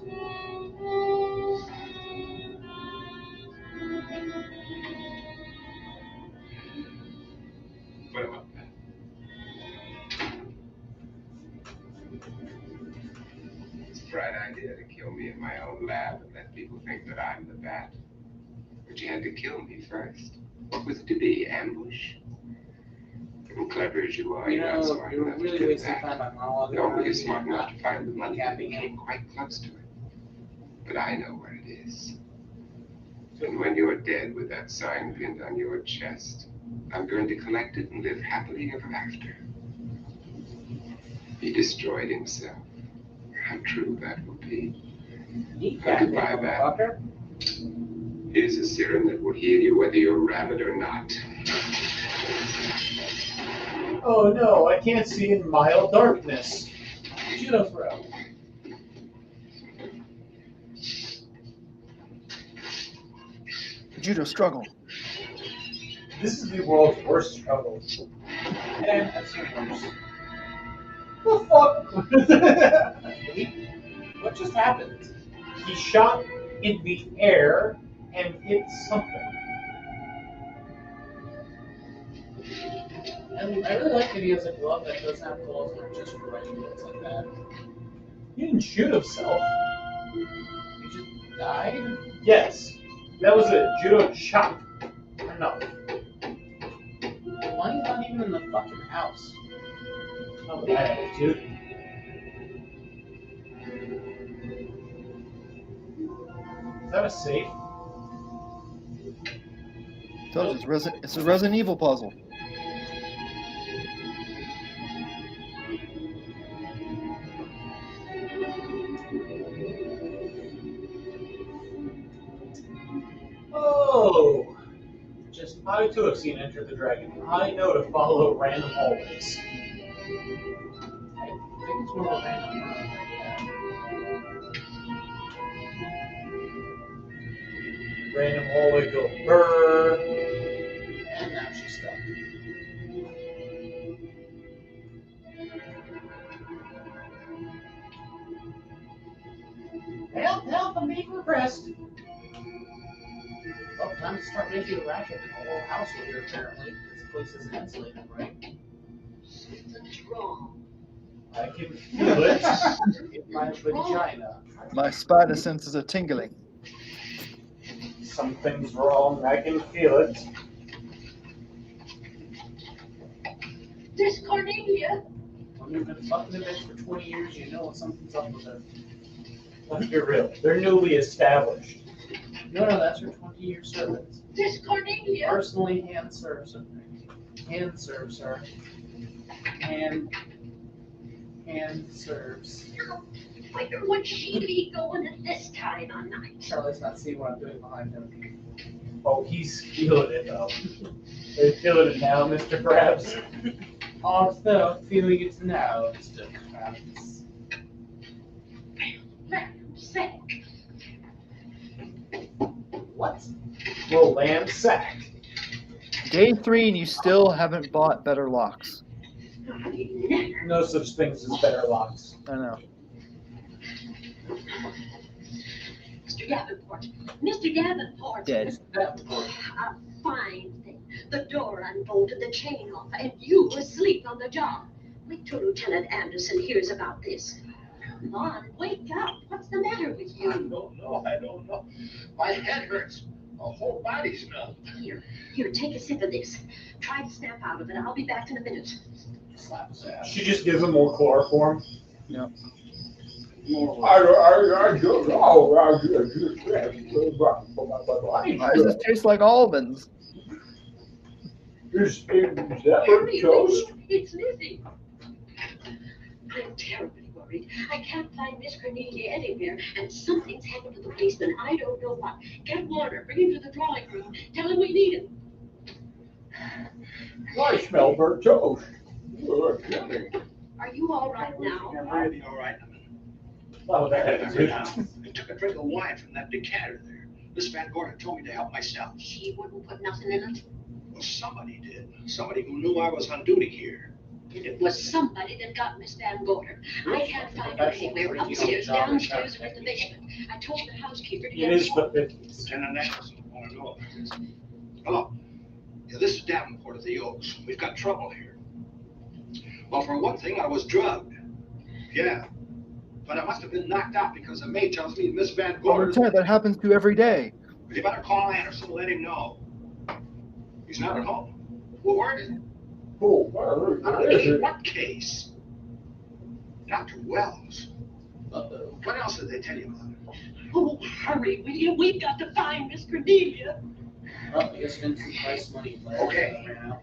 What about that? It's a bright idea to kill me in my own lab and let people think that I'm the bat. But you had to kill me first. What was it to be? Ambush? And clever as you are, You you're not know, smart you're enough to really do wasting that. time by monologuing. Nor were you around smart here, enough to find the money. Capping You him. came quite close to it. But I know where it is. And when you're dead with that sign pinned on your chest, I'm going to collect it and live happily ever after. He destroyed himself. How true that will be. Goodbye, Bat. Here's a serum that will heal you whether you're a rabbit or not. Oh no, I can't see in mild darkness. Judo throw. Judo struggle. This is the world's worst struggle. And I've seen worse. The fuck? What just happened? He shot in the air and hit something. And I really like that he has a glove that doesn't have claws that are just for writing notes like that. He didn't shoot himself. He just died? Yes. That was a judo chop. No. Money's not even in the fucking house. Oh, bad, dude. Is that a safe? Told you, it's a Resident Evil puzzle. Oh! Just I too have seen Enter the Dragon. I know to follow random hallways. I think it's more of a random room. Random hallway go burr. And now she's stuck. Help, help, I'm being repressed. Well, time to start making a racket in the whole house with her, apparently. This place isn't insulated, right? Something's wrong. I can feel it. In my vagina. My spider senses are tingling. Something's wrong. I can feel it. This Cornelia. When you've been fucking a bitch for 20 years, you know something's up with her. Let's be real. They're newly established. No, that's her 20-year service. This Cornelia. Personally hand serves her. Hand serves her. Hand serves. Now, where would she be going at this time of night? Charlie's not seeing what I'm doing behind him. Oh, he's feeling it though. Are you feeling it now, Mr. Krabs? Oh, no, feeling it now, Mr. Krabs. Sick. What? Well, lamb sack. Day 3 and you still haven't bought better locks. No such things as better locks. I know. Mr. Davenport. Mr. Davenport. Dead. A fine thing. The door unbolted, the chain off, and you asleep on the job. Wait till Lieutenant Anderson hears about this. Come on, wake up. What's the matter with you? I don't know. My head hurts. My whole body's numb. Here, take a sip of this. Try to snap out of it. I'll be back in a minute. Slap his ass. She just gives him more chloroform. Yep. I don't know. Why does this taste like almonds? Is that Hurry, toast? it's Lizzie. I'm terribly worried. I can't find Miss Cornelia anywhere, and something's happened to the policeman. I don't know what. Get Warner, bring him to the drawing room. Tell him we need him. I smell burnt toast. You're kidding. Are you all right now? I'll be all right. Oh, that is I took a drink of wine from that decanter there. Miss Van Gordon told me to help myself. She wouldn't put nothing in it. Well, somebody did. Somebody who knew I was on duty here. And it was somebody that got Miss Van Gordon. I can't find her anywhere. Upstairs, downstairs, or in the basement. I told the housekeeper to It get is her. the 50s. Lieutenant Anderson, I want to know about this. Hello. Yeah, this is Davenport at the Oaks. We've got trouble here. Well, for one thing, I was drugged. Yeah. But I must have been knocked out because the maid tells me Miss Van Well, Gordon... Lieutenant, that happens to you every day. You better call Anderson and let him know. He's not at home. Well, where is he? Oh, what case? Dr. Wells. Uh-oh. What else did they tell you about it? Oh, hurry, will you? We've got to find Miss Cornelia. Well, I guess Vincent Price money. Okay. Right now.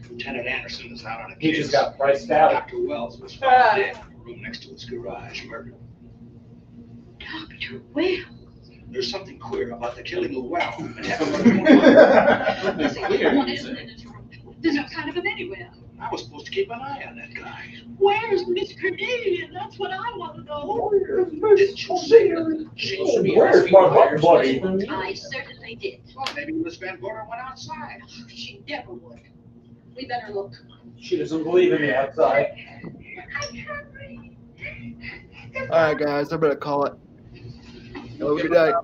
Lieutenant Anderson is out on a He case. just got priced out. Dr. Wells was found dead in a room next to his garage, murdered. Dr. Wells. There's something queer about the killing of Wells. There's no sign of him anywhere. I was supposed to keep an eye on that guy. Where's Miss Cornelia? That's what I want to know. Didn't you say that? Where's my butt buddy? I certainly did. Well, maybe Miss Van Gordon went outside. She never would. We better look. She doesn't believe in the outside. I can't breathe. All right, guys, I better call it. Have a good night.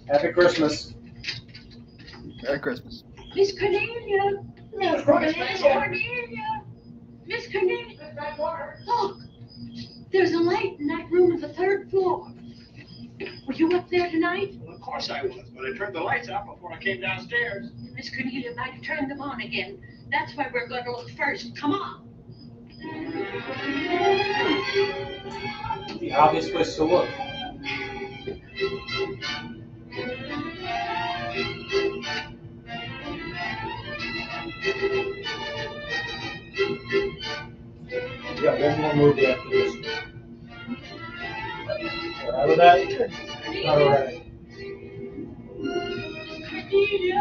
Happy Christmas. Merry Christmas. Miss Cornelia. Miss Cornelia. Miss Cornelia. Look. There's a light in that room on the third floor. We you up there tonight? Well, of course I was, but I turned the lights out before I came downstairs. Miss Cornelia might turn them on again. That's why we're going to look first. Come on. The obvious place to look. We got one more movie after this. All right with that? All right. Cornelia.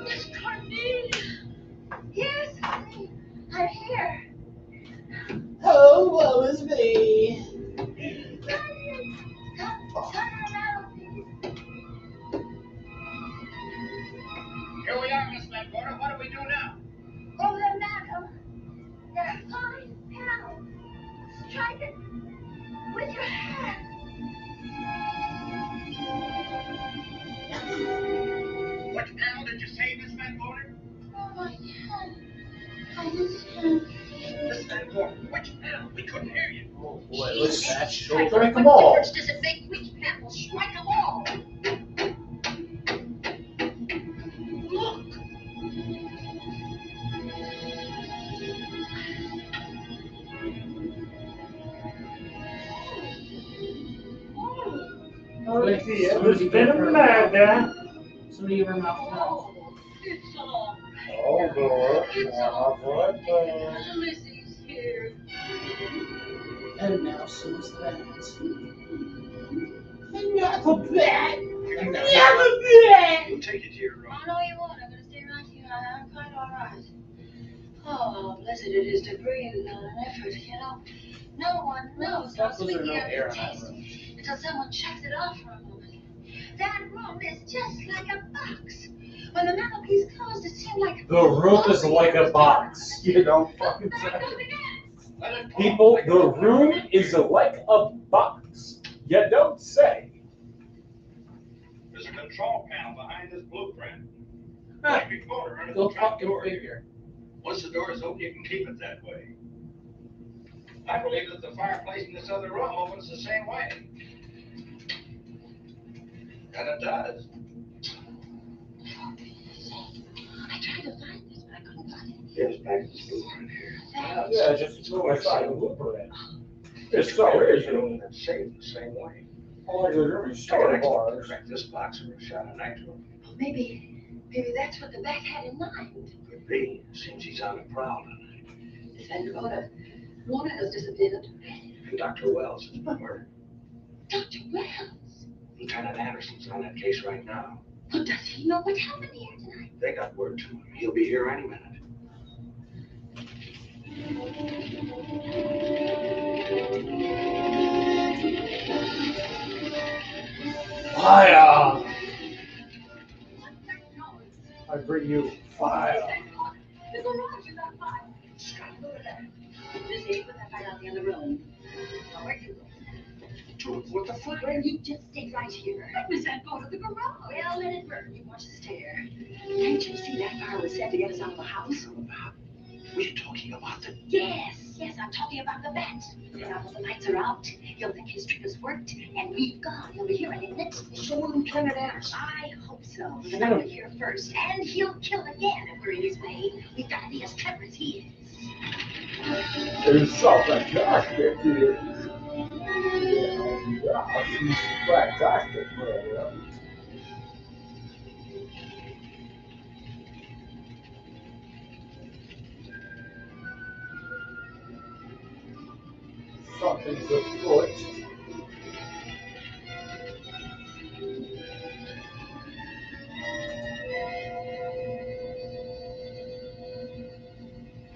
Miss Cornelia. Yes, honey. I'm here. Oh, woe is me. Turn around, please. Here we are, Miss Van Gorder. What do we do now? Over the mantel. There are 5 pounds. Strike it with your hand. Which panel did you say, Miss Van Gorder? Oh, my hand. I understand. Miss Van Gorder, which panel? We couldn't hear you. Oh boy, let's Strike strike it. them What all. difference does it make which panel? Strike them all. Look. Let's see, it's been a murder. Somebody give her mouth now. It's all Oh, boy. Lizzie's here. And now she's that. Never back. Never back. We'll take you to your room. Oh, no, you won't. I'm going to stay right here. I'm quite all right. Oh, how blessed it is to breathe without an effort, you know. No one knows how sweet the air tastes until someone checks it off for a moment. That room is just like a box. When the mantelpiece closed, it seemed like... The room is like a box. You don't fucking say. Let it fall. People, the room is like a box. You don't say. There's a control panel behind this blueprint. Right before her, under Go the trap fucking door figure. here. Once the door is open, you can keep it that way. I believe that the fireplace in this other room opens the same way. And it does. I tried to find this, but I couldn't find it. There's back to the blueprint here. Yeah, just go inside and look for it. It's so weird, you know. It's saved the same way. All I do is Store store next bars. to this box or a shot of nitro. Maybe that's what the bat had in mind. Could be. Seems he's on the prowl tonight. Miss Van Gorder, Lorna has disappeared. And Dr. Wells has been murdered. Dr. Wells. Lieutenant Anderson's on that case right now. Well, does he know what happened here tonight? They got word to him. He'll be here any minute. Fire! I bring you fire. The garage is on fire. Go to that. Lizzie, put that fire out the other room. Now, where you go? What the fuck? Well, you just stay right here. Miss Van Gorder, the garage. Well, let it burn. You watch the stair. Can't you see that fire was set to get us out of the house? Were you talking about the... Yes, I'm talking about the bat. Now that the lights are out, he'll think his trick has worked, and we've gone. He'll be hearing it next. So will Lieutenant Anderson. I hope so. But I'll be here first, and he'll kill again if we're in his way. We've got to be as clever as he is. It's so fantastic, dude. Yeah, she's fantastic, man. Something's afoot.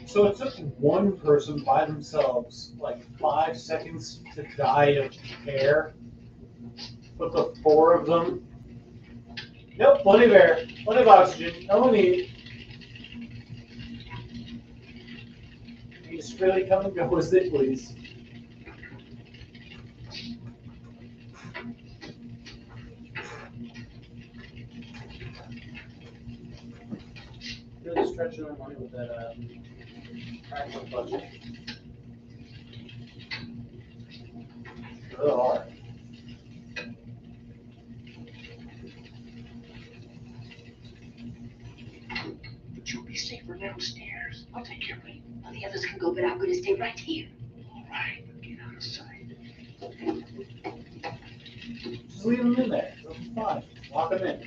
So it took one person by themselves like 5 seconds to die of air. But the 4 of them. Nope, plenty of air, plenty of oxygen, no need. You just really come and go as they please. Really stretching our money with that practical budget. Really hard. safer downstairs. I'll take care of it. Well, the others can go, but I'm going to stay right here. All right, but get out of sight. Just leave them in there. They'll be fine. Lock them in.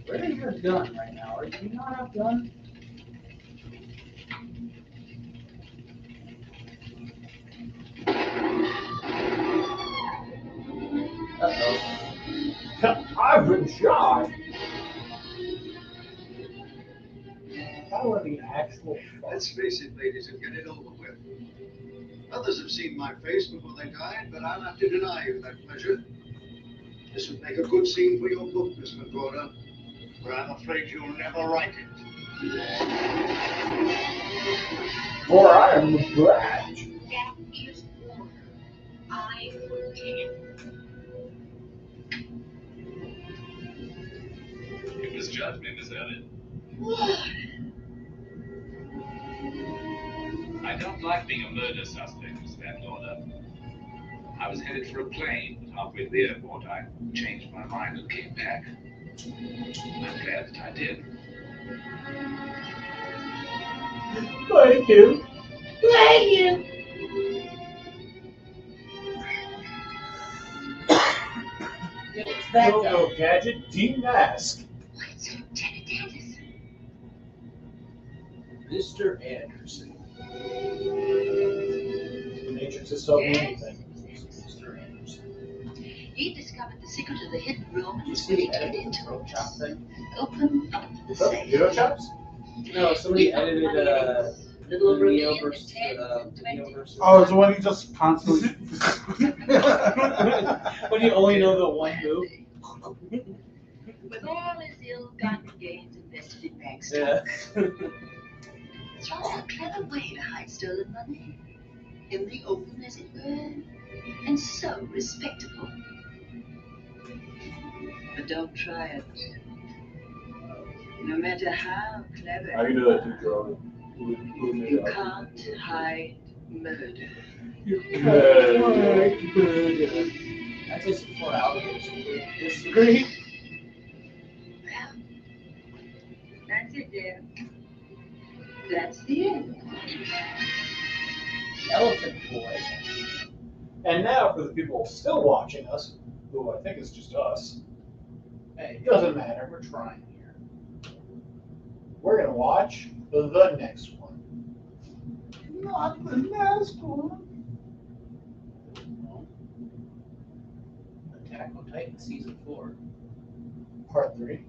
Where is your gun right now? Are you not have gun? Uh-oh. I've been shot. I want the actual Let's face it, ladies, and get it over with. Others have seen my face before they died, but I'll have to deny you that pleasure. This would make a good scene for your book, Miss McGorda, but I'm afraid you'll never write it. For I am the badge. That is order. I forget. It was judgment, is that it? What? I don't like being a murder suspect, Miss Van Gorder. I was headed for a plane, but halfway to the airport, I changed my mind and came back. I'm glad that I did. Thank you. Thank you. It's that guy. Go, Gadget, demask. What's Lieutenant Anderson? Mr. Anderson. The Matrix has told me anything. Mr. Anderson. He discovered the secret of the hidden room and was See ready the to get edited into throat it. chop thing? Open up the safe. Euro chops? No, somebody edited Little over video the versus video versus. Oh, it's the one you just constantly. When you only know the one move. With all his ill-gotten gains invested in bank Yeah. stocks. It's rather a clever way to hide stolen money. In the open, as it were. And so respectable. But don't try it. No matter how clever I can do that too, Charlie. you can't hide murder. That takes 4 hours. Disagree. Well, that's it, dear. That's the end. Elephant Boy. And now for the people still watching us, who I think is just us. Hey, It doesn't matter, we're trying here. We're gonna watch the next one. Not the next one. Attack on Titan Season 4. Part 3.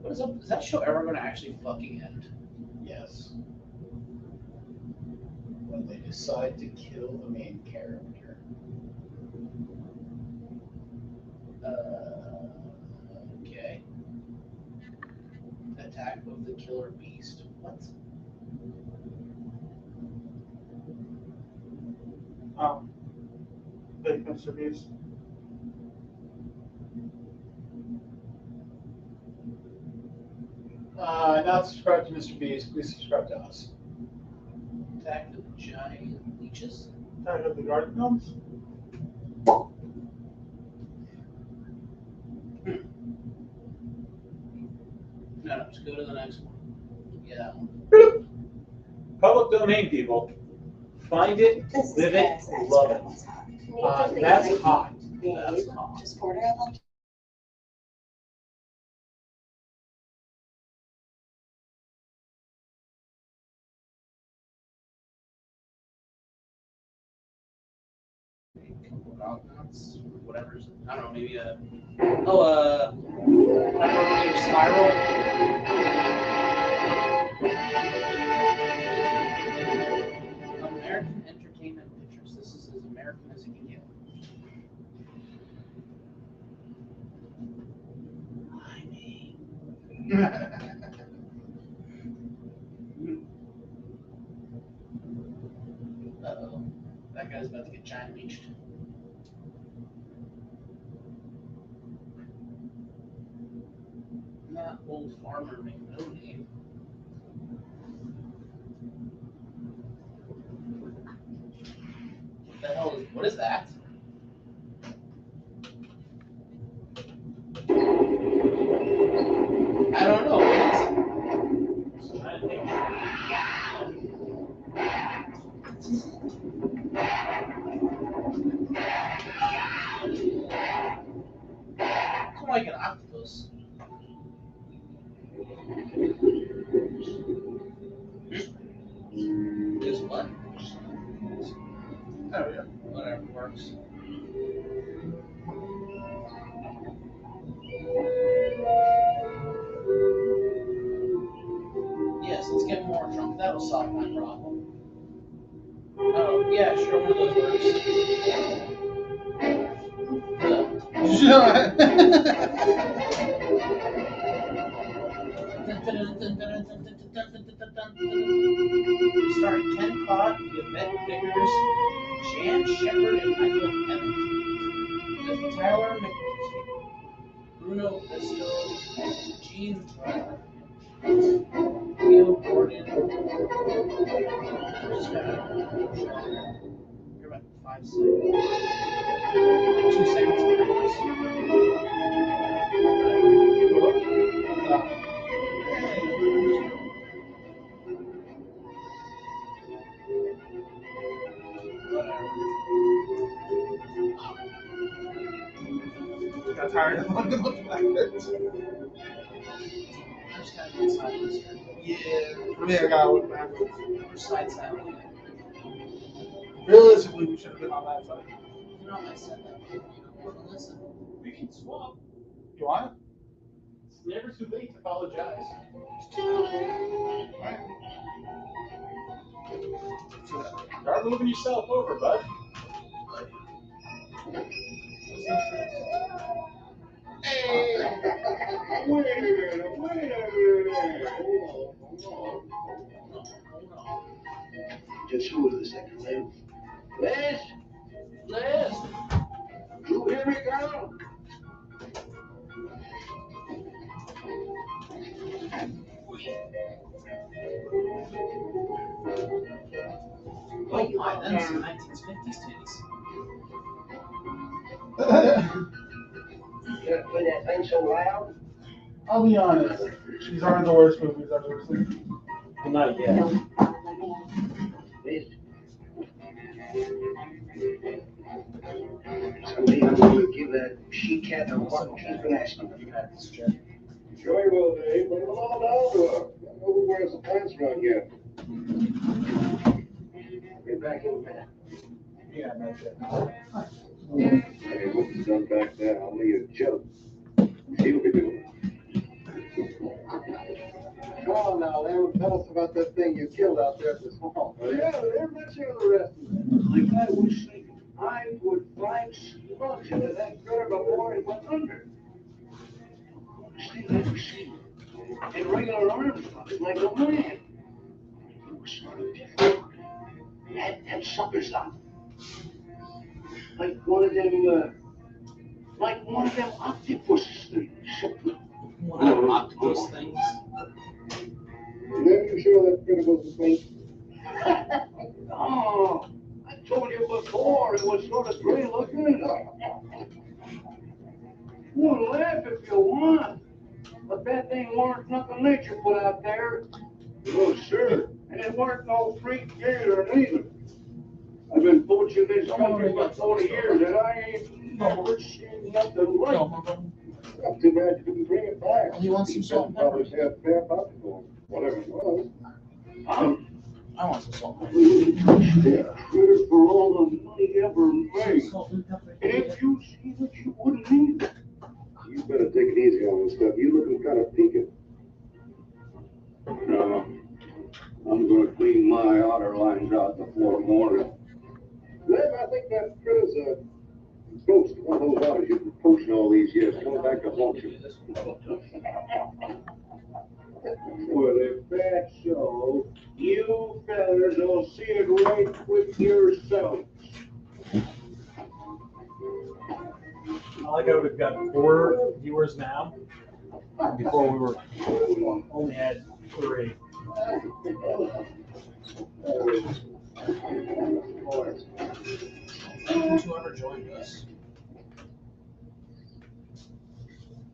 What is up? Is that show ever going to actually fucking end? Yes. When they decide to kill the main character. Okay. Attack of the Killer Beast. What? Oh. Big Mr. Beast. Not subscribe to Mr. Beast, please subscribe to us. Attack of the Giant Leeches? Attack of the Garden Gnomes. No, just go to the next one. Yeah, that one. Public domain, people. Find it, live it, love it. That's hot. That's hot. Just order a lunch. Whatever's, I don't know, maybe microwave spiral. American Entertainment Pictures. This is as American as it can get. Uh-oh. That guy's about to get giant leached. Not old farmer make no name. What the hell is, what is that? I Is what? Oh, yeah. Whatever works. Yes, let's get more drunk. That'll solve my problem. Oh, yeah, sure, one of those works. Starring Ken Todd, Yvette Vickers, Jan Shepard, and Michael Emmett. With Tyler McKenzie, Bruno Listo, Gene Leo Gordon. Just you're about 5 seconds. 2 seconds behind us. Got tired of looking backwards. I just gotta get sideways here. Yeah, for me, I gotta look backwards. Which side's that way? Realistically, we should have been on that side. You know, I said that. You don't want to listen. We can swap. You want it? It's never too late to apologize. It's too late. Right. Start moving yourself over, bud. Hey! Wait a minute. Just hold it a second, Liz. Liz? Liz? You hear me, girl? Oh my, that's some 1950s titties. Gonna play that thing so loud? I'll be honest. These aren't the worst movies I've ever seen. Not yet. Liz. Someday I'm going to give that she-cat a what she's been asking. Sure you will, Dave. Bring them all down to her. Don't know who wears the pants around here. Be back in a minute. Yeah, that's it. Hey, what's done back there? I'll need a joke. She'll be doing it. Come on now, Larry. Tell us about that thing you killed out there at the swamp. Oh, yeah, they're not sure the rest of it. Like I was saying, I put 5 slugs into that critter before it went under. Still never seen it. And regular arms from it like a man. It was sort of different. Had suckers on. Like one of them octopus things. One of them octopus things. Never you sure that critter was the snake? Oh, I told you before, it was sort of gray looking. You can laugh if you want, but that thing weren't nothing nature put out there. Oh, sure. And it weren't no freak gator neither. I've been poaching this country for 40 years, and I ain't never seen nothing like it. Not too bad you couldn't bring it back. He wants some salt and Probably pepper. have fair buffalo, whatever it was. I want some salt and That critter for all the money ever made. Salt and pepper. And if you seen it, you wouldn't need it. You better take it easy on this stuff. You looking kind of peaked. No, I'm gonna clean my otter lines out before morning. Liv, I think that critter's a ghost. One of those otters you've been poaching all these years. Coming back to haunt you. Well, if that's so, you fellas will see it right with yourselves. I like how we've got 4 viewers now. Before we only had 3. Thank you to whoever joined us.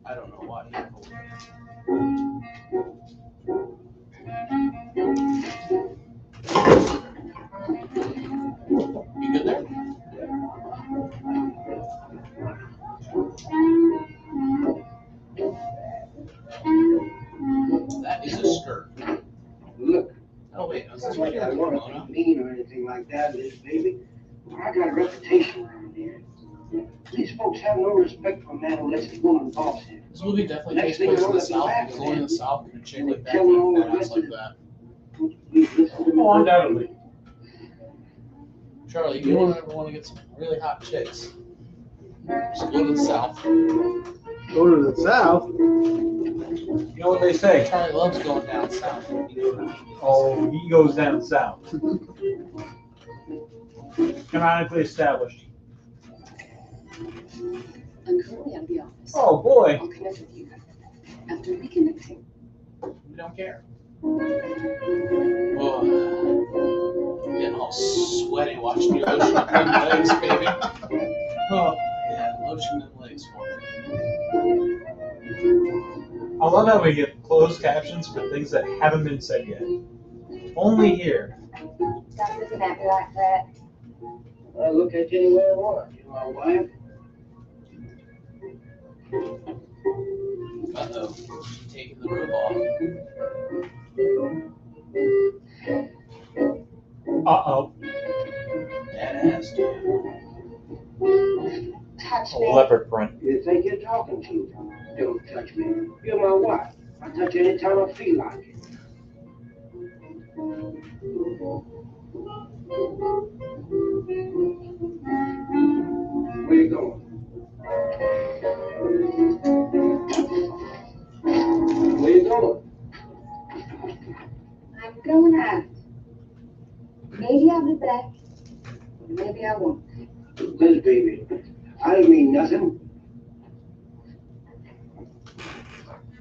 I don't know why. You good there? That's why I want to be mean or anything like that, Liz, baby. I got a reputation around here. These folks have no respect for a man who lets his woman boss him. This movie definitely Next takes thing place you in know, the they'll be South, back because only in the then. South can a chick like that Tell keep all that the ass like rest that. Oh, undoubtedly. Charlie, if you ever want to get some really hot chicks, just go to the South. Go to the south. You know what they say? Charlie loves going down south. Oh, he goes down south. Canonically established. I'm currently out of the office. Oh boy. I'll connect with you after reconnecting. We don't care. Oh, getting all sweaty watching you lotion up them legs, baby. Oh, yeah, lotion them legs for me. I love how we get closed captions for things that haven't been said yet. Only here. Stop looking at me like that. I look at you any way I want. You're my wife. Uh-oh, taking the roof off. Uh-oh. That ass, dude. Touch A me. leopard print. You think you're talking to? Don't touch me. You're my wife. I touch you anytime I feel like it. Where you going? Where you going? I'm going out. Maybe I'll be back. Maybe I won't. Liz, baby, I don't mean nothing.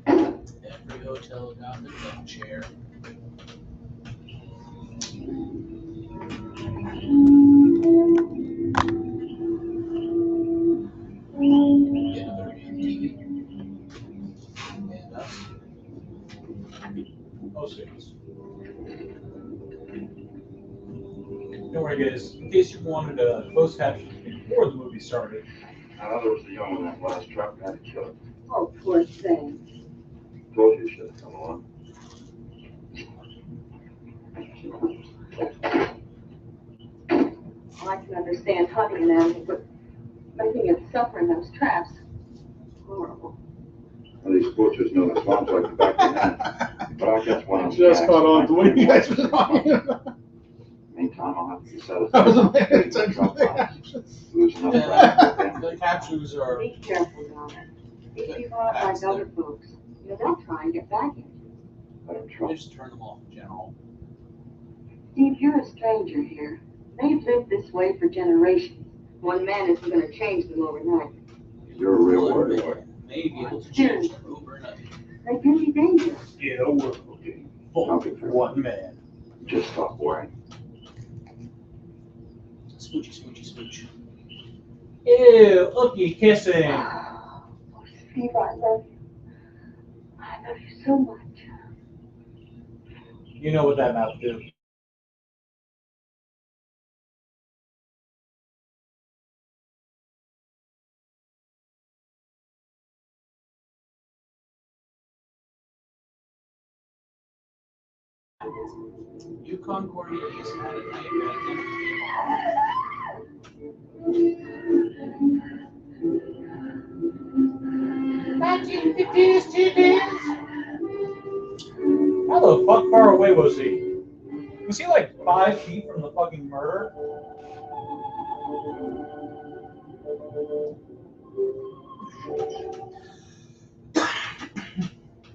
Every hotel got their deck chair. Get another TV. And us. Oh, serious. Don't worry, guys. In case you wanted a closed caption before the movie started. Now, there was the young one in that last truck and had to kill him. Oh, poor thing. Told you should have come along. I can understand hunting an animal, but making it suffer in those traps. Horrible. Well, these poachers know the swamps like the back of their hand. But I'll catch one of them. Just caught on to what you guys were talking about. Meantime, I'll have to settle. I wasn't paying attention. Lose another round. The captures are. Be careful, Donna. These people aren't like other folks. You know, they'll try and get back at you. Let him try. Just turn them off in general. Steve, you're a stranger here. They've lived this way for generations. One man isn't going to change them overnight. You're a real warrior boy. May be able to change them overnight. They can be dangerous. Yeah, a world full of one man. Just stop worrying. Smoochy, smoochy, smooch. Ew, looky, kissing. Oh, Steve, I love you. I love you so much. You know what that mouth do. Yukon Cornelius had a night How the fuck far away was he? Was he like 5 feet from the fucking murder?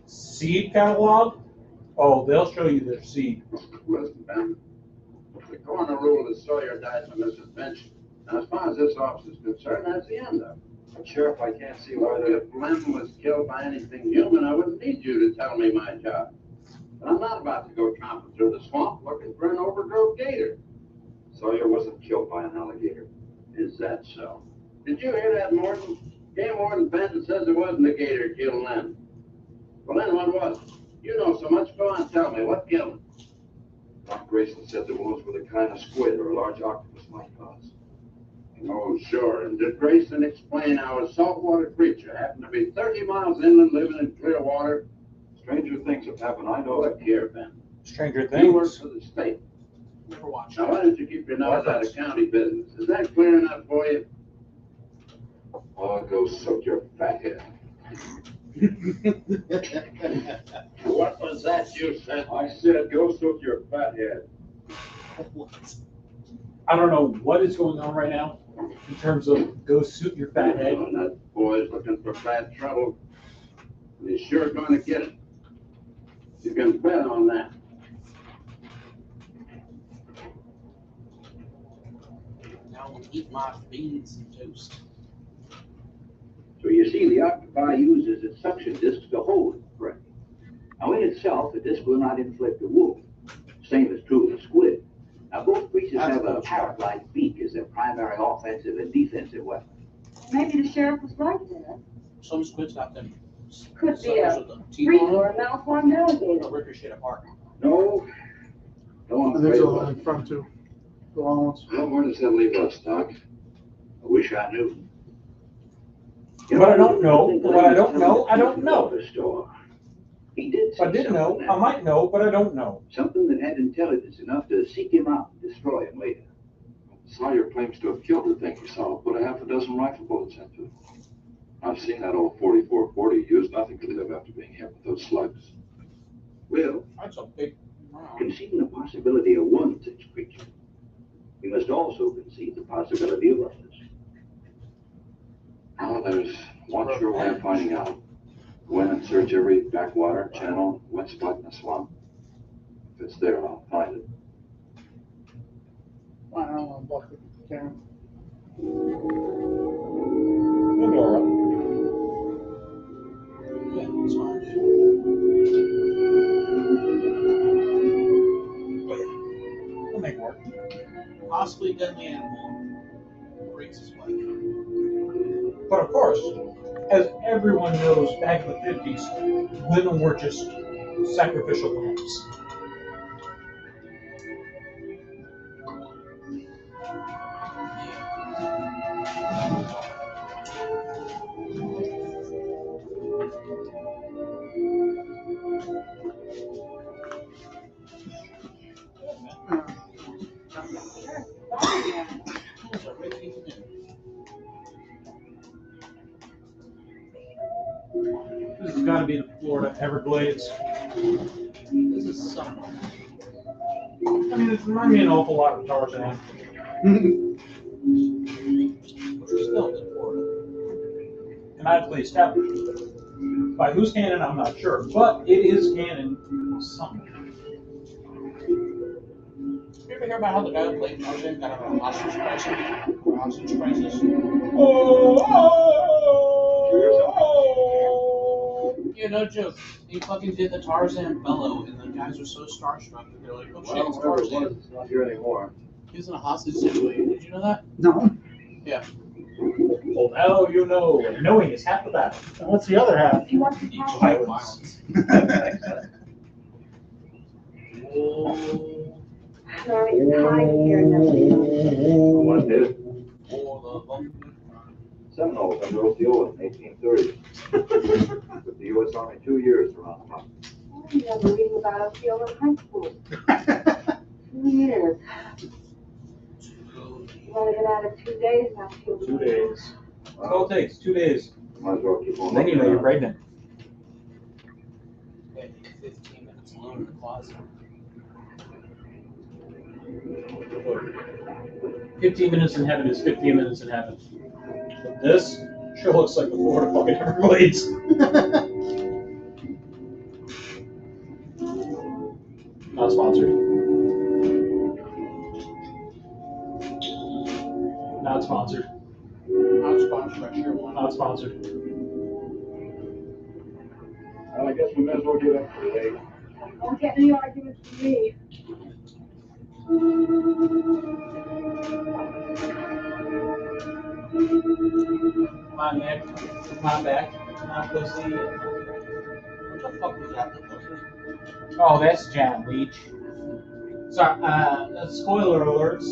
Seed catalog? Oh, they'll show you their seed. Listen, Ben, the coroner ruled that Sawyer died from misadventure. Now, as far as this officer's concerned, that's the end of it. But Sheriff, I can't see why they... If Glenn was killed by anything human, I wouldn't need you to tell me my job. But I'm not about to go tromping through the swamp looking for an overgrown gator. Sawyer wasn't killed by an alligator. Is that so? Did you hear that, Morton? Game Warden Benton says it wasn't a gator killed Len. Well, then what was it? You know so much. Go on, tell me. What killed him? Doc Grayson said the wounds were the kind of squid or a large octopus might cause. Oh, sure. And did Grayson explain how a saltwater creature happened to be 30 miles inland living in clear water? Stranger things have happened, I know. Look here, Ben. Stranger You work Things. for the state. Never watched Now, it. why don't you keep your nose out of county business? Is that clear enough for you? Oh, go soak your fat head. What was that you said? I said go soak your fat head. I don't know what is going on right now in terms of go suit your fat head. Oh, that boy's looking for bad trouble. And he's sure going to get it. You can bet on that. Now we'll eat my beans and toast. So you see, the octopi uses its suction discs to hold its prey. Now, in itself, the disc will not inflict a wound. Same is true of the squid. Now, both creatures have a parrot-like beak as their primary offensive and defensive weapon. Maybe the sheriff was right there. Some squids got them. Could be a suckers with the teeth freak on or them. a malformed alligator. They'll rip your shit apart. No. No, I'm And there's afraid a of line in front too. The long ones. Well, where does that leave us, Doc? I wish I knew. What I don't know, what I don't know, I don't know. The store. He did If I did know, I might know, but I don't know. something that had intelligence enough to seek him out and destroy him later. Sawyer claims to have killed the thing he saw, put a half a dozen rifle bullets into it. I've seen that old 4440 used. Nothing could live after being hit with those slugs. Well, That's a big. Wow. conceding the possibility of one such creature, we must also concede the possibility of others. Well, there's one sure way of finding out. Go in and search every backwater, channel, wet spot in the swamp. If it's there, I'll find it. I don't know, block the camera. Yeah, it's fine. I'll make it work. Possibly deadly animal breaks his life. But of course, as everyone knows, back in the 50s, women were just sacrificial lambs. This has got to be the Florida Everglades. This is summer. I mean, it reminds me an awful lot of Tarzan. Which was filmed in Florida. Magically established. By whose canon, I'm not sure, but it is canon somewhere. You ever hear about how the guy who played Tarzan got out of a hostage crisis? Yeah, no joke. He fucking did the Tarzan bellow, and the guys were so starstruck that they're like, "Oh shit, it's Tarzan." It's not here anymore. He was in a hostage situation. Did you know that? No. Yeah. Well, now you know, and knowing is half the battle. And what's the other half? If you want to Equal talk Violence. Whoa. Larry, it's hot in here and nobody. What did? Whoa, Seminoles under Osceola in 1830. Took the U.S. Army 2 years to round them up. I remember reading about Osceola in high school. 2 years. You've only been at it 2 days now. 2 days. That's all it takes, 2 days. Might as well keep on. Then you know you're pregnant. Wait, 15 minutes alone in the closet. 15 minutes in heaven is 15 minutes in heaven. But this sure looks like the Florida fucking Everglades. Not sponsored. Not sponsored. Not sponsored by Sure One. Not sponsored. Well, I guess we may as well get up for today. Don't get any arguments from me. My neck, my back, my pussy. What the fuck was that? Oh, that's John Leach. Sorry, spoiler alerts.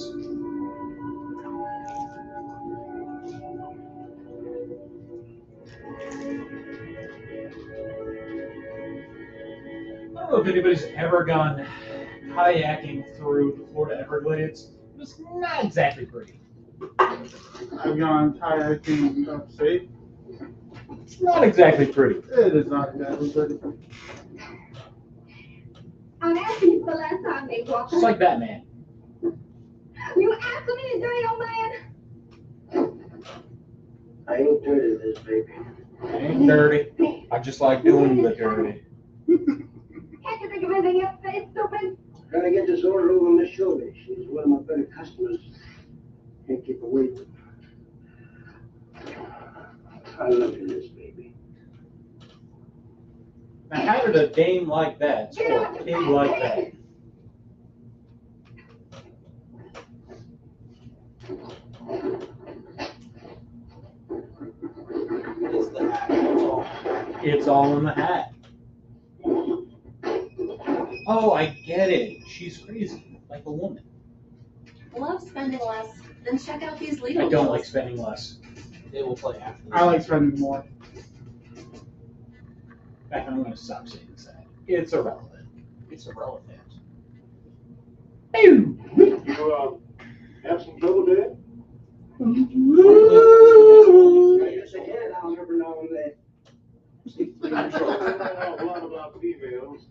don't know if anybody's ever gone kayaking through the Florida Everglades. It's not exactly pretty. I've gone kayaking upstate. It's not exactly pretty. It is not exactly pretty. I'm asking you for the last time, Nate Walker. Just like that, man. You asking me to dirty old man? I ain't dirty this, baby. I ain't dirty. I just like doing the dirty. Can't you think of anything else, face stupid? Gotta get this order over Miss Shirley. She's one of my better customers. Can't keep her waiting. I love you, this baby. Now, how did a dame like that score a pig like that? It's the hat. That's all. It's all in the hat. Oh, I get it. She's crazy, like a woman. Love spending less. Then check out these legal I don't deals. like spending less. They will play after this. I like spending more. In fact, I'm going to stop saying that. It's irrelevant. It's irrelevant. You have some trouble, Dad? Yes, I can. I'll every now and then. I know a lot about females.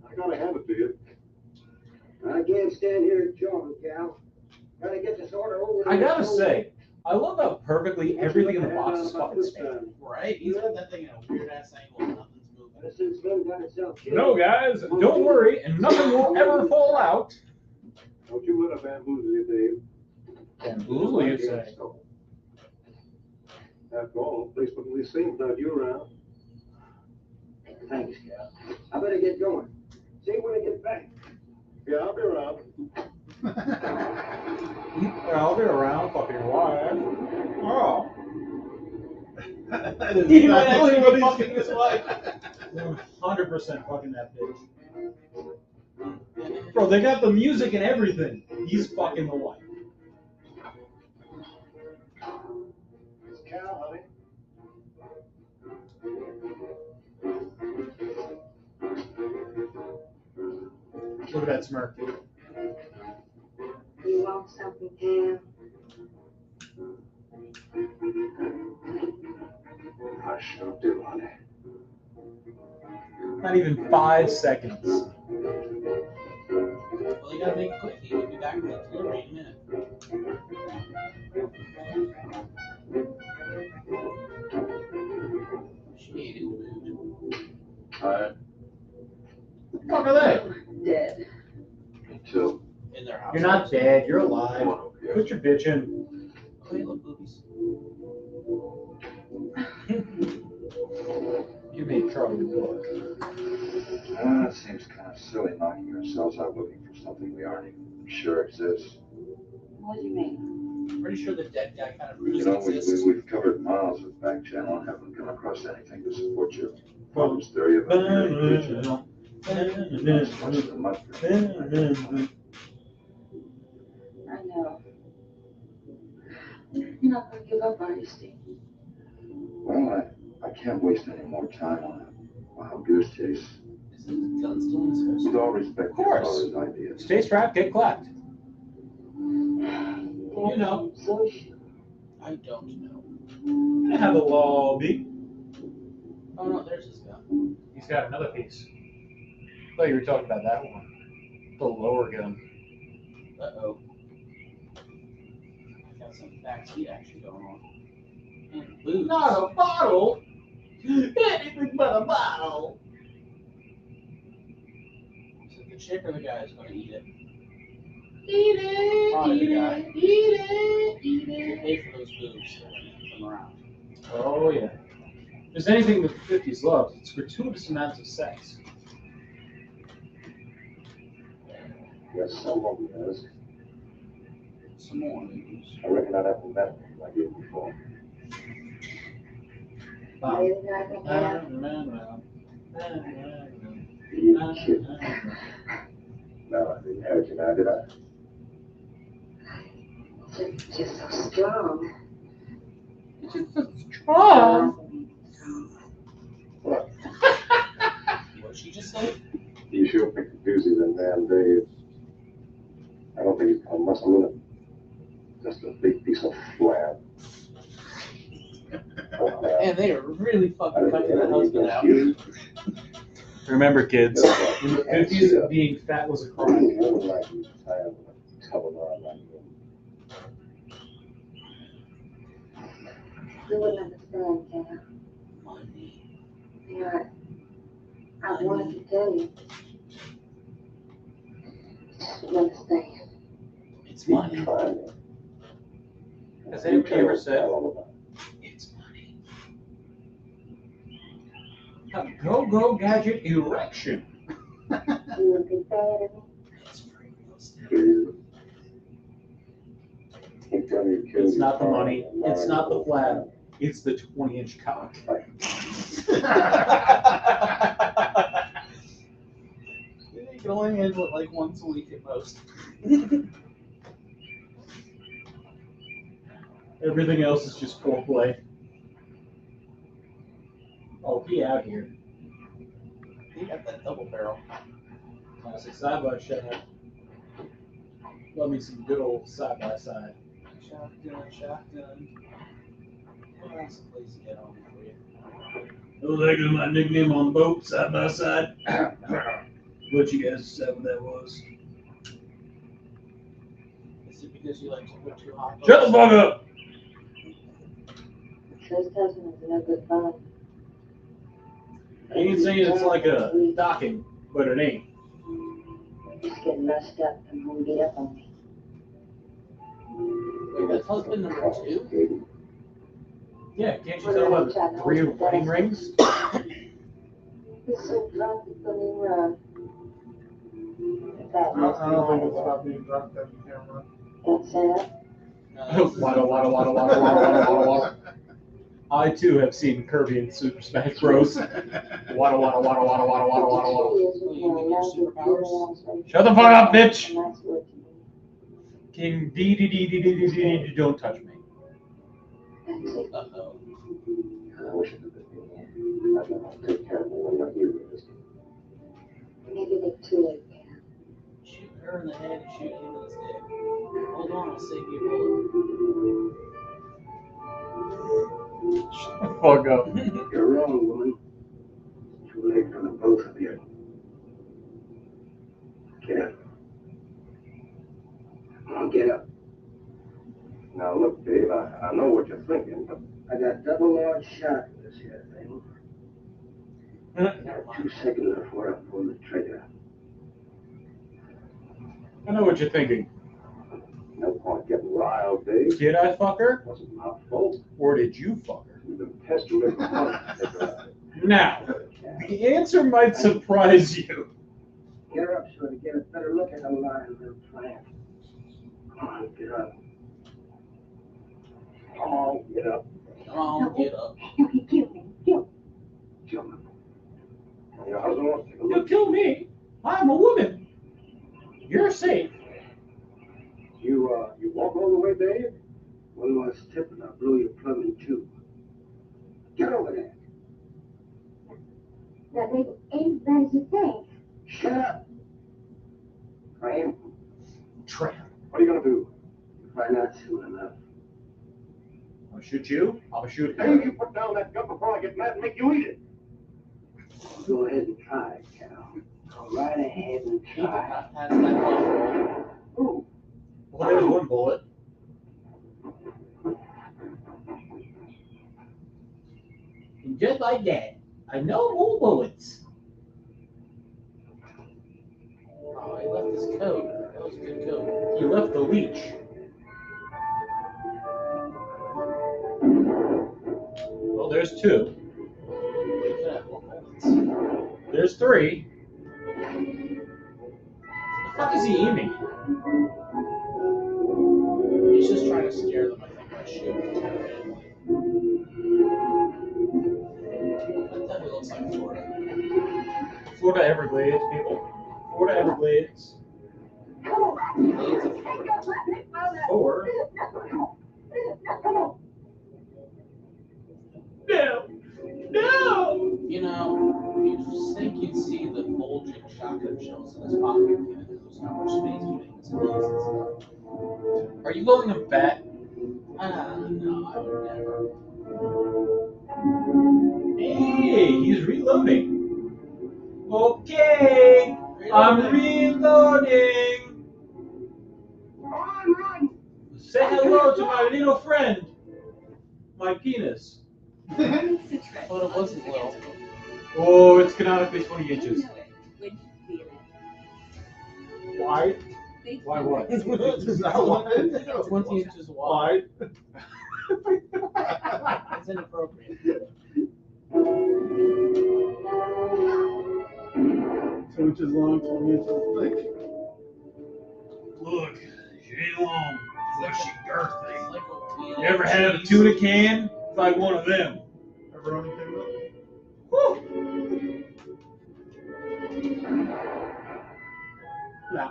I gotta have it to you. I can't stand here jawing, Cal. Gotta get this order over. I gotta say, I love how perfectly everything in the box is fucking stamped. Right? He's got that thing in a weird ass angle and nothing's moving. Since Slim got itself killed. No, guys, don't worry, and nothing will ever fall out. Don't you let a bamboozle you, Dave. Bamboozle, you say? After all, the place wouldn't be the same without you around. Thanks, Cal. I better get going. See you when I get back. Yeah, I'll be around. Yeah, I'll be around, fucking wife. Oh. That is He might exactly actually what be he's fucking his wife. 100% fucking that bitch. Bro, they got the music and everything. He's fucking the wife. It's Cal, honey. Look at that smirk, dude. You want something, Cam? I sure do, honey. Not even 5 seconds. Well, you gotta make it quick. He will be back with the delivery in a minute. She ain't in the mood. Alright. Fuck are they? Dead. Me too. In their house. You're not dead, you're alive. Come on over here. Quit your bitching. Oh, they look boobies. You made Charlie look. It seems kind of silly knocking ourselves out looking for something we aren't even sure exists. What do you mean? Pretty sure the dead guy kind of You proves know, exists. we've covered miles of back channel and haven't come across anything to support your father's theory of a married creature. As much as the mud. I know. You're not going to give up, are you, Steve? Well, I can't waste any more time on a wild goose chase. Is the gun still in his holster? With all respect to your course. father's ideas. Stay strapped, get clapped. You know. I don't know. I have a lobby. Oh no, there's his gun. He's got another piece. I thought you were talking about that one. The lower gun. Uh-oh. Got some backseat action going on. And booze. Not a bottle! Anything but a bottle! So the chick or the guy is going to eat it. Eat it, Probably eat the guy. it, eat it, eat You it. pay for those boobs when you come around. Oh, yeah. If there's anything that the 50s loved, it's gratuitous amounts of sex. Yes, someone has. Some more news. I reckon I'd have to met him like you before. No, I didn't have you now, did I? Just so strong. What did she just say? You sure picked a doozy, that damn Dave. I don't think he's got muscle in it. Just a big piece of flab. And they are really fucking cutting that husband out. Remember, kids, in the 50s, being fat was a crime. You wouldn't understand, Dad. Yeah, I wanted to tell you. You wouldn't understand. It's money. Has anybody ever said, It's money. a go-go gadget erection? You would be bad at me. It's free real estate. It's not the money. It's not the flab. It's the 20-inch cock. You can only handle it like once a week at most. Everything else is just foreplay. Oh, he out here. He got that double barrel. Classic side-by-side. Love me some good old side-by-side. Shotgun. What else a place to get on for you? Oh, that was my nickname on the boat, side-by-side. What you guys said what that was. Is it because you like to put too hot? Shut the fuck up! First husband is no good fun. I ain't saying it's like a docking, but it ain't. Just get messed up and won't beat up on me. Wait, that's husband number 2? Yeah, can't you tell by the 3 wedding rings? He's so drunk he couldn't even run. I don't think it's about being drunk that you can't run. That's sad. Wada. I too have seen Kirby and Super Smash Bros. Wada. Shut the fuck up, bitch! King D, don't touch me. Uh-oh. I wish it had been here. I'd have to take care of it when my hero is. Maybe they're too late. Shoot her in the head and shoot him in the stick. Hold on, I'll save you a bullet. Shut the fuck up. You're wrong, woman. Too late for the both of you. Get up. Come on, get up. Now look, Dave, I know what you're thinking, but I got double large shot for this here thing. I got 2 seconds before I pull the trigger. I know what you're thinking. No point getting riled, Dave. Did I fuck her? Wasn't my fault. Or did you fuck her? You've been pestering me for months. Now, the answer might surprise you. Get her up so to get a better look at the line than planned. Come on, get up. Come on, get up. Come on, get up. You can kill me. Kill me. Your husband wants to take a You'll look. kill me. I'm a woman. You're safe. You walk all the way, Dave? One more step and I'll blow your plumbing too. Get over there. That they ain't as bad as you think. Shut up. Graham, Tramp. what are you gonna do? You'll find out soon enough. I'll shoot you. I'll shoot Dave, him. you put down that gun before I get mad and make you eat it. Go ahead and try, Cal. Go right ahead and He did try. not pass that level. Ooh. Well, there's one bullet. And just like that, I know more bullets. Oh, he left his coat. That was a good coat. He left the leech. Well, there's 2. He could have more bullets. There's 3. The fuck is he aiming? He's just trying to scare them, I think, by shooting. That definitely looks like Florida. Florida Everglades, people. Florida Everglades. Blades of Florida. Or no. You know, you'd think you'd see the bulging shot shotgun shells in his pocket. He knows how much space between his knees and stuff. Are you willing to bet? No, I would never. Hey, he's reloading. Okay, I'm reloading. Say hello to my little friend, my penis. But it wasn't little. Oh, it's canonically 20 inches. Why? Why what? Is that what? 20 inches wide. It's inappropriate. So which is long, 20 inches thick. Look, she ain't long, but she girthy. It's like a wheel You ever of had a cheese. tuna can? It's like one of them. Pepperoni tuna. Yeah.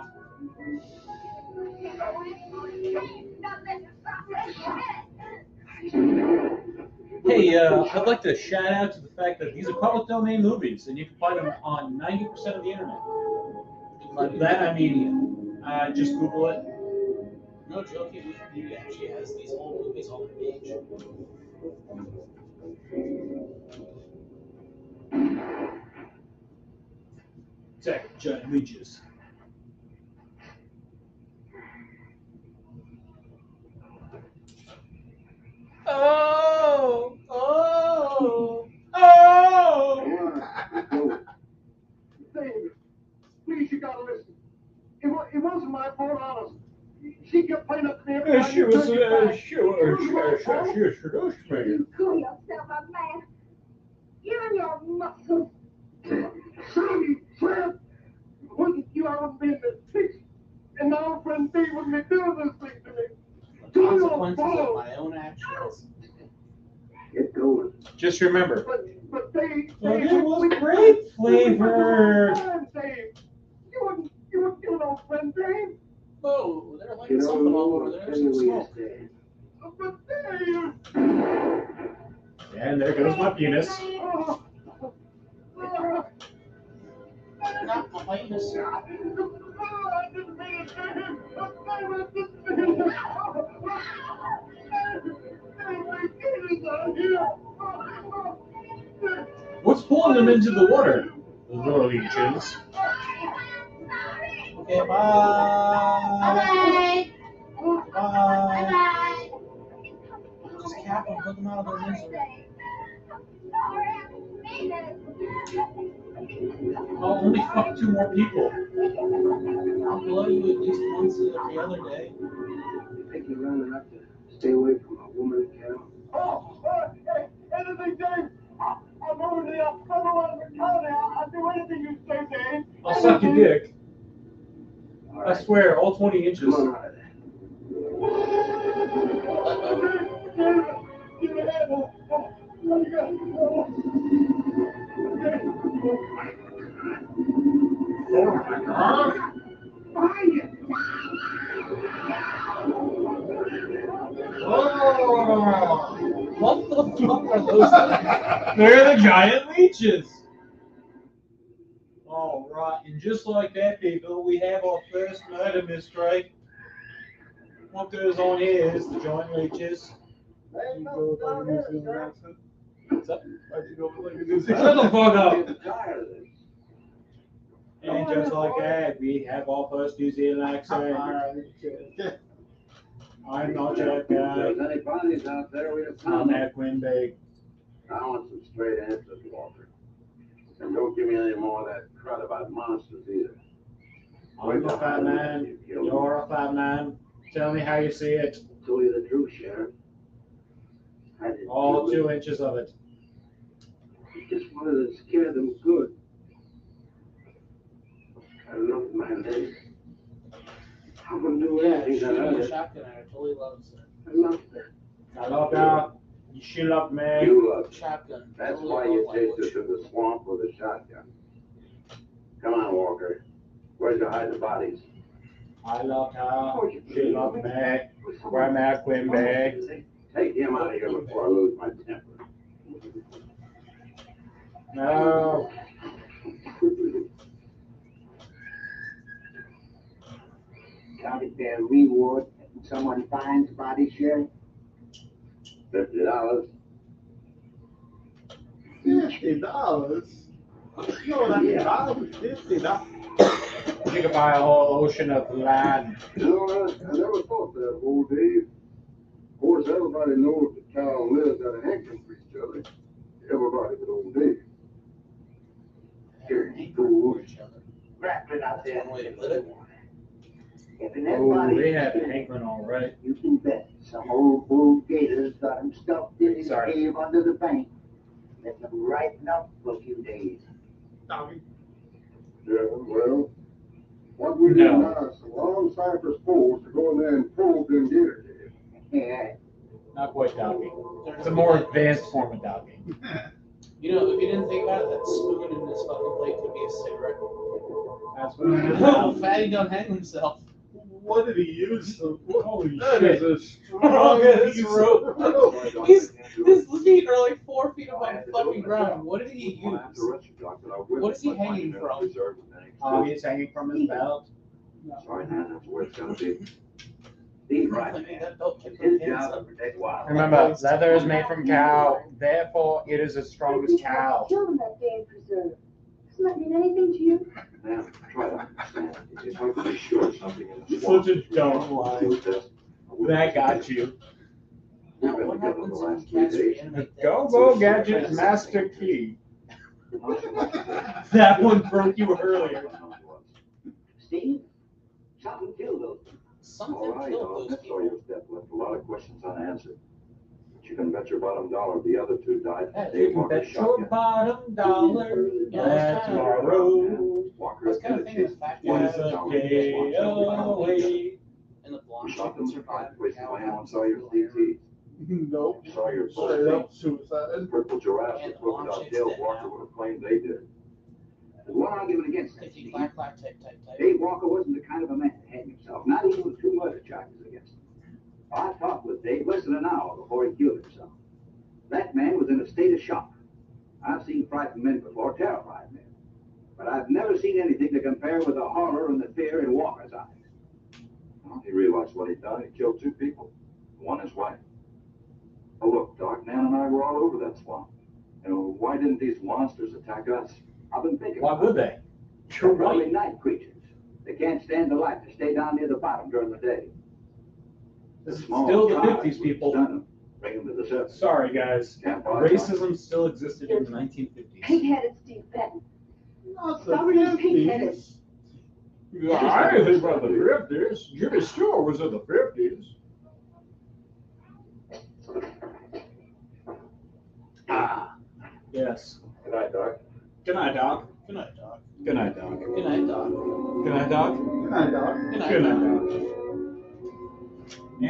Hey, I'd like to shout out to the fact that these are public domain movies, and you can find them on 90% of the internet. By that I mean, just Google it. No joking, Wikipedia actually has these old movies on their page. Attack giant leeches. Oh! Oh! Oh! Dave, please, you gotta listen. It wasn't my fault, honest. She kept playing up there. She was, You sure. Call yourself a man. You and your muscles. Sorry, Fred. Wasn't you out of being the six? And now friend B wouldn't be doing this thing to me. The consequences of my own actions. Get going. Just remember, But Dave, well, it was grape flavor. Dave, you wouldn't do no friend Dave. Whoa, they're lighting something all over there. Some smoke. But Dave. And there goes my penis. Not my penis. I didn't mean it, Dave. I didn't mean it. What's pulling them into the water? The leeches. Okay, bye. Bye. Just cap them, put them out of their misery. I'll only fuck 2 more people. I'll blow you at least once every other day. Think you're round enough to stay away from a woman and cow? Hey, anything, Dave. I'm over the fellow on the county. I'll do anything you say, Dave. I'll suck your dick. I swear, all 20 inches. Come on out of there. What the fuck are those things? They're the giant leeches. All right, and just like that, people, we have our first murder mystery. What goes on here is the giant leeches. You go with like a New Zealand accent. What's up? Why'd you go with like a New Zealand Shut the fuck up. I'm tired of this. And just like that, we have our first New Zealand accent. I'm not your If guy. there's any bodies out there, we have I'm found them. at Quinbay. I want some straight answers, Walter. And don't give me any more of that crud about monsters either. I'm a fat man. You're a fat man. Tell me how you see it. Tell you the truth, Sheriff. I didn't All do it. 2 inches of it. I just wanted to scare them good. I love my legs. I wouldn't do Yeah, anything she that got a hurt. shotgun and I totally loves it. I love her. I love her. She loved me. You love her. Shotgun. That's totally why you love chased language. her to the swamp with a shotgun. Come on, Walker. Where's you hide the bodies? I loved her. She loved me. We're at Quinbay. Take him out of here before I lose my temper. No. county fair reward when someone finds body, Sheriff? $50. $50? No, that's Yeah. $50. You could buy a whole ocean of land. You know, I never thought that, old Dave. Of course, everybody knows the town lives at an hankering for each other. Everybody but old Dave. Dirty fools. Grappling out there. If an Oh, everybody they had a hankering all right. you can bet some old bull gators got him stuffed in his Sorry. cave under the bank. Let them ripen up for a few days. Yeah, well, what we need now is some long cypress poles to go in there and probe them gator caves. Yeah. Not quite docking. It's a more advanced form of docking. You know, if you didn't think about it, that spoon in this fucking plate could be a cigarette. That's what it is. No, Fatty don't hang himself. What did he use? Holy That shit. is a strong This piece rope. of- His feet are like 4 feet above the fucking ground. What did he use? What is he hanging from? He's hanging from his belt. Sorry, man, that's where it's gonna be. These right, Like, man. that belt It's kept his his hands job to up. protect wild. Remember, leather is made from cow, therefore it is as strong as cow. Kill them that day in preserve. Doesn't that mean anything to you? Man, try to understand. If I could be sure something in the Such swamp. a dumb line. That got you. Now, what happens when cats reanimate Go, them? go, gadget, master key. That one broke you earlier. Steve, something killed those. Something All right, killed those that's all people. your step left. A lot of questions unanswered. But you can bet your bottom dollar the other two died. Yeah, Dave You Walker bet shot your you. bottom dollar that tomorrow Walker That's kind of admitted thing chase the fact one is that a town day swamp. away. and the blonde You shot chicken them survived. places where no one saw your CT. Nope. Saw your Straight up suicide. purple giraffes And that the blonde crocodile chick's Dale dead Walker now. would have claimed they did. There's one argument against that, Clicky Steve. clack clack type type type. Dave Walker wasn't the kind of a man to hang himself, not even with 2 murder charges against him. I talked with Dave less than an hour before he killed himself. That man was in a state of shock. I've seen frightened men before, terrified men. But I've never seen anything to compare with the horror and the fear in Walker's eyes. Well, he realized what he'd done. He killed 2 people. One his wife. Oh, look, Doc, Nan and I were all over that swamp. You know, why didn't these monsters attack us? I've been thinking. Why would they? They're probably night creatures. They can't stand the light to stay down near the bottom during the day. This is Small still the tribes 50s, people. would stun them, bring them to the surface. Sorry, guys. Can't bother them. Racism still existed in the 1950s. Pink-headed Steve Benton. Not the Stubborn as pink-headed. 50s. Yeah, anything about the 50s. Jimmy Stewart was in the 50s. Ah, yes. Good night, Doc. Good night, Doc. Good night, dog. Good night, Doc. Good night, dog. Good night, Doc. Good night, Doc. Good night, Good dog. night, Doc.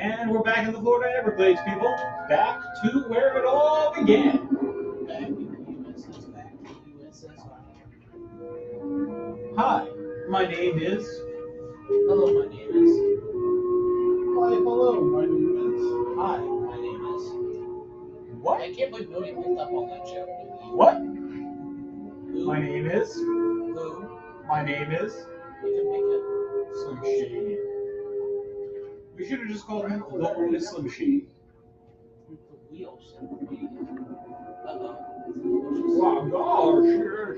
And we're back in the Florida Everglades, people. Back to where it all began. Back in the USS, back in the USSR. Hi, my name is. Hello, my name is. Why, hello, my name is. Hi, my name is. What? I can't believe nobody picked up on that joke. What? Who? My name is. Who? My name is. You can make it. Slim Shady. We should have just called him the only Slim Shady. The wheels. Uh-oh. Wow, gosh,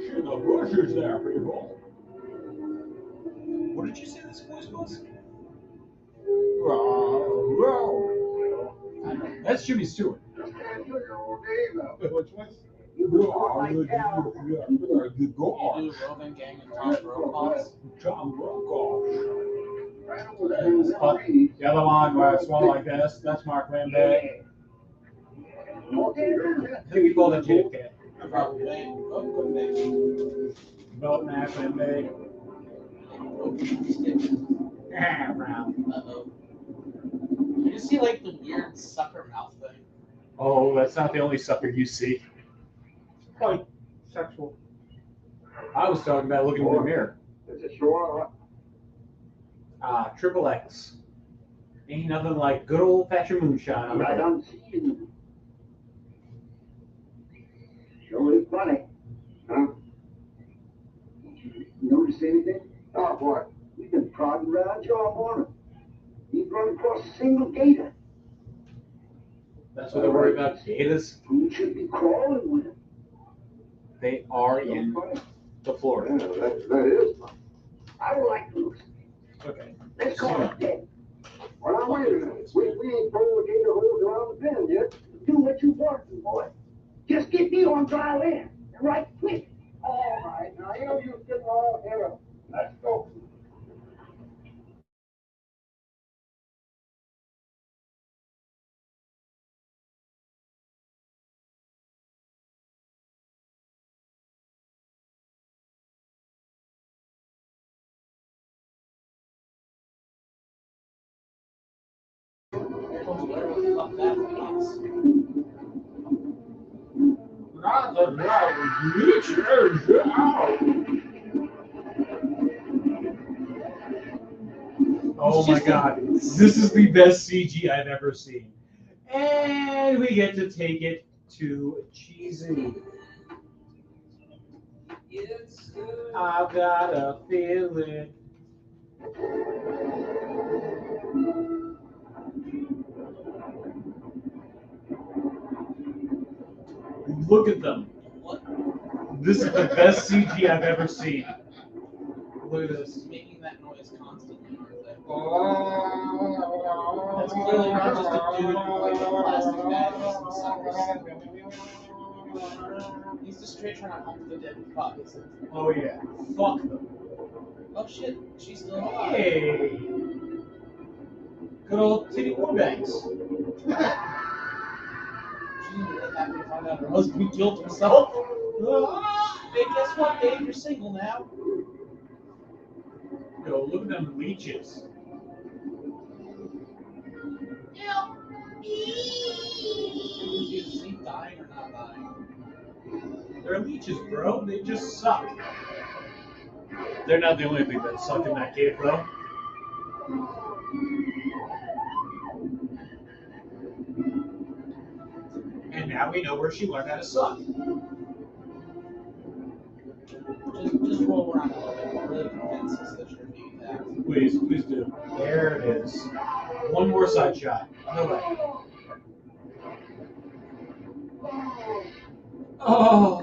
shit, the bushes there, people. What did you say this voice was? Wow. I know. That's Jimmy Stewart. Just can't do your old Dave now. Which one? You was born like The hell. You do Rogan Gang and Tom Brokaws. Tom Brokaw. The other one where I swallow like this, that's Mark Lambert. I think we called it JFK. Probably. Oh, good name. Develop Nash Lambert. Round. Uh-oh. Did you see, like, the weird sucker mouth thing? Oh, that's not the only sucker you see. Quite sexual. I was talking about looking in the mirror. Is it sure? Triple X. Ain't nothing like good old fashioned moonshine. Right on scene. Sure is funny. Huh? Notice anything? Oh, boy. We've been prodding around you all morning. run across a single gator. That's what they're worried about, gators. Who should be crawling with him? They are in the Florida. Yeah, that is fun. I would like to lose. Okay. Let's call it dead. Well, now, wait a minute. We ain't pulling the gator holes around the bend yet. Do what you want to, boy. Just get me on dry land. Right quick. All right. Now, you know you're getting all here up. Let's go. Oh my god, this is the best CG I've ever seen. And we get to take it to cheesy. I've got a feeling. Look at them. What? This is the best CG I've ever seen. Look at this. Making that noise constantly, aren't they? That's clearly not just a dude with like a plastic bag and some suckers. He's just straight trying to hump the dead bodies. Oh yeah. Fuck them. Oh shit, she's still alive. Hey. Good old Titty Warbanks. She's really happy to find out her husband killed himself. Hey, guess what, Dave? You're single now. Yo, look at them leeches. Is he dying or not dying? They're leeches, bro. They just suck. They're not the only thing that suck in that cave, though. And now we know where she learned how to suck. Just roll around a little bit more. Really convince us that you're being that. Please, please do. There it is. One more side shot. No way. Oh.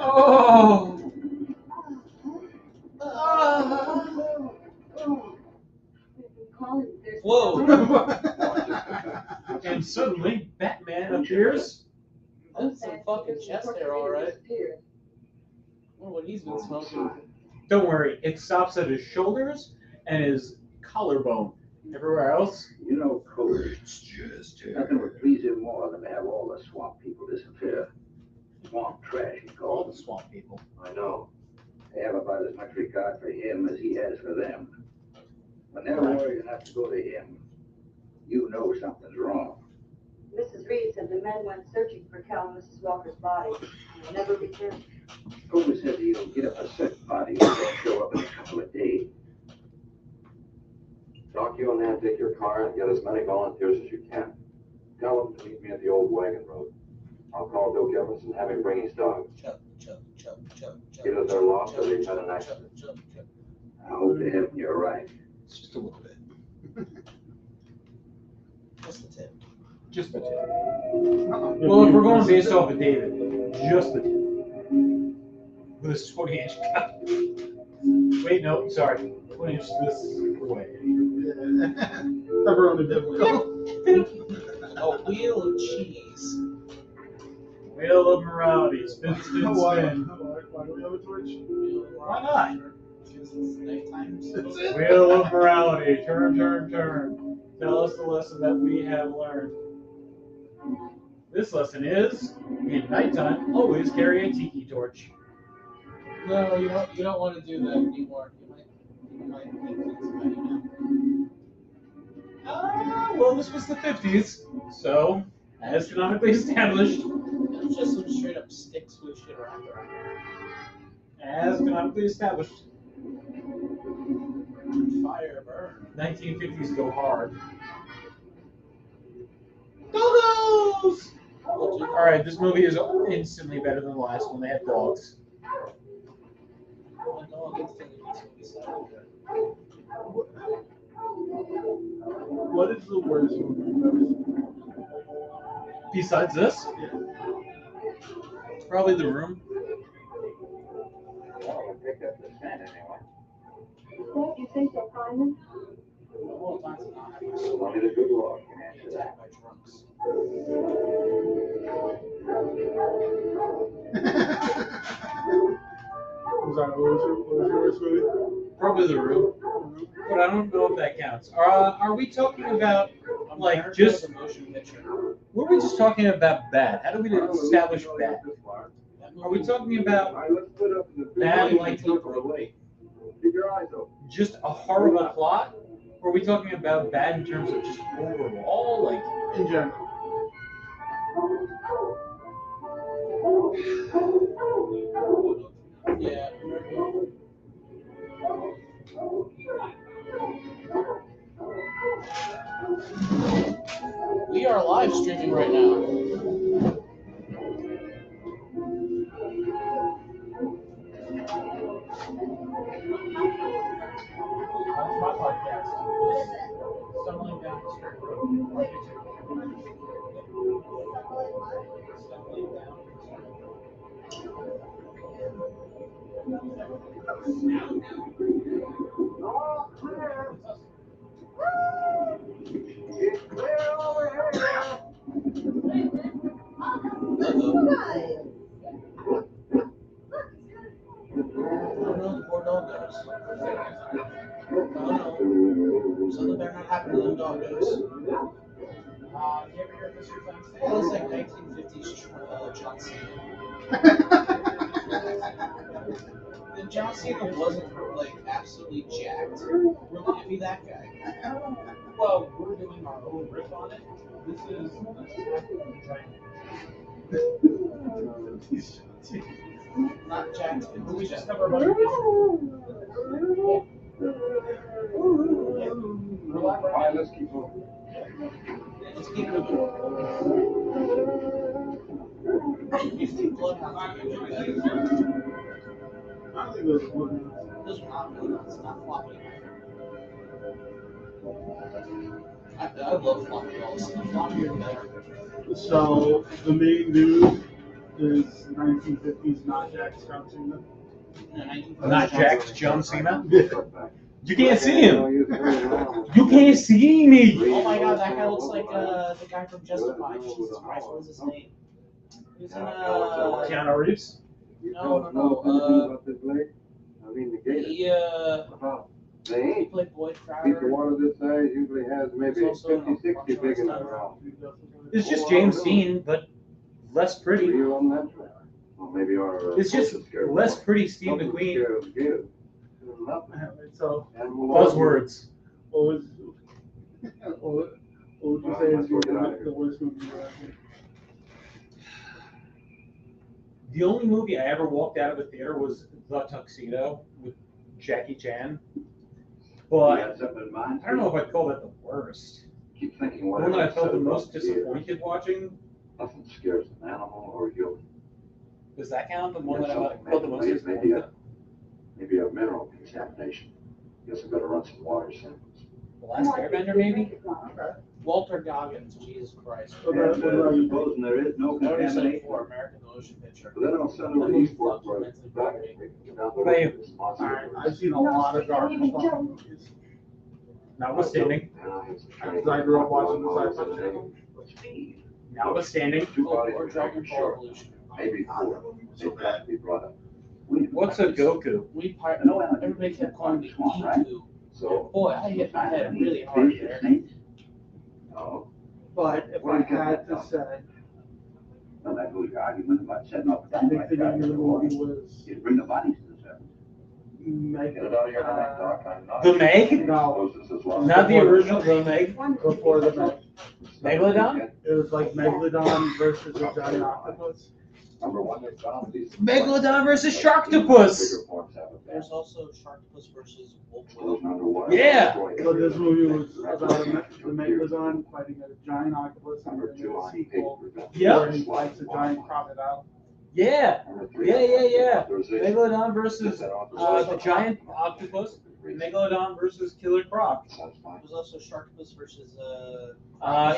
Oh. Whoa! And suddenly, Batman appears. That's some fucking chest hair, alright. Wonder what he's been smoking. Don't worry, it stops at his shoulders and his collarbone. Everywhere else, You know, Coach, nothing would please him more than to have all the swamp people disappear. Swamp trash, he all calls the swamp people. I know. They have about as much regard for him as he has for them. When they're worried enough to go to him, you know something's wrong. Mrs. Reed said the men went searching for Cal and Mrs. Walker's body and never returned. Cobra said he'll get up a set body and they'll show up in a couple of days. Doc, you and Nan take your car and get as many volunteers as you can. Tell them to meet me at the old wagon road. I'll call Bill Evans and have him bring his dog. Either they're lost or they've had an accident. I hope to heaven you're right. It's just a little bit. Just the tip. Just the tip. Well, if we're going based off of David, just the tip. With a 20-inch cut. Wait, no, sorry. 20-inch this way. Pepperoni did well. A wheel of cheese. Wheel of morality. Spin, spin, spin. Why do we have a torch? Why not? Because it's nighttime. Wheel of morality. Turn, turn, turn. Tell us the lesson that we have learned. This lesson is, in nighttime, always carry a tiki torch. No, you don't want to do that anymore. You might think things about you now. Well, this was the 50s, so, as canonically established, It's just some straight up sticks with shit around there. as canonically established, Fire burn. 1950s go hard. Dogs! Alright, this movie is instantly better than the last one. They had dogs. My dog instantly makes me sad. worst movie you've ever seen? Besides this? Probably The Room. Well, I picked up the scent anyway. Don't you think so, Simon? Well, that's not having Only the good Lord can answer that. by drunks. I'm sorry, what was your worst movie? Probably The Room. But I don't know if that counts. Are we talking about, like, just... Motion picture. Were we just talking about bad? How do we establish bad? Are we talking about bad like Keep your eyes open. just a horrible plot? Or are we talking about bad in terms of just overall, like... In general. Yeah. We are live streaming right now. That's my podcast. Stumbling down the straight road. Stumbling down. All clear. It's clear over here. Oh no, the poor dog goes. Oh no. Something better not happen to them doggos. You ever hear of Mr. Fence? Well, it's like 1950s John Cena. And John Cena wasn't like absolutely jacked. We're looking to be that guy. Well, we're doing our own riff on it. This is Not jacked. we just have our money. All right, let's keep moving. Just keep moving. You think Bloodhounds are good? I think those are good. Those are not Bloodhounds, not floppy. I love floppy balls. The floppier the better. So the main dude is 1950s not Jack John Cena. No, 1950s Not John Jack's Cena. John Cena? Yeah. You can't see him! You can't see me! Oh my god, that guy looks like the guy from Justified. Jesus Christ, what was his name? He was in Keanu Reeves? No. I mean, the gator. He They ain't. played Boyd Piece of Crowder. water this size usually has maybe He's also 50, 60 big in the in ground. It's just James Dean, but less Were pretty. you on that? Well, maybe our. It's just less pretty Steve McQueen. So Buzzwords. what was what would you say is the worst movie you ever seen? The only movie I ever walked out of a theater was The Tuxedo with Jackie Chan. But I don't know if I'd call that the worst. Keep thinking The what one that I felt the most disappointed watching, Nothing scares an animal or you. does that count? The one that I Something felt the most maybe disappointed? maybe a mineral contamination. Guess I better run some water samples. The Last Airbender, maybe? Walter Goggins, Jesus Christ. Supposing there is no I already said it contamination. before, American Ocean Picture. But then I'll send over to Eastport for a back. What about you? Alright, I've seen a lot of garbage fucking movies. Notwithstanding. Because I grew up watching the sci-fi channel. Notwithstanding. Or Dragon Ball Evolution. Maybe four. They have to be brought up. What's a Goku? We everybody kept calling me E2. So. Boy, I hit my head really hard there. Oh. But if I had to say, Well, that was the argument about setting up a the gun big like thing that. in the movie was You bring the bodies to the surface. Meg. Get it out of your mind, Doc. I'm not. The Meg? No, Not the original The Meg? before the Meg. Megalodon? It was like Megalodon versus a giant octopus. Number one, they found these. Megalodon versus Sharktopus! Bigger forms have it. There's also Sharktopus versus Wolf. Those underwater. Yeah. But this movie was about the Megalodon fighting a giant octopus and Number then two a on sequel paper. Yeah. where he fights a giant crocodile. Yeah. Number 3. Yeah. Authorization. Megalodon versus Get that authorization. the giant octopus. Megalodon versus Killer Croc. Satisfied. There's also Sharktopus versus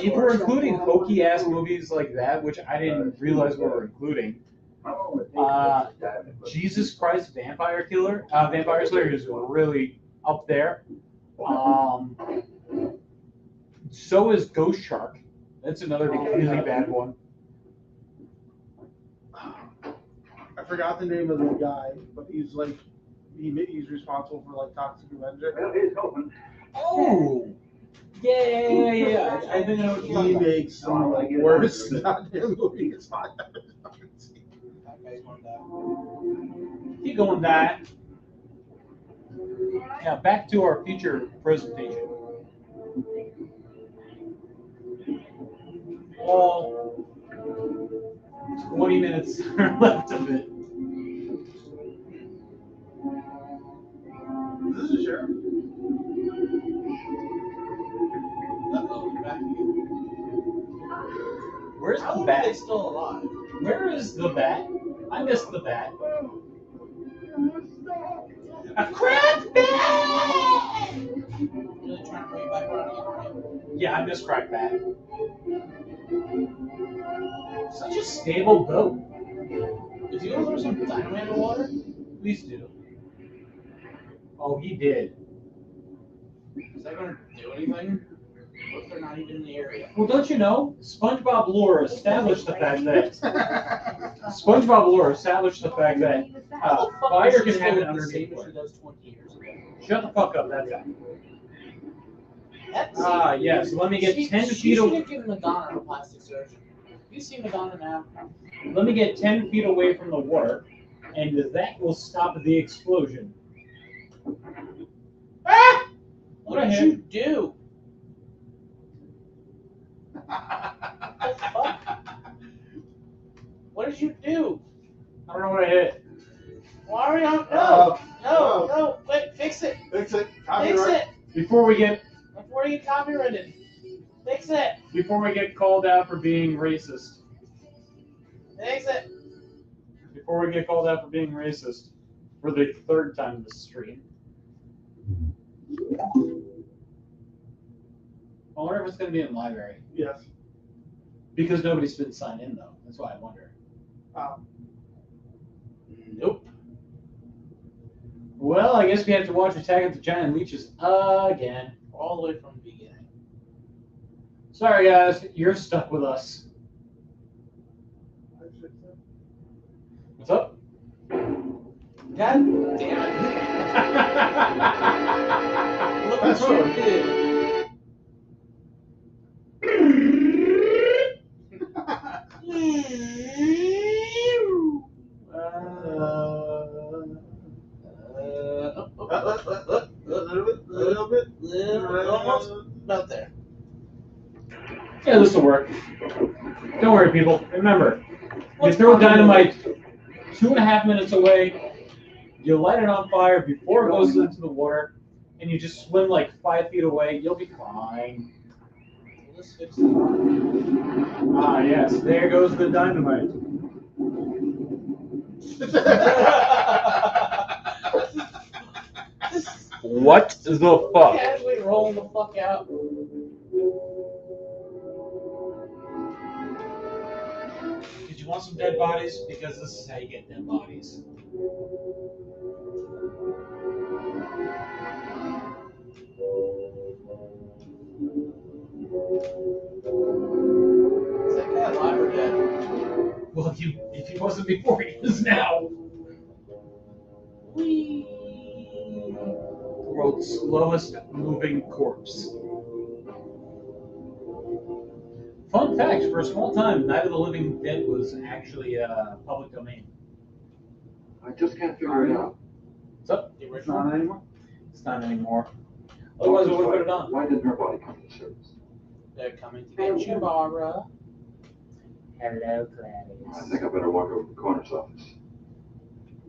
If we're including hokey ass movies like that, which I didn't realize we were including, Jesus Christ, Vampire Slayer is really up there. So is Ghost Shark. That's another really bad one. I forgot the name of the guy, but he's like, he's responsible for like Toxic Avenger. Well, here's hoping. Oh! Yeah. I think I know what you're He talking about. makes some of the worst goddamn movies I've ever seen. That guy's one down. Keep going back. Now back to our feature presentation. 20 minutes left of it. This is a sheriff. Where's How the are bat? they still alive? Where is the bat? I missed the bat. A crack bat! Really trying to bring it back around again, right? Yeah, I miss crack bat. Such a stable boat. If you want to throw some dynamite in the water, Please do. Oh, he did. is that going to do anything? What if they're not even in the area? Well, don't you know? SpongeBob lore established the fact that fire can happen the underneath same as water. she does 20 years ago. Shut the fuck up, that's it. That's Yes, let me get 10 she feet should away. have given Madonna a plastic surgery. You see Madonna now? Let me get 10 feet away from the water, and that will stop the explosion. Ah! What did you do? What the fuck? What did you do? I don't know what I hit. Why are we on? No, wait, fix it. Fix it. Fix Copyright. it. Before we get copyrighted. Fix it. called out for being racist. Fix it. Before we get called out for being racist for the third time this stream. I wonder if it's going to be in the library. Yes. Because nobody's been signed in, though. That's why I wonder. Nope. Well, I guess we have to watch Attack of the Giant Leeches again. All the way from the beginning. Sorry, guys. You're stuck with us. What's up? God damn it. Look what you did. Almost about there. Yeah, this will work. Don't worry, people. Remember, you throw dynamite 2.5 minutes away, you light it on fire before it goes into the water, and you just swim like 5 feet away, you'll be fine. Let's fix it. Ah, yes, there goes the dynamite. What the fuck? Casually rolling the fuck out. Did you want some dead bodies? Because this is how you get dead bodies. Is that guy alive or dead? Well, if he wasn't before, he is now. Whee! World's slowest moving corpse. Fun fact, for a small time, Night of the Living Dead was actually public domain. I just can't figure it out. What's up? The It's original? not anymore. It's not anymore. Otherwise, we would put it on. Why didn't her body come to service? They're coming to get you, Barbara. Hello, I Gladys. think I better walk over to the coroner's office.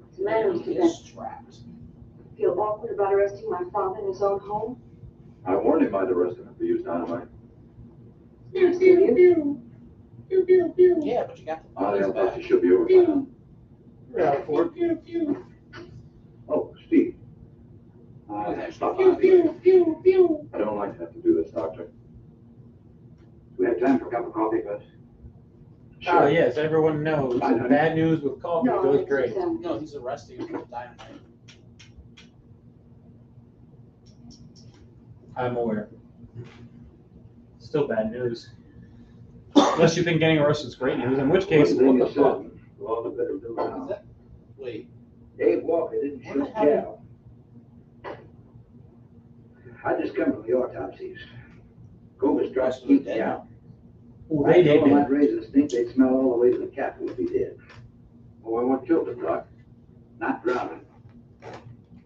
What's the matter, Mr. He Bent? is trapped. Feel awkward about arresting my father in his own home? I warned him I'd arrest him if he used dynamite. Pew, pew, pew. Pew, pew, pew. Yeah, but you got the I bodies thought back. you should be over by now. Yeah, Pew, pew, pew. Oh, Steve. Pew, pew, pew, pew. I don't like to have to do this, Doctor. We have time for a cup of coffee first. Oh, yes, everyone knows. Bad news with coffee goes great. No, he's arresting him for dynamite. I'm aware. Still bad news. Unless you think getting arrested is great news, in which case, what the fuck? Well, the better do now. Wait. Dave Walker didn't What shoot happened? Cal. I just come from the autopsies. Cobras dropped deep down. Oh, I they told them did. I'd raise a stink, they'd smell all the way to the captain if he did. Well, what killed him, Doc? Not drowning.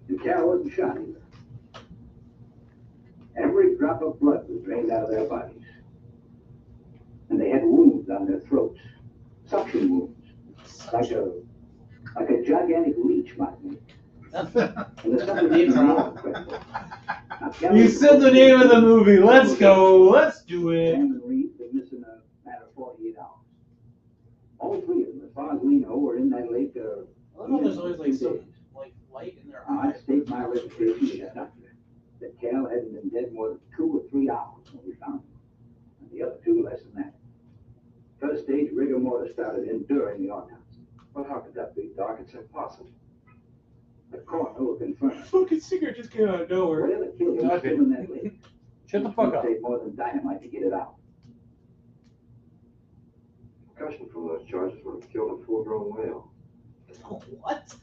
And Cal wasn't shot either. Every drop of blood was drained out of their bodies. And they had wounds on their throats. Suction wounds. Like a gigantic leech might make. And the stuff was even more incredible. Now, Cal You was said the name of the movie. Let's go. Let's do it. Sam and Reed been missing a matter of 48 hours. All three of them, as far as we know, were in that lake. I don't know. There's always like some like light in their eye. I staked my reputation to the doctor that Cal hadn't been dead more than 2 or 3 hours when we found him. And the other two less than that. First stage rigor mortis started in during the autopsy. Well, how could that be, Doc? It's impossible. The coroner will confirm. Fucking cigarette just came out of nowhere. Whatever killed him was still in that lake. Shut the fuck It up. would take more than dynamite to get it out. Concussion from those charges would have killed a full-grown whale. What?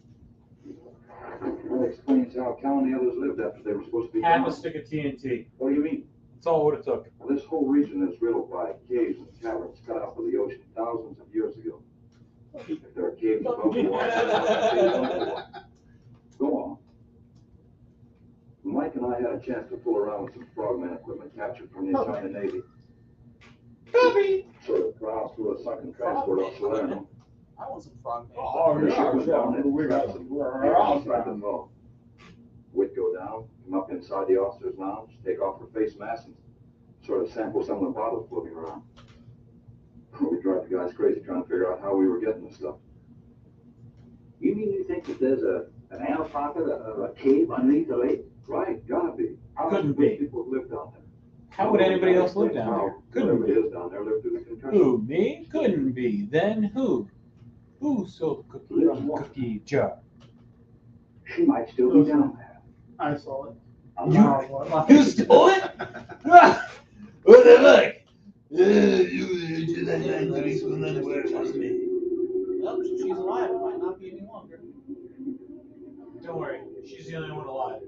That explains how Cal and the others lived after they were supposed to be Half a gone. stick of TNT. What do you mean? That's all what it took. Well, this whole region is riddled by caves and caverns cut out of the ocean thousands of years ago. If there are caves above the water, there are caves under the water. Go on. Mike and I had a chance to fool around with some frogman equipment captured from the China Navy. Copy. Sort of plow through a sunken transport off Salerno. I want some frog man. Oh, The ship yeah, went down and we got trapped some. them. We're They were all inside the boat. We'd go down, come up inside the officer's lounge, take off her face mask, and sort of sample some of the bottles floating around. We drive the guys crazy trying to figure out how we were getting this stuff. You mean you think that there's an air pocket, a cave underneath the lake? Right, gotta be. How Couldn't else be. would people have lived down there? How would anybody else live down there? How Couldn't whoever be. is down there lived through the concussion. Who? Me? Couldn't be. Then who? Who stole the cookie from the cookie jar? She might still be down there. I saw it. You stole it? What the fuck? Well, she's alive. It might not be any longer. Don't worry, she's the only one alive.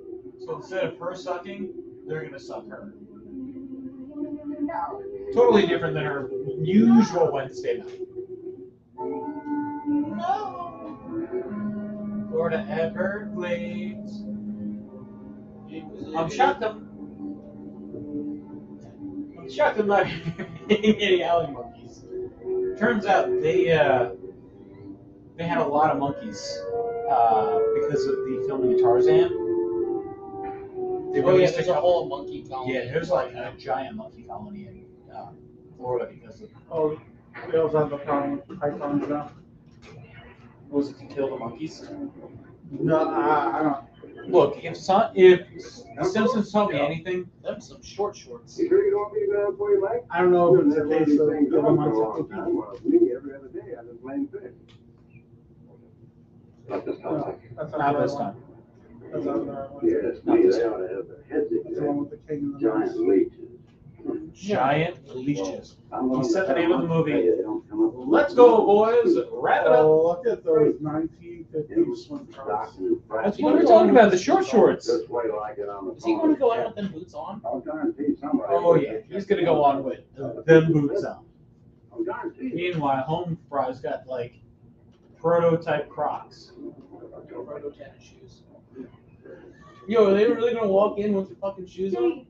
So instead of her sucking, they're gonna suck her. Totally different than her usual Wednesday night. No. Florida Everglades. I'm shocked I'm not eating any alley monkeys. Turns out they had a lot of monkeys because of the filming of Tarzan. They Oh yeah, released there's a whole monkey colony. Yeah, there's like a giant monkey colony in Florida because of. Oh, they also have the problem with pythons now. Was it to kill the monkeys? No, I don't. Look, if the Simpsons taught me anything, Them some short shorts. You sure you don't want me to go out for you, Mike? I don't know if it's a Never case of anything giving done for a myself long cookies. time. Well, me every other day I've been playing fish. Not this time, No, Mike. that's not the this right time. one. That's not the right one. Yes, Not me, this they time. ought to have their heads That's the one with the king and the giant mouse. leeches. Giant leeches. I'm He said the name of the movie. They don't come up with Let's go, boys. Wrap it up. Oh, look at those 1950s swim trunks. That's what we're talking about. The short shorts. Just wait till I get on the Is he going to go out with them boots on? I'll guarantee somebody. Oh yeah, he's gonna go on with them boots on. I'll guarantee. Meanwhile, Home Fry's got like prototype Crocs. Proto tennis shoes. Yo, are they really gonna walk in with their fucking shoes on?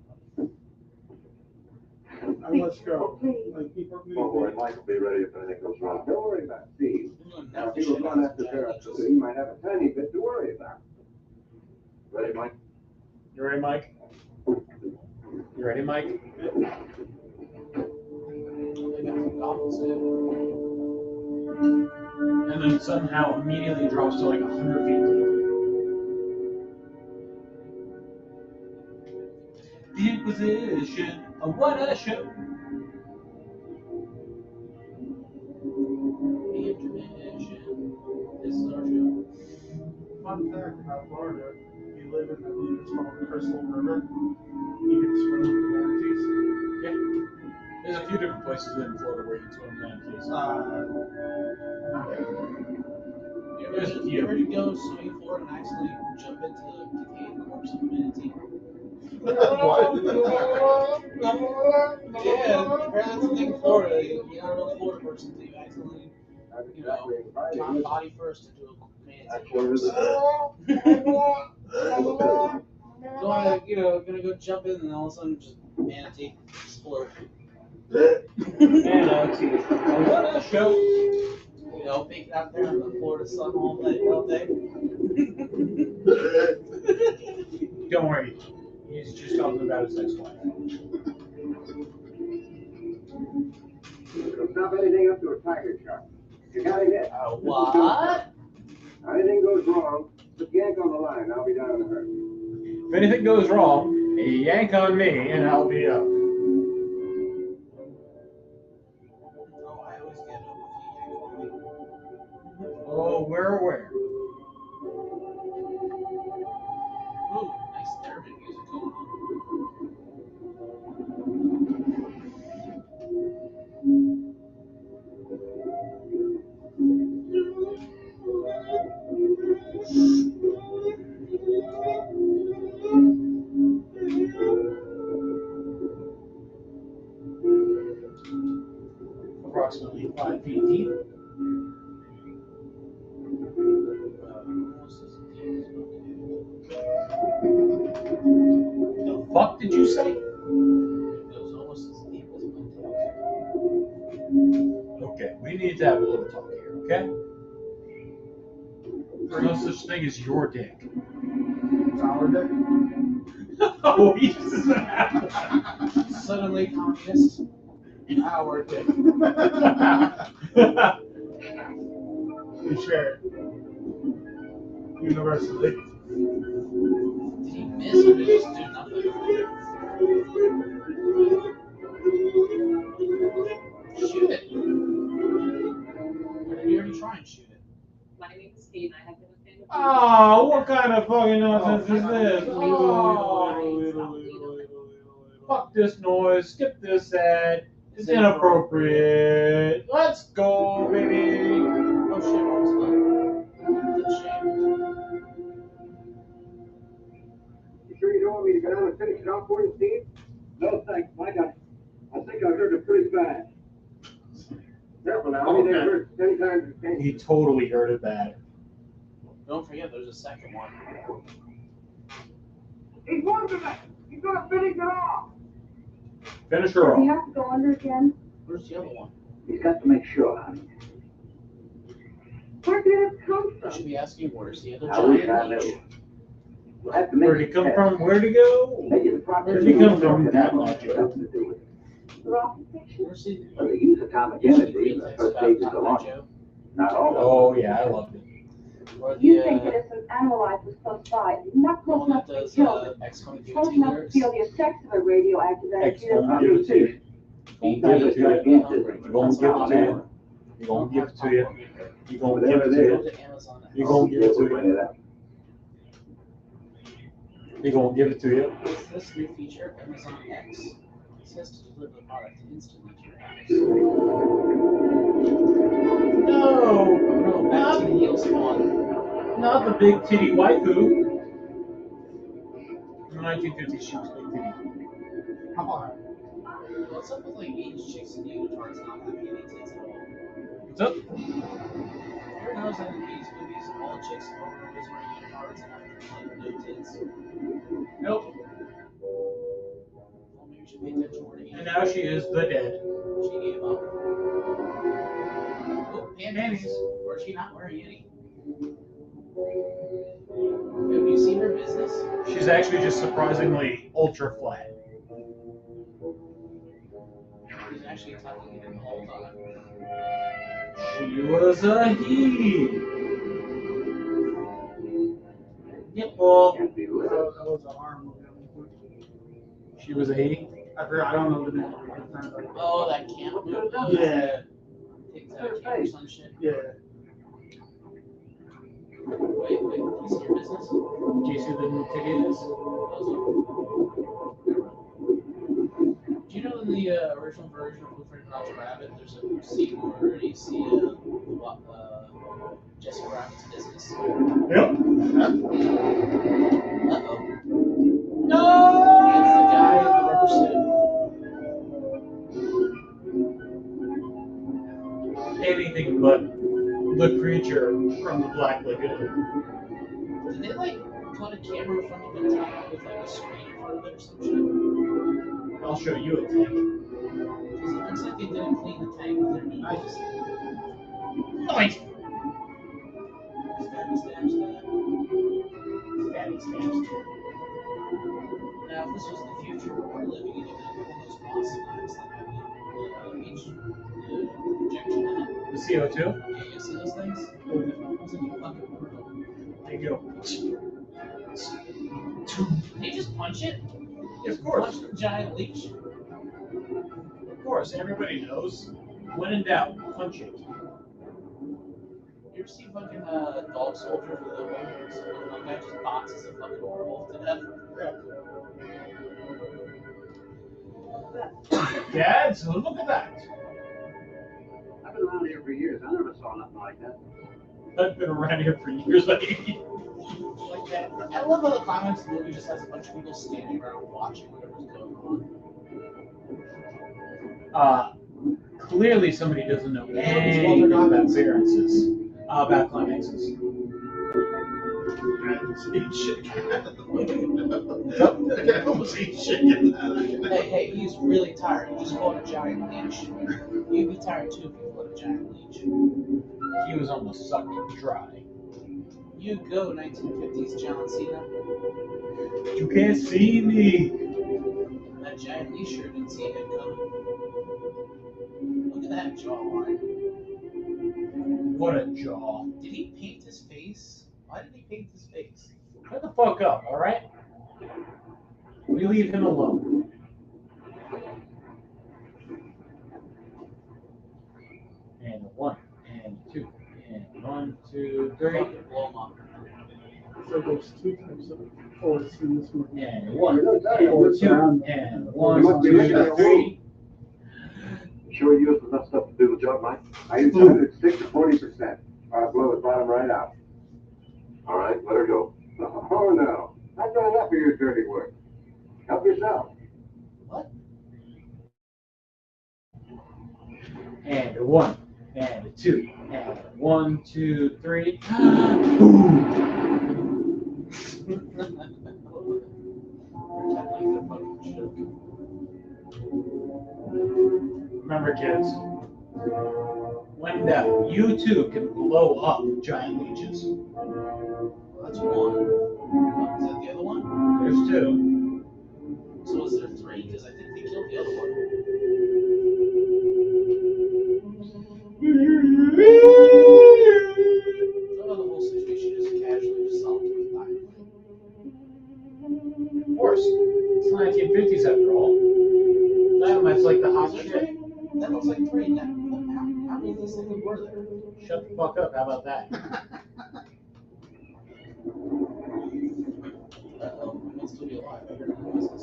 And let's go. Like, keep working Don't worry, the Mike will be ready if anything goes wrong. Don't worry about Steve. Now, Now, if he was going after Sarah too, he might have a tiny bit to worry about. Ready, Mike? You ready, Mike? You ready, Mike? They got some goggles in. and then somehow immediately drops to like 100 feet deep. The Inquisition, what a show! The intermission. This is our show. Fun fact about Florida, if you live in, I believe it's called Crystal River, you can swim with the manatees. Yeah. There's a few different places in Florida where you can swim manatees. There's a few. You ever go swimming floor and actually jump into the decaying corpse of a manatee? Yeah, apparently that's a thing in Florida. You're not a real Florida person until you accidentally, drop body first into a manatee corpse. Gonna go jump in and all of a sudden just manatee explode. Manatee, what a show! Bake it out there in the Florida sun all day. Don't worry, he's just talking about his ex-wife. It'll stop anything up to a tiger shark. You got it yet? What? Anything goes wrong, just yank on the line. I'll be down in a hurry. If anything goes wrong, yank on me and I'll be up. Oh, I always get up if you yank on me. Oh, we're aware. Ooh, nice theremin music going on. Approximately 5 feet deep. Almost as deep as The fuck did you say? it goes almost as deep as my dick. Okay, we need to have a little talk here, okay? There's no such thing as your dick. It's our dick. Oh, he just is an apple. Suddenly communist. Our dick. We share it. Universally. Did he miss or did he just do nothing? Shoot it. Or did he already try and shoot it? My name is Kate and I have been a fan of Oh, what kind of fucking nonsense is this? Fuck this noise, skip this ad. It's inappropriate. Let's go, baby. Oh shit, what was that? That's a shame. You sure you don't want me to go down and finish it off for you, Steve? No, thanks, Mike. I think I heard it pretty bad. Careful now. I mean, they heard 10 times as painful. He totally heard it bad. Don't forget, there's a second one. He's working it. He's gonna finish it off. Finish her Do we off. have to go under again? Where's the other one? He's got to make sure, honey. Where did it come I from? should be asking, where's the other I wish I giant knew. leech? We'll have to make Where'd he come from? Where'd he go? Where'd he come from? That much. Something to do with it. Rocket fiction? Where's the... Well, they use atomic energy in the first stages of launch. Not all of them. Oh, yeah, I loved it. Or You the, think that if some animal life was close by, not the close one enough that to be does killed, X-20 close enough to feel the effects of a radioactive energy X that's won't give it to you. He won't give it to you. He won't give it to you. He won't give it to you. He won't give it to you. He won't give it to you. He won't give it to you. Is this new feature, Amazon X? It says to deliver the product instantly to your house. No, back to the heel spawn. not the big titty waifu. In the 1950s, she was big titty. Come on. What's up with like aged chicks and unitards not having any tits at all? What's up? Everyone knows that in these movies, all chicks are always wearing unitards and have like no tits. Nope. Well, maybe we should pay attention more to And now she is the dead. She gave up. Oh, panties. Or is she not wearing any? Have you seen her business? She's actually just surprisingly ultra flat. He was actually tucking it in the whole time. She was a he. Nipple. That was a horror movie. She was a he. I don't know the name of it. Oh, that camp movie? Yeah. Takes out a camp or some shit. Yeah. Wait, what's your business? Do you see the new ticket is? Do you know in the original version of Who Framed Roger Rabbit, there's a scene where you see Jesse Rabbit's business? Yep. Uh-oh. No! It's the guy in the rubber suit. Anything but the creature from the Black Lagoon. Did they like put a camera in front of the tank with like a screen in front of it or some shit? I'll show you a tank. Because it looks like they didn't clean the tank with their new eyes. Nice. Now, if this was the future, we're living in one of those Boston lives that have projection in it. The CO2? Yeah, you see those things? It's like a fucking portal. There you go. Can you just punch it? Yeah, of course. Punch the giant leech? Of course, everybody knows. When in doubt, punch it. You ever see fucking Dog Soldier with the one guy just boxes a fucking werewolf to death? Dad, so look at that. I've been around here for years. I never saw nothing like that. I've been around here for years. Like that. I love how the climax of the movie just has a bunch of people standing around watching whatever's going on. Clearly somebody doesn't know anything about appearances, about climaxes. Hey, he's really tired. He just fought a giant leech. You'd be tired too if you fought a giant leech. He was almost sucked dry. You go, 1950s John Cena. You can't see me. That giant leech sure didn't see him coming. Look at that jawline. What a jaw. Did he paint his face? Why did he paint his face? Shut the fuck up, alright? We leave him alone. And one, and two, and 1, 2, 3. Blow him up. So there's two types of force in this movie. And 1, and 2, and 1, 2, 3. Sure you have enough stuff to do the job, Mike? I use 106 to 40%. I'll blow his bottom right out. All right, let her go. Oh, no. I've done enough of your dirty work. Help yourself. What? And 1, and 2, and 1, 2, 3. Remember, kids, when doubt, you too can blow up giant leeches. That's one. Is that the other one? There's 2. So is there 3? Because I think they killed the other one. So the whole situation is casually resolved with dynamite. Of course, it's the 1950s after all. Dynamite's like the hot shit. That looks like 3. How many of these things were there? Shut the fuck up, how about that? Uh-oh, I might still be alive. I hear no noises.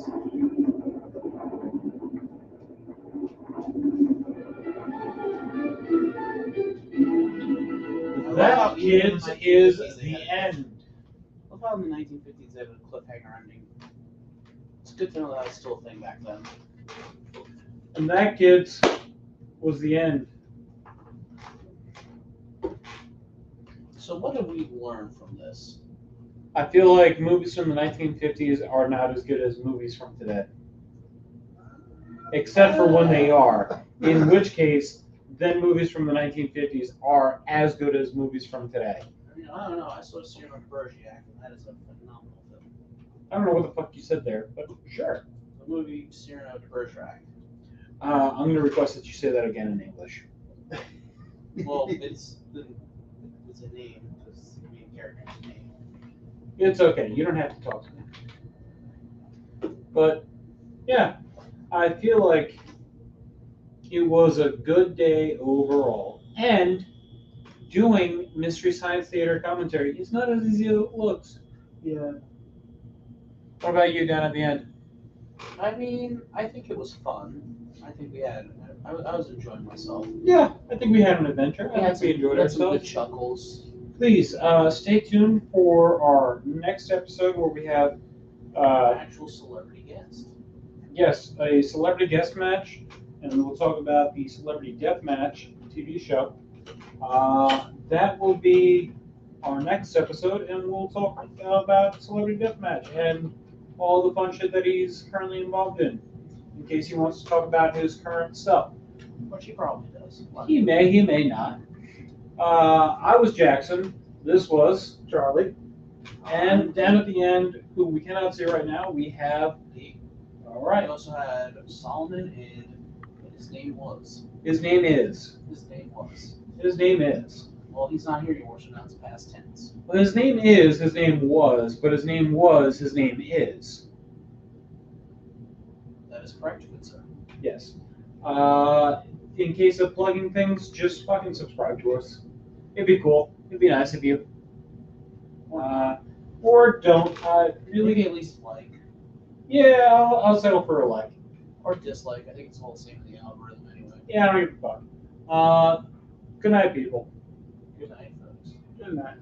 That, kids, is the end. I love how in the 1950s they had a cliffhanger ending. It's good to know that was still a thing back then. And that, kids, was the end. So what did we learn from this? I feel like movies from the 1950s are not as good as movies from today. Except for when they are. In which case, then movies from the 1950s are as good as movies from today. I don't know. I saw Cyrano de Bergerac, and that is a phenomenal film. I don't know what the fuck you said there, but sure. The movie Cyrano de Bergerac. I'm going to request that you say that again in English. Well, it's a name. It's the main character's name. It's okay. You don't have to talk to me. But yeah, I feel like it was a good day overall. And doing Mystery Science Theater commentary is not as easy as it looks. Yeah. What about you down at the end? I mean, I think it was fun. I think we had. I was enjoying myself. Yeah, I think we had an adventure. I We think we enjoyed had some good ourselves. chuckles. Please stay tuned for our next episode where we have Actual celebrity guest. yes, a celebrity guest match, and we'll talk about the Celebrity Death Match TV show. That will be our next episode, and we'll talk about Celebrity Death Match and all the fun shit that he's currently involved in case he wants to talk about his current stuff. Which he probably does. He may not. I was Jackson. This was Charlie. And down at the end, who we cannot see right now, we have Pete. All right. We also had Solomon, and what his name was. His name is. His name was. His name is. Well, he's not here anymore, so now it's past tense. Well, his name is, his name was, but his name was, his name is. That is correct, good sir. Yes. In case of plugging things, just fucking subscribe to us. It'd be cool. It'd be nice of you. Or don't. Really, Maybe at least like. Yeah, I'll settle for a like. Or dislike. I think it's all the same in the algorithm anyway. Yeah, I don't give a fuck. Good night, people. Good night, folks. Good night.